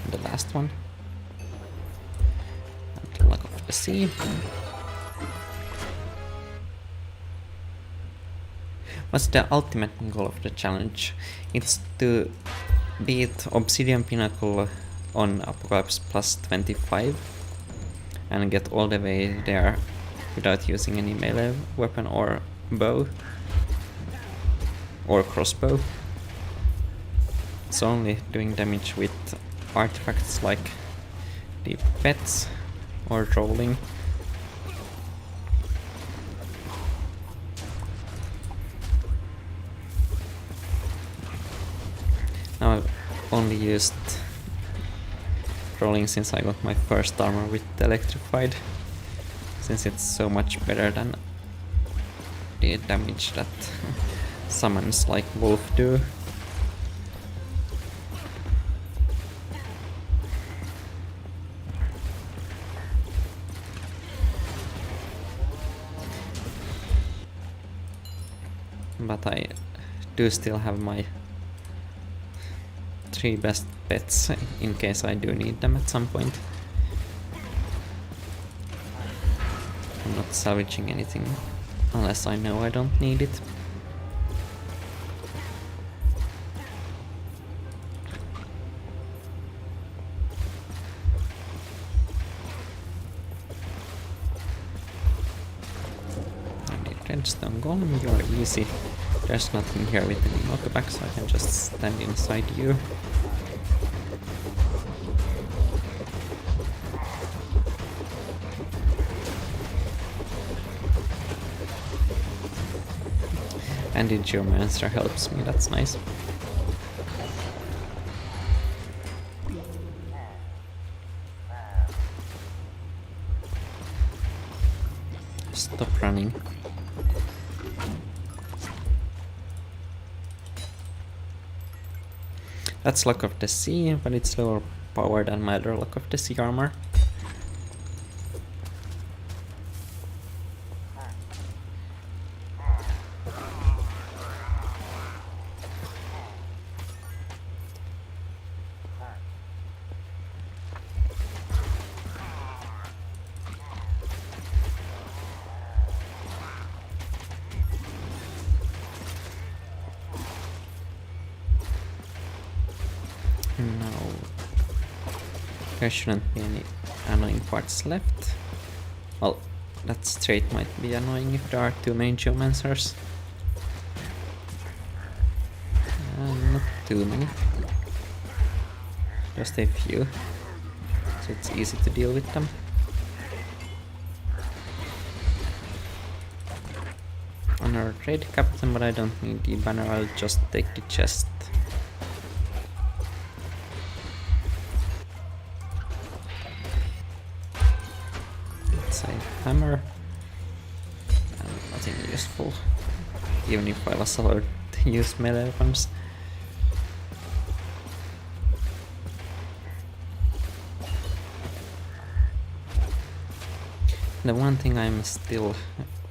And the last one. And Luck of the Sea. What's the ultimate goal of the challenge? It's to beat Obsidian Pinnacle on Apocalypse plus 25 and get all the way there without using any melee weapon or bow or crossbow. It's only doing damage with artifacts like the pets or rolling. Now I've only used rolling since I got my first armor with electrified, since it's so much better than the damage that summons like Wolf do. But I do still have my 3 best pets in case I do need them at some point. I'm not salvaging anything unless I know I don't need it. I need redstone golem, you are easy. There's nothing here with any knockback, so I can just stand inside you. And the Geomancer helps me, that's nice. Stop running. That's Luck of the Sea, but it's lower power than my other Luck of the Sea armor. No, there shouldn't be any annoying parts left. Well, that straight might be annoying if there are too many Geomancers. Not too many. Just a few. So it's easy to deal with them. Another trade captain, but I don't need the banner, I'll just take the chest. It's a hammer. And nothing useful. Even if I was allowed to use melee weapons. The one thing I'm still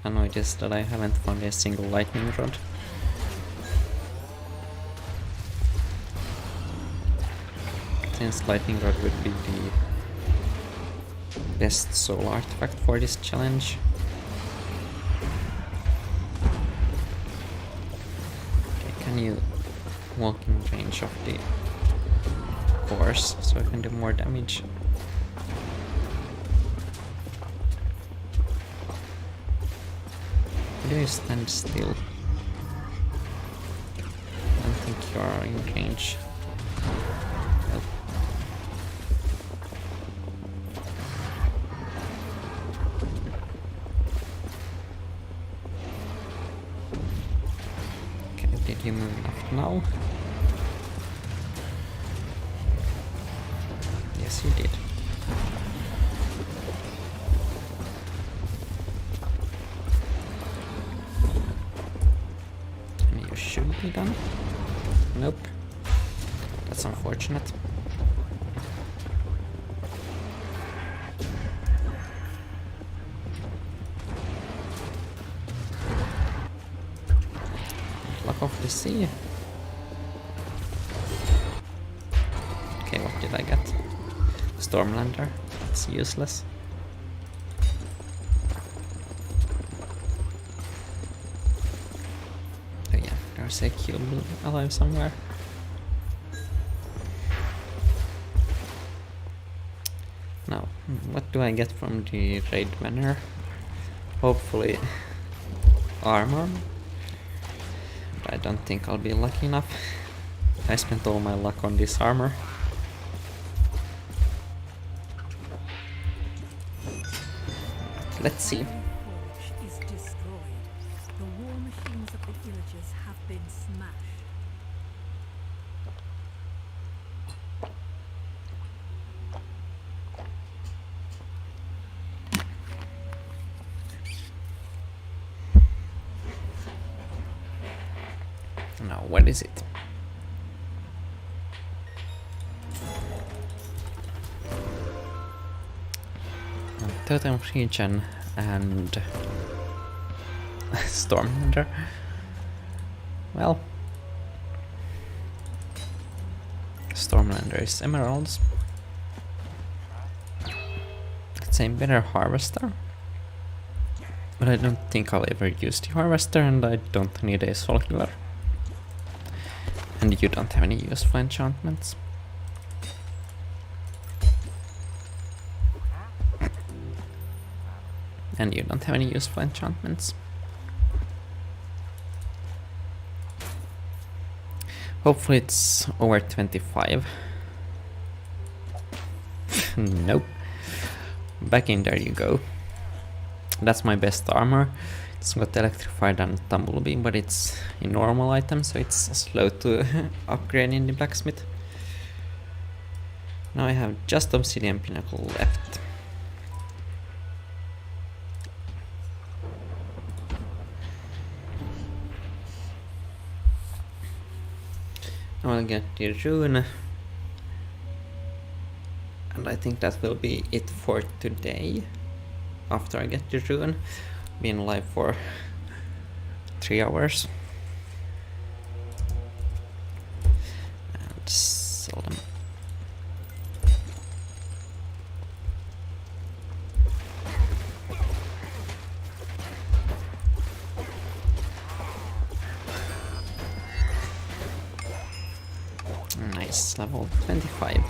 annoyed is that I haven't found a single lightning rod. Since lightning rod would be the best soul artifact for this challenge. Okay, can you walk in range of the course so I can do more damage? Do you stand still? I don't think you are in range. Nope. Okay, did you move enough now? Yes, you did. Should be done. Nope. That's unfortunate. Luck of the sea. Okay, what did I get? Stormlander. It's useless. There's a cube alive somewhere. Now, what do I get from the raid banner? Hopefully armor. But I don't think I'll be lucky enough. I spent all my luck on this armor. Let's see. Forge is destroyed. The war machines of the villagers have been smashed. Now, what is it? Totem Regen and Stormlander. Well, Stormlander is emeralds. It's a better harvester, but I don't think I'll ever use the harvester, and I don't need a soul killer. And you don't have any useful enchantments. And you don't have any useful enchantments. Hopefully it's over 25. Nope. Back in there you go. That's my best armor. It's got electrified and tumblebee, but it's a normal item, so it's slow to upgrade in the blacksmith. Now I have just obsidian pinnacle left. Now I'll get the rune, and I think that will be it for today. After I get the rune, been live for 3 hours and sell them. Nice, level 25.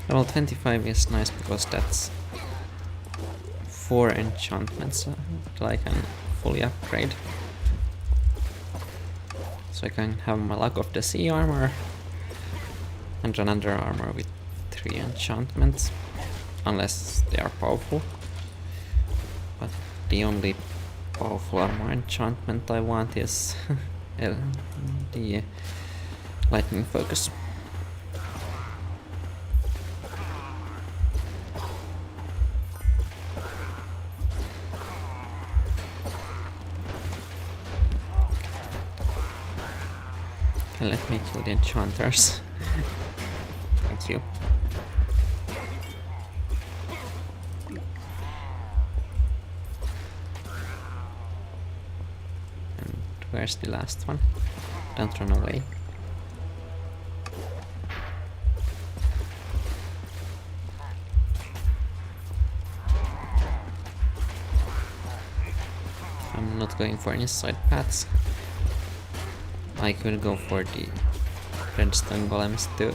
Level 25 is nice because that's 4 enchantments that I can fully upgrade. So I can have my Luck of the Sea armor and another armor with 3 enchantments, unless they are powerful. But the only powerful armor enchantment I want is the lightning focus. Let me kill the enchanters. Thank you. And where's the last one? Don't run away. I'm not going for any side paths. I could go for the redstone golems to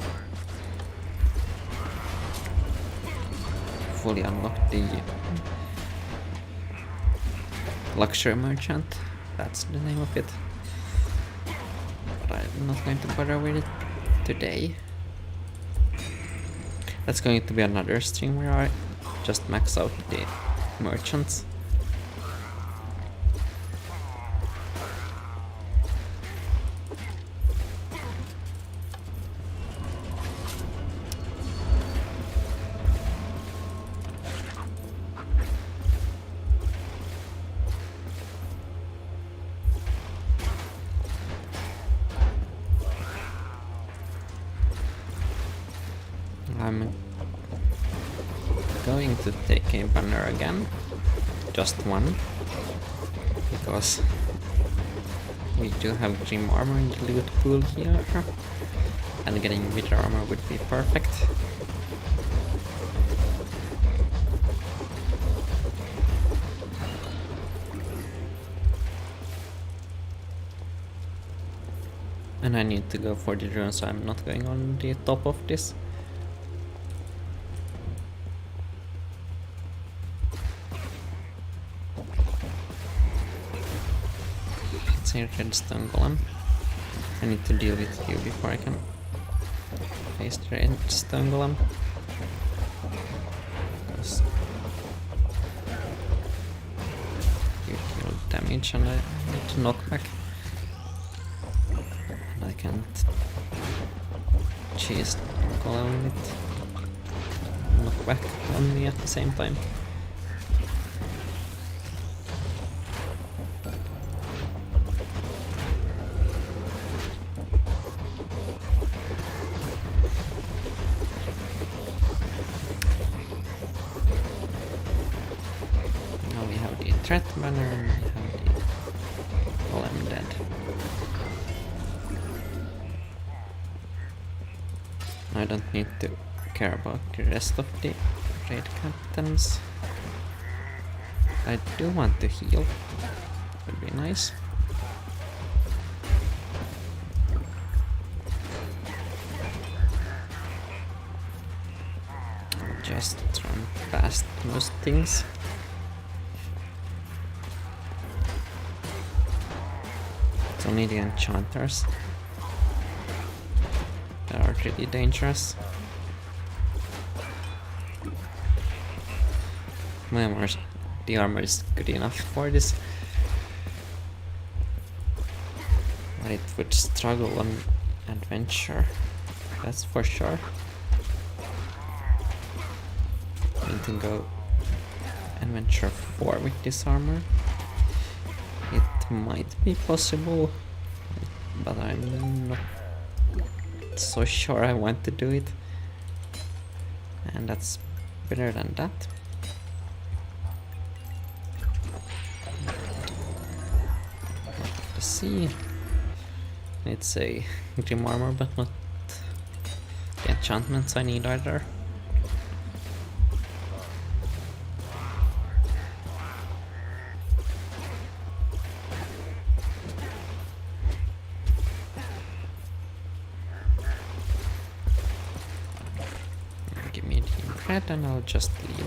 fully unlock the luxury merchant. That's the name of it. But I'm not going to bother with it today. That's going to be another stream where I just max out the merchants. I'm going to take a banner again, just one, because we do have gym armor in the loot pool here, and getting wither armor would be perfect. And I need to go for the drone, so I'm not going on the top of this. It's a redstone golem. I need to deal with you before I can face the redstone golem. Because you deal damage and I need to knock back. And I can't cheese golem with knock back on me at the same time. Now we have the threat banner and we have the golem dead. I don't need to care about the rest of the raid captains. I do want to heal. Would be nice. Just run past most things. It's only the enchanters that are really dangerous. My armor, the armor is good enough for this, but it would struggle on adventure, that's for sure. I need to go adventure 4 with this armor. It might be possible, but I'm not so sure I want to do it. And that's better than that. Let's see. It's a gym armor, but not the enchantments I need either. Give me the bread and I'll just leave.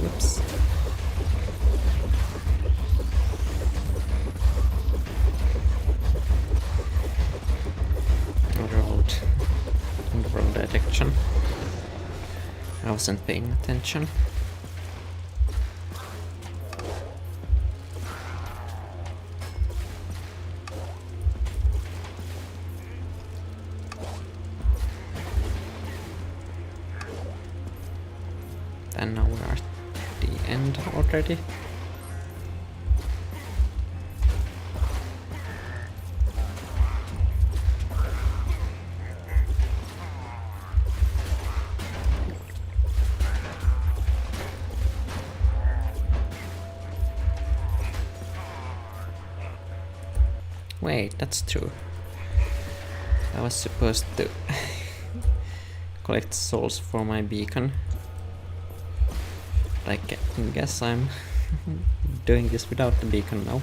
Whoops. Wrong direction. I wasn't paying attention. And now we're at the end already. Wait, that's true. I was supposed to collect souls for my beacon. I guess I'm doing this without the beacon now.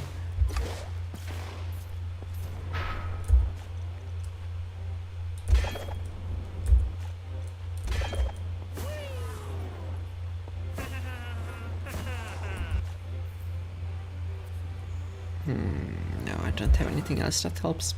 No, I don't have anything else that helps.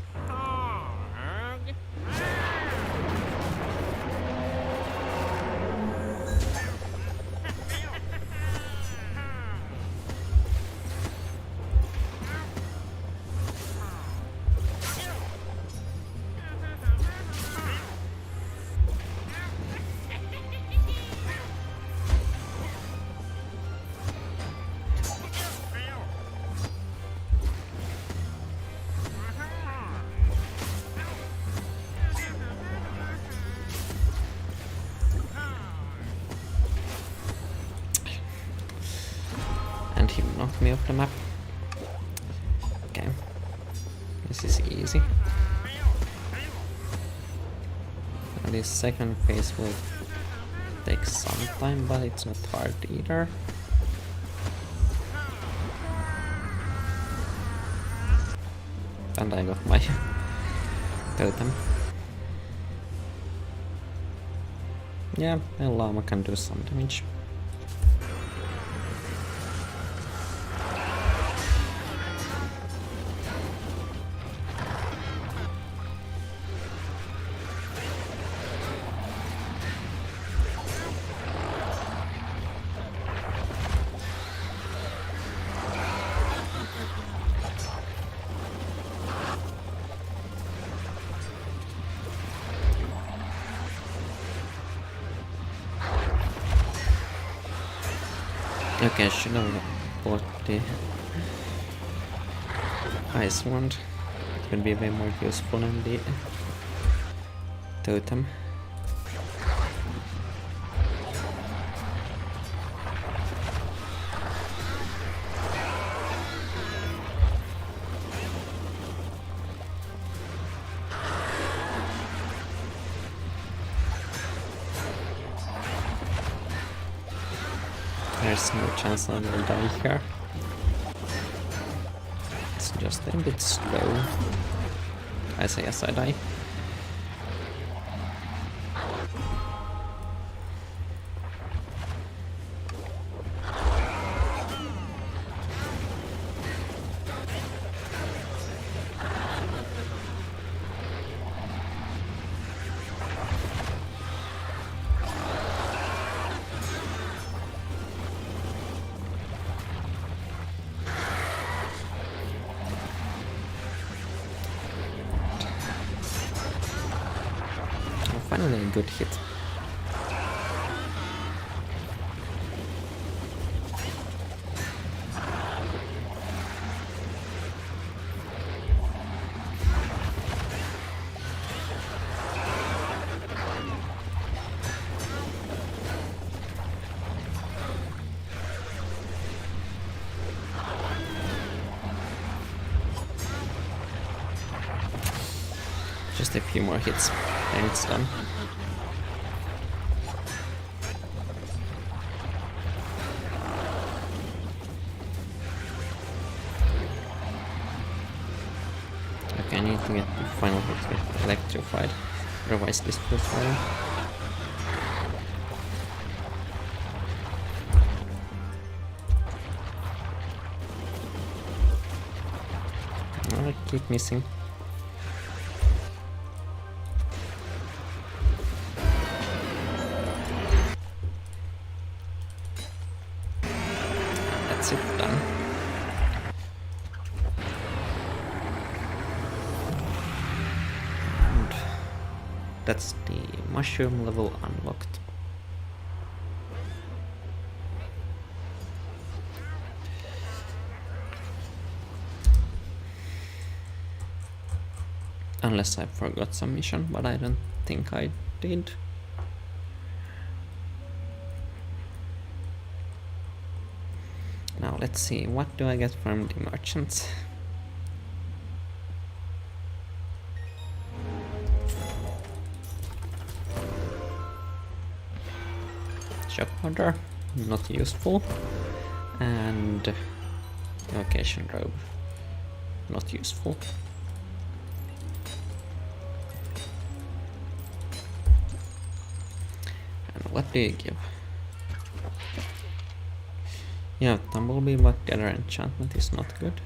And he knocked me off the map. Okay. This is easy. And this second phase will take some time, but it's not hard either. And I got my totem. Yeah, a llama can do some damage. Okay, I should have bought the ice wand. It would be way more useful than the totem. There's no chance I will die here. It's just a bit slow. I say yes, I die. Finally a good hit. Just a few more hits and it's done. Okay, I need to get the final hit with electrified, otherwise this will fail. I keep missing. That's it, done. And that's the mushroom level unlocked. Unless I forgot some mission, but I don't think I did. Now let's see, what do I get from the merchants? Shop order, not useful. And evocation robe, not useful. And what do you give? Yeah, Tumblebee, but the other enchantment is not good.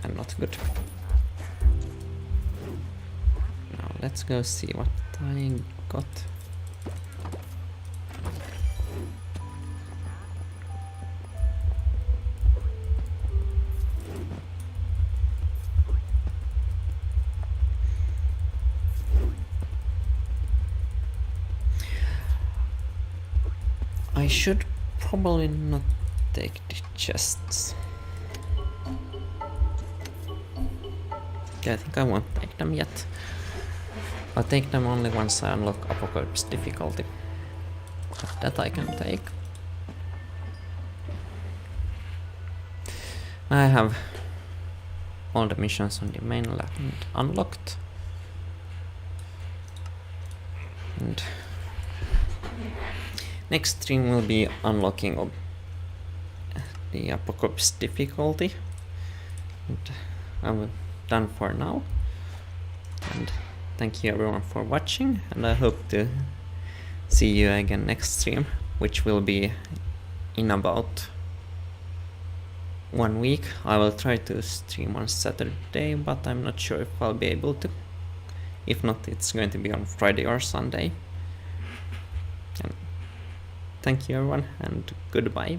And not good. Now let's go see what I got. I should probably not take the chests. Okay, I think I won't take them yet. I'll take them only once I unlock Apocalypse difficulty. But that I can take. I have all the missions on the mainland unlocked. And next stream will be unlocking of the Apocalypse difficulty. And I'm done for now. And thank you everyone for watching, and I hope to see you again next stream, which will be in about 1 week. I will try to stream on Saturday, but I'm not sure if I'll be able to. If not, it's going to be on Friday or Sunday. And thank you everyone, and goodbye.